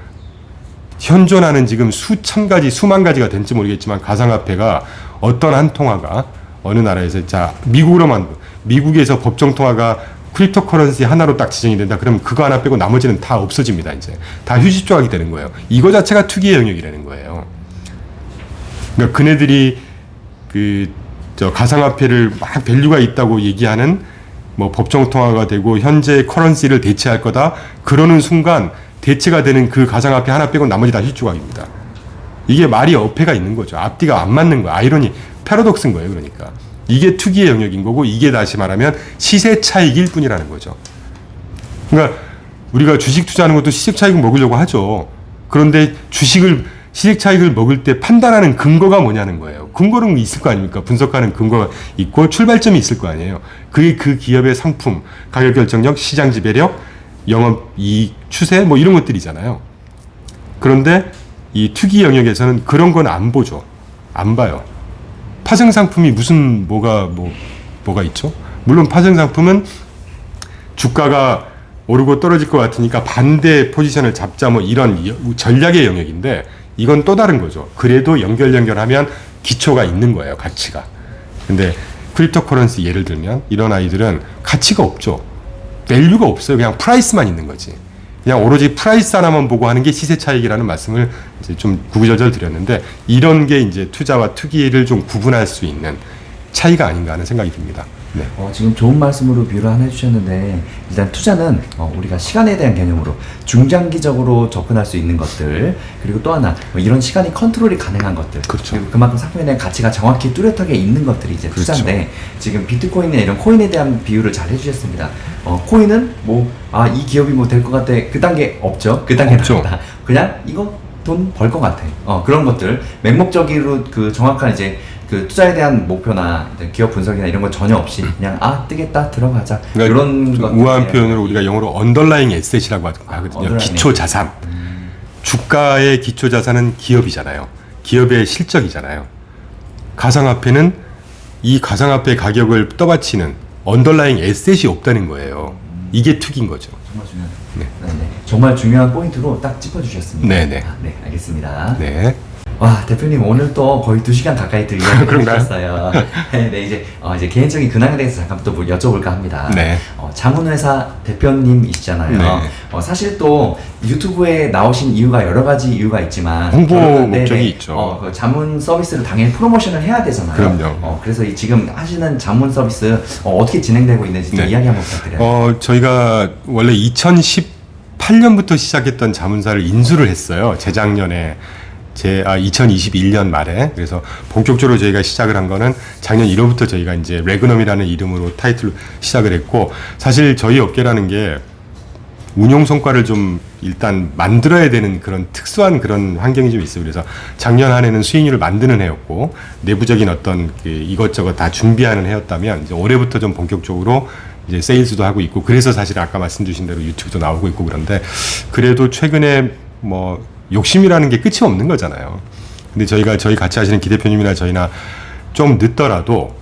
S2: 현존하는 지금 수천 가지, 수만 가지가 된지 모르겠지만, 가상화폐가 어떤 한 통화가 어느 나라에서, 자, 미국에서 법정 통화가 크립토커런시 하나로 딱 지정이 된다. 그러면 그거 하나 빼고 나머지는 다 없어집니다. 이제 다 휴지 조각이 되는 거예요. 이거 자체가 투기의 영역이라는 거예요. 그러니까 그네들이 가상화폐를 막 밸류가 있다고 얘기하는, 뭐 법정 통화가 되고 현재 커런시를 대체할 거다, 그러는 순간 대체가 되는 그 가상화폐 하나 빼고 나머지 다 휴지 조각입니다. 이게 말이 어폐가 있는 거죠. 앞뒤가 안 맞는 거예요. 아이러니, 패러독스인 거예요. 그러니까 이게 투기의 영역인 거고, 이게 다시 말하면 시세 차익일 뿐이라는 거죠. 그러니까 우리가 주식 투자하는 것도 시세 차익을 먹으려고 하죠. 그런데 시세 차익을 먹을 때 판단하는 근거가 뭐냐는 거예요. 근거는 있을 거 아닙니까? 분석하는 근거가 있고 출발점이 있을 거 아니에요. 그게 그 기업의 상품, 가격 결정력, 시장 지배력, 영업 이익 추세, 뭐 이런 것들이잖아요. 그런데 이 투기 영역에서는 그런 건 안 보죠. 안 봐요. 파생 상품이 뭐가 있죠? 물론 파생 상품은 주가가 오르고 떨어질 것 같으니까 반대 포지션을 잡자 뭐 이런 전략의 영역인데 이건 또 다른 거죠. 그래도 연결하면 기초가 있는 거예요. 가치가. 근데 크립토커런시 예를 들면 이런 아이들은 가치가 없죠. 밸류가 없어요. 그냥 프라이스만 있는 거지. 그냥 오로지 프라이스 하나만 보고 하는 게 시세 차익이라는 말씀을 이제 좀 구구절절 드렸는데 이런 게 이제 투자와 투기를 좀 구분할 수 있는 차이가 아닌가 하는 생각이 듭니다. 네.
S3: 지금 좋은 말씀으로 비유를 하나 해주셨는데 일단 투자는 우리가 시간에 대한 개념으로 중장기적으로 접근할 수 있는 것들 그리고 또 하나 이런 시간이 컨트롤이 가능한 것들
S2: 그렇죠.
S3: 그리고 그만큼 상품에 대한 가치가 정확히 뚜렷하게 있는 것들이 이제
S2: 그렇죠.
S3: 투자인데 지금 비트코인이나 이런 코인에 대한 비유를 잘 해주셨습니다. 코인은 이 기업이 뭐 될 것 같아 그 단계 없죠. 그 단계
S2: 없죠.
S3: 없다. 그냥 이거 돈 벌 것 같아. 그런 것들 맹목적으로 그 정확한 이제 그 투자에 대한 목표나 기업 분석이나 이런 거 전혀 없이 그냥 뜨겠다 들어가자
S2: 그러니까
S3: 이런
S2: 좀
S3: 것들
S2: 우아한 표현으로 우리가 영어로 언더라잉 에셋이라고 하거든요.
S3: 언더라잉
S2: 기초 자산. 주가의 기초 자산은 기업이잖아요. 기업의 실적이잖아요. 가상화폐는 이 가상화폐 가격을 떠받치는 언더라잉 에셋이 없다는 거예요. 이게 투기인 거죠.
S3: 정말 중요한
S2: 네.
S3: 네. 정말 중요한 포인트로 딱 짚어주셨습니다.
S2: 네네.
S3: 네, 알겠습니다.
S2: 네.
S3: 와, 대표님 오늘 또 거의 2시간 가까이 또 이야기
S2: 그런가요?
S3: 해주셨어요. 네, 이제 개인적인 근황에 대해서 잠깐 또 여쭤볼까 합니다.
S2: 네.
S3: 자문회사 대표님이시잖아요.
S2: 네.
S3: 사실 또 유튜브에 나오신 이유가 여러 가지 이유가 있지만
S2: 홍보
S3: 결국은
S2: 목적이 있죠.
S3: 그 자문 서비스를 당연히 프로모션을 해야 되잖아요.
S2: 그럼요.
S3: 그래서 지금 하시는 자문 서비스 어떻게 진행되고 있는지 좀
S2: 네.
S3: 이야기 한번 부탁드려요.
S2: 저희가 원래 2018년부터 시작했던 자문사를 인수를 했어요. 재작년에 2021년 말에. 그래서 본격적으로 저희가 시작을 한 거는 작년 1월부터 저희가 이제 레그넘이라는 이름으로 타이틀로 시작을 했고, 사실 저희 업계라는 게 운용 성과를 좀 일단 만들어야 되는 그런 특수한 그런 환경이 좀 있어요. 그래서 작년 한 해는 수익률을 만드는 해였고, 내부적인 어떤 그 이것저것 다 준비하는 해였다면, 이제 올해부터 좀 본격적으로 이제 세일즈도 하고 있고, 그래서 사실 아까 말씀 주신 대로 유튜브도 나오고 있고 그런데, 그래도 최근에 뭐 욕심이라는 게 끝이 없는 거잖아요. 근데 저희 같이 하시는 기 대표님이나 저희나 좀 늦더라도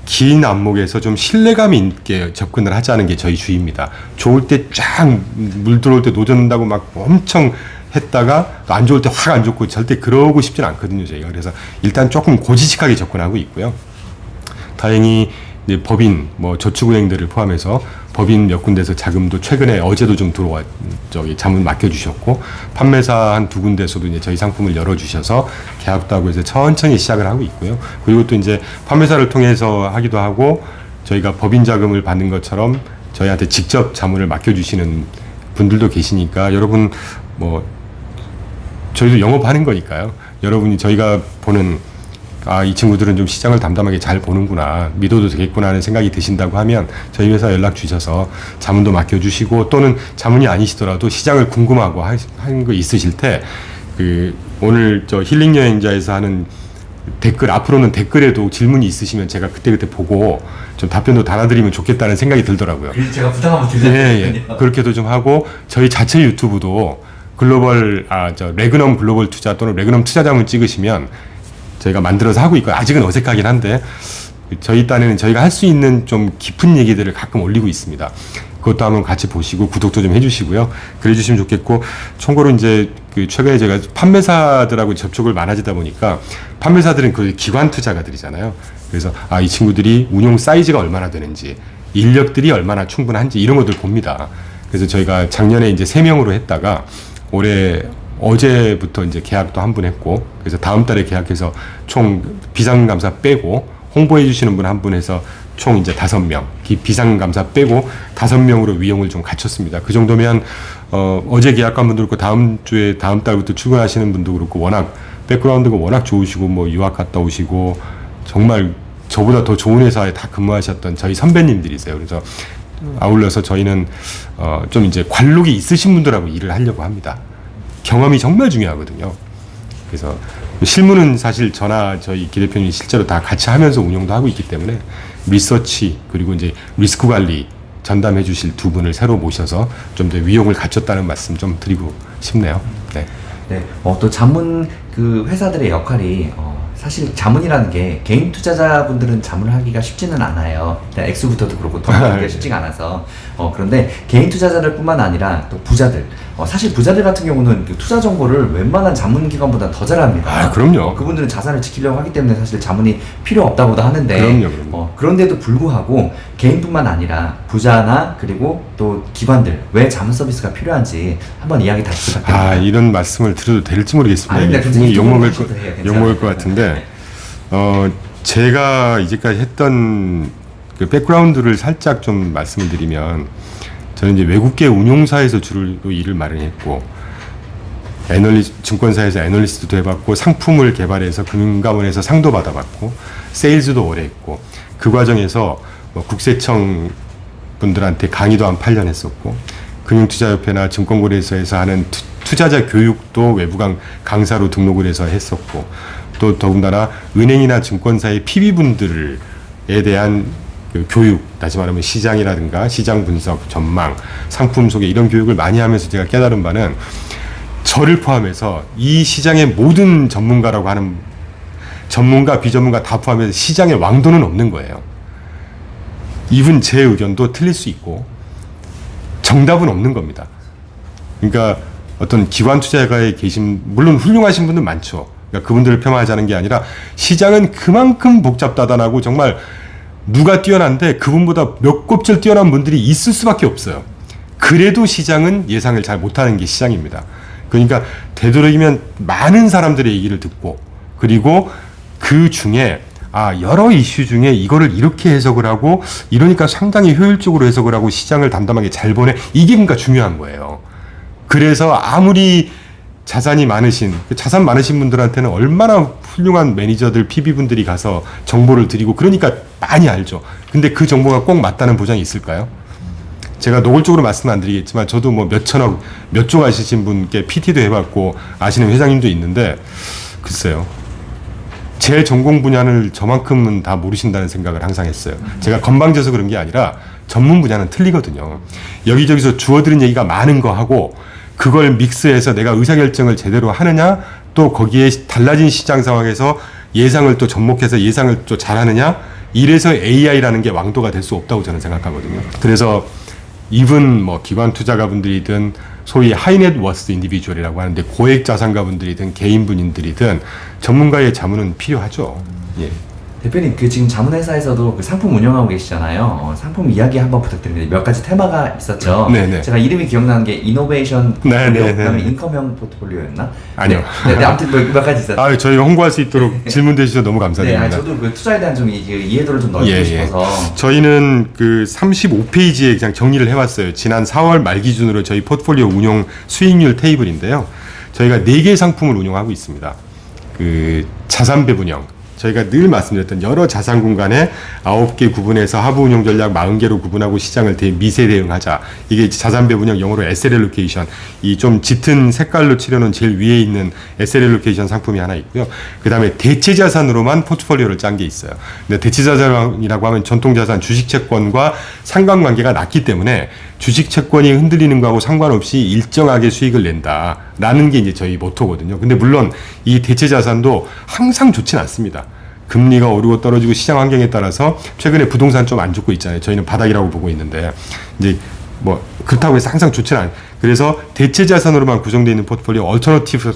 S2: 긴 안목에서 좀 신뢰감 있게 접근을 하자는 게 저희 주의입니다. 좋을 때 쫙 물 들어올 때 노젓는다고 막 엄청 했다가 또 안 좋을 때 확 안 좋고 절대 그러고 싶진 않거든요, 저희가. 그래서 일단 조금 고지식하게 접근하고 있고요. 다행히 이제 법인, 저축은행들을 포함해서 법인 몇 군데서 자금도 최근에 어제도 좀 자문 맡겨주셨고, 판매사 한 2군데서도 이제 저희 상품을 열어주셔서 계약도 하고 이제 천천히 시작을 하고 있고요. 그리고 또 이제 판매사를 통해서 하기도 하고, 저희가 법인 자금을 받는 것처럼 저희한테 직접 자문을 맡겨주시는 분들도 계시니까, 여러분, 저희도 영업하는 거니까요. 여러분이 저희가 보는 이 친구들은 좀 시장을 담담하게 잘 보는구나, 믿어도 되겠구나 하는 생각이 드신다고 하면 저희 회사 연락 주셔서 자문도 맡겨주시고, 또는 자문이 아니시더라도 시장을 궁금하고 하는 거 있으실 때, 오늘 저 힐링 여행자에서 하는 댓글, 앞으로는 댓글에도 질문이 있으시면 제가 그때그때 보고 좀 답변도 달아드리면 좋겠다는 생각이 들더라고요.
S3: 그래서 제가 부탁 한번 드렸거든요.
S2: 예. 그렇게도 좀 하고, 저희 자체 유튜브도 레그넘 글로벌 투자 또는 레그넘 투자자문 찍으시면 저희가 만들어서 하고 있고, 아직은 어색하긴 한데 저희 딴에는 저희가 할 수 있는 좀 깊은 얘기들을 가끔 올리고 있습니다. 그것도 한번 같이 보시고 구독도 좀 해주시고요. 그래 주시면 좋겠고, 참고로 이제 최근에 제가 판매사들하고 접촉을 많아지다 보니까, 판매사들은 기관 투자가들이잖아요. 그래서 이 친구들이 운용 사이즈가 얼마나 되는지, 인력들이 얼마나 충분한지 이런 것들 봅니다. 그래서 저희가 작년에 이제 3명으로 했다가 올해 어제부터 이제 계약도 한 분 했고, 그래서 다음 달에 계약해서 총 비상감사 빼고 홍보해 주시는 분 한 분 해서 총 이제 5명, 비상감사 빼고 5명으로 위용을 좀 갖췄습니다. 그 정도면 어제 계약한 분도 그렇고 다음 달부터 출근하시는 분도 그렇고, 워낙 백그라운드가 워낙 좋으시고, 유학 갔다 오시고 정말 저보다 더 좋은 회사에 다 근무하셨던 저희 선배님들이세요. 그래서 아울러서 저희는 좀 이제 관록이 있으신 분들하고 일을 하려고 합니다. 경험이 정말 중요하거든요. 그래서 실무는 사실 저나 저희 기 대표님이 실제로 다 같이 하면서 운영도 하고 있기 때문에, 리서치 그리고 이제 리스크 관리 전담해 주실 2분을 새로 모셔서 좀 더 위용을 갖췄다는 말씀 좀 드리고 싶네요. 네.
S3: 네, 또 자문 회사들의 역할이 사실 자문이라는 게 개인 투자자분들은 자문을 하기가 쉽지는 않아요. 일단 액수부터도 그렇고 돈 벌기가 쉽지가 않아서. 그런데 개인 투자자들 뿐만 아니라 또 부자들. 사실 부자들 같은 경우는 그 투자 정보를 웬만한 자문기관보다 더 잘합니다.
S2: 아, 그럼요.
S3: 그분들은 자산을 지키려고 하기 때문에 사실 자문이 필요 없다고도 하는데.
S2: 그럼요.
S3: 그런데도 불구하고 개인뿐만 아니라 부자나 그리고 또 기관들 왜 자문 서비스가 필요한지 한번 이야기 다시 부탁드립니다.
S2: 이런 말씀을 드려도 될지 모르겠습니다.
S3: 아닙니다.
S2: 분명히 욕먹을
S3: 욕먹을
S2: 것 같은데, 제가 이제까지 했던 그 백그라운드를 살짝 좀 말씀을 드리면, 저는 이제 외국계 운용사에서 주로 일을 많이 했고, 증권사에서 애널리스트도 해봤고, 상품을 개발해서 금융감원에서 상도 받아봤고, 세일즈도 오래 했고, 그 과정에서 뭐 국세청 분들한테 강의도 한 8년 했었고, 금융투자협회나 증권거래소에서 하는 투자자 교육도 외부 강사로 등록을 해서 했었고, 또 더군다나 은행이나 증권사의 PB분들에 대한 그 교육, 다시 말하면 시장이라든가 시장 분석, 전망, 상품 소개 이런 교육을 많이 하면서 제가 깨달은 바는 저를 포함해서 이 시장의 모든 전문가라고 하는 전문가, 비전문가 다 포함해서 시장의 왕도는 없는 거예요. 이분 제 의견도 틀릴 수 있고 정답은 없는 겁니다. 그러니까 어떤 기관 투자가에 계신 물론 훌륭하신 분들 많죠. 그러니까 그분들을 폄하하자는 게 아니라 시장은 그만큼 복잡다단하고 정말 누가 뛰어난데 그분보다 몇 곱절 뛰어난 분들이 있을 수밖에 없어요. 그래도 시장은 예상을 잘 못하는 게 시장입니다. 그러니까 되도록이면 많은 사람들의 얘기를 듣고 그리고 그 중에 여러 이슈 중에 이거를 이렇게 해석을 하고 이러니까 상당히 효율적으로 해석을 하고 시장을 담담하게 잘 보내. 이게 그러니까 중요한 거예요. 그래서 아무리 자산 많으신 분들한테는 얼마나 훌륭한 매니저들, PB분들이 가서 정보를 드리고 그러니까 많이 알죠. 근데 그 정보가 꼭 맞다는 보장이 있을까요? 제가 노골적으로 말씀 안 드리겠지만 저도 뭐 몇천억, 몇 조 가시신 분께 PT도 해봤고 아시는 회장님도 있는데 글쎄요. 제 전공 분야를 저만큼은 다 모르신다는 생각을 항상 했어요. 제가 건방져서 그런 게 아니라 전문 분야는 틀리거든요. 여기저기서 주워들은 얘기가 많은 거 하고 그걸 믹스해서 내가 의사결정을 제대로 하느냐 또 거기에 달라진 시장 상황에서 예상을 또 접목해서 예상을 또 잘하느냐 이래서 AI라는 게 왕도가 될 수 없다고 저는 생각하거든요. 그래서 이분 뭐 기관 투자가분들이든 소위 하이넷워스 인디비주얼이라고 하는데 고액 자산가분들이든 개인분들이든 전문가의 자문은 필요하죠. 예.
S3: 대표님 그 지금 자문회사에서도 그 상품 운영하고 계시잖아요. 상품 이야기 한번 부탁드립니다. 몇 가지 테마가 있었죠.
S2: 네네.
S3: 제가 이름이 기억나는 게 이노베이션 포트폴리오,
S2: 네네네.
S3: 그다음에 인컴형 포트폴리오였나?
S2: 아니요.
S3: 네, 아무튼 몇 가지 있었어요.
S2: 저희 홍보할 수 있도록 질문해 주셔서 너무 감사드립니다.
S3: 네, 저도 그 투자에 대한 좀 이해도를 좀 넓히고 싶어서.
S2: 저희는 그 35페이지에 그냥 정리를 해왔어요. 지난 4월 말 기준으로 저희 포트폴리오 운용 수익률 테이블인데요. 저희가 4개의 상품을 운용하고 있습니다. 그 자산 배분형. 저희가 늘 말씀드렸던 여러 자산 공간에 9개 구분해서 하부 운용 전략 40개로 구분하고 시장을 미세 대응하자. 이게 자산 배분형 영어로 에셋 앨로케이션. 이 좀 짙은 색깔로 칠해놓은 제일 위에 있는 에셋 앨로케이션 상품이 하나 있고요. 그 다음에 대체 자산으로만 포트폴리오를 짠 게 있어요. 근데 대체 자산이라고 하면 전통 자산, 주식 채권과 상관관계가 낮기 때문에 주식 채권이 흔들리는 거하고 상관없이 일정하게 수익을 낸다라는 게 이제 저희 모토거든요. 근데 물론 이 대체 자산도 항상 좋진 않습니다. 금리가 오르고 떨어지고 시장 환경에 따라서 최근에 부동산 좀 안 좋고 있잖아요. 저희는 바닥이라고 보고 있는데 이제 뭐 그렇다고 해서 항상 좋지는 않아요. 그래서 대체 자산으로만 구성되어 있는 포트폴리오 얼터너티브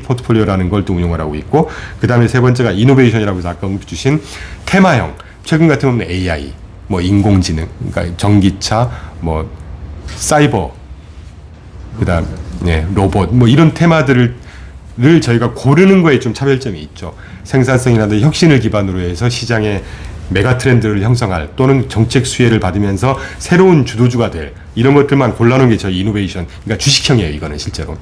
S2: 포트폴리오라는 걸 또 운용을 하고 있고 그 다음에 세 번째가 이노베이션이라고 해서 아까 언급 주신 테마형. 최근 같은 경우는 AI, 뭐 인공지능, 그러니까 전기차, 뭐 사이버, 그다음 로봇, 뭐 이런 테마들을 저희가 고르는 거에 좀 차별점이 있죠. 생산성이라든지 혁신을 기반으로 해서 시장의 메가 트렌드를 형성할 또는 정책 수혜를 받으면서 새로운 주도주가 될 이런 것들만 골라놓은 게 저희 이노베이션, 그러니까 주식형이에요. 이거는 실제로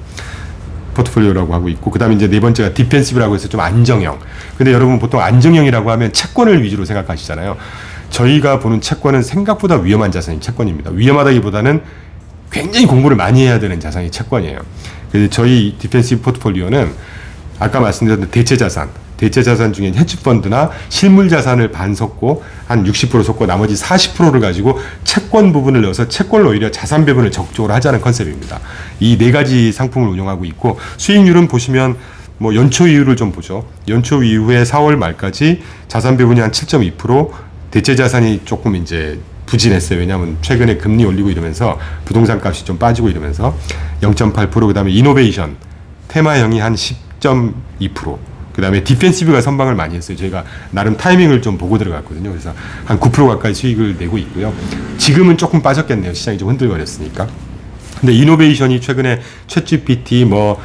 S2: 포트폴리오라고 하고 있고, 그다음에 이제 네 번째가 디펜시브라고 해서 좀 안정형. 근데 여러분 보통 안정형이라고 하면 채권을 위주로 생각하시잖아요. 저희가 보는 채권은 생각보다 위험한 자산이 채권입니다. 위험하다기보다는 굉장히 공부를 많이 해야 되는 자산이 채권이에요. 그래서 저희 디펜시브 포트폴리오는 아까 말씀드렸던 대체 자산 중에 헤지펀드나 실물 자산을 반 섞고 한 60% 섞고 나머지 40%를 가지고 채권 부분을 넣어서 채권을 오히려 자산 배분을 적극적으로 하자는 컨셉입니다. 이 네 가지 상품을 운영하고 있고 수익률은 보시면 뭐 연초 이후를 좀 보죠. 연초 이후에 4월 말까지 자산 배분이 한 7.2%, 대체 자산이 조금 이제 부진했어요. 왜냐하면 최근에 금리 올리고 이러면서 부동산 값이 좀 빠지고 이러면서 0.8%, 그다음에 이노베이션 테마형이 한 10.2%, 그다음에 디펜시브가 선방을 많이 했어요. 저희가 나름 타이밍을 좀 보고 들어갔거든요. 그래서 한 9% 가까이 수익을 내고 있고요. 지금은 조금 빠졌겠네요. 시장이 좀 흔들거렸으니까. 근데 이노베이션이 최근에 챗GPT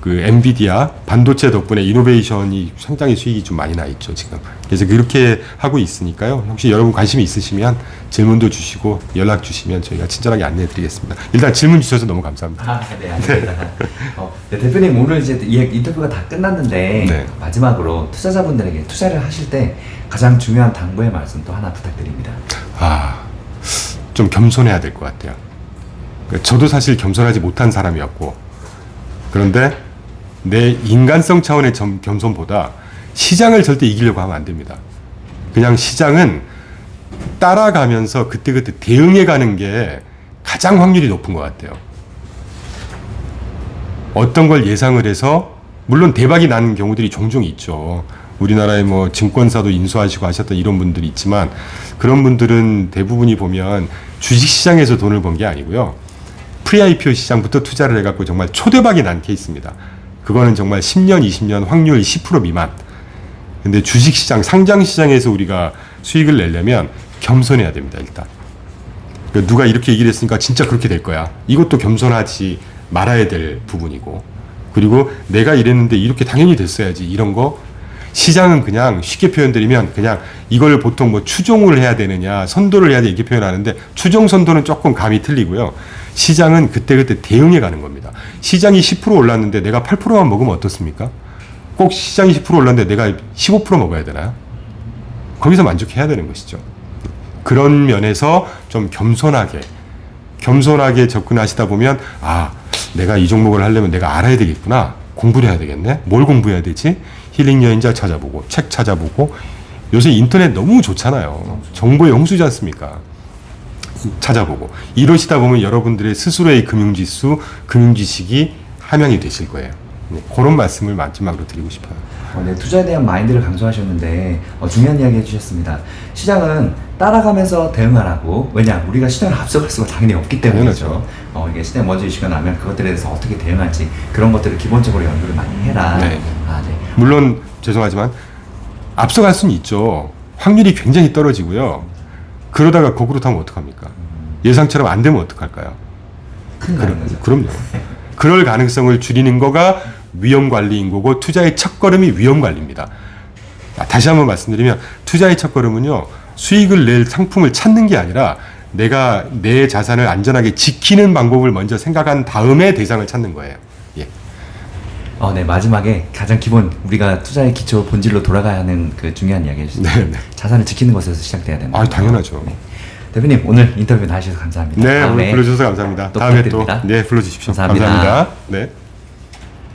S2: 그 엔비디아 반도체 덕분에 이노베이션이 상당히 수익이 좀 많이 나 있죠, 지금. 그래서 그렇게 하고 있으니까요. 혹시 여러분 관심이 있으시면 질문도 주시고 연락 주시면 저희가 친절하게 안내해 드리겠습니다. 일단 질문 주셔서 너무 감사합니다.
S3: 아, 네, 알겠습니다. 네, 대표님 오늘 이제 인터뷰가 다 끝났는데
S2: 네.
S3: 마지막으로 투자자분들에게 투자를 하실 때 가장 중요한 당부의 말씀 또 하나 부탁드립니다.
S2: 좀 겸손해야 될 것 같아요. 저도 사실 겸손하지 못한 사람이었고, 그런데 내 인간성 차원의 겸손보다 시장을 절대 이기려고 하면 안 됩니다. 그냥 시장은 따라가면서 그때그때 대응해가는 게 가장 확률이 높은 것 같아요. 어떤 걸 예상을 해서, 물론 대박이 나는 경우들이 종종 있죠. 우리나라의 뭐 증권사도 인수하시고 하셨던 이런 분들이 있지만, 그런 분들은 대부분이 보면 주식시장에서 돈을 번 게 아니고요. 프리-IPO 시장부터 투자를 해갖고 정말 초대박이 난 케이스입니다. 그거는 정말 10년, 20년 확률 10% 미만. 근데 주식시장, 상장시장에서 우리가 수익을 내려면 겸손해야 됩니다, 일단. 그러니까 누가 이렇게 얘기를 했으니까 진짜 그렇게 될 거야. 이것도 겸손하지 말아야 될 부분이고. 그리고 내가 이랬는데 이렇게 당연히 됐어야지. 이런 거. 시장은 그냥 쉽게 표현드리면 그냥 이걸 보통 뭐 추종을 해야 되느냐, 선도를 해야 돼 이렇게 표현하는데, 추종, 선도는 조금 감이 틀리고요. 시장은 그때그때 대응해 가는 겁니다. 시장이 10% 올랐는데 내가 8%만 먹으면 어떻습니까? 꼭 시장이 10% 올랐는데 내가 15% 먹어야 되나요? 거기서 만족해야 되는 것이죠. 그런 면에서 좀 겸손하게 접근하시다 보면, 내가 이 종목을 하려면 내가 알아야 되겠구나. 공부를 해야 되겠네. 뭘 공부해야 되지? 힐링 여행자 찾아보고, 책 찾아보고, 요새 인터넷 너무 좋잖아요. 정보의 홍수지 않습니까? 찾아보고. 이러시다 보면 여러분들의 스스로의 금융지수, 금융지식이 함양이 되실 거예요. 네, 그런 말씀을 마지막으로 드리고 싶어요.
S3: 네, 투자에 대한 마인드를 강조하셨는데 중요한 이야기 해주셨습니다. 시장은 따라가면서 대응하라고. 왜냐? 우리가 시장을 앞서갈 수가 당연히 없기 때문이죠. 이게 시장 먼저 이슈가 나면 그것들에 대해서 어떻게 대응할지 그런 것들을 기본적으로 연구를 많이 해라.
S2: 네.
S3: 네.
S2: 물론 죄송하지만 앞서갈 수는 있죠. 확률이 굉장히 떨어지고요. 그러다가 거꾸로 타면 어떡합니까? 예상처럼 안 되면 어떡할까요?
S3: 큰일 나는 거죠.
S2: 그럼요. 그럴 가능성을 줄이는 거가 위험 관리인 거고, 투자의 첫걸음이 위험 관리입니다. 다시 한번 말씀드리면, 투자의 첫걸음은요, 수익을 낼 상품을 찾는 게 아니라 내가 내 자산을 안전하게 지키는 방법을 먼저 생각한 다음에 대상을 찾는 거예요. 예.
S3: 네, 마지막에 가장 기본 우리가 투자의 기초 본질로 돌아가야 하는 그 중요한 이야기 해주셨어요.
S2: 네.
S3: 자산을 지키는 것에서 시작돼야 된다.
S2: 당연하죠.
S3: 네. 대표님 오늘 인터뷰 나와주셔서 감사합니다.
S2: 네, 오늘 불러주셔서 감사합니다.
S3: 또
S2: 다음에
S3: 부탁드립니다.
S2: 또 불러주십시오.
S3: 감사합니다.
S2: 감사합니다. 네.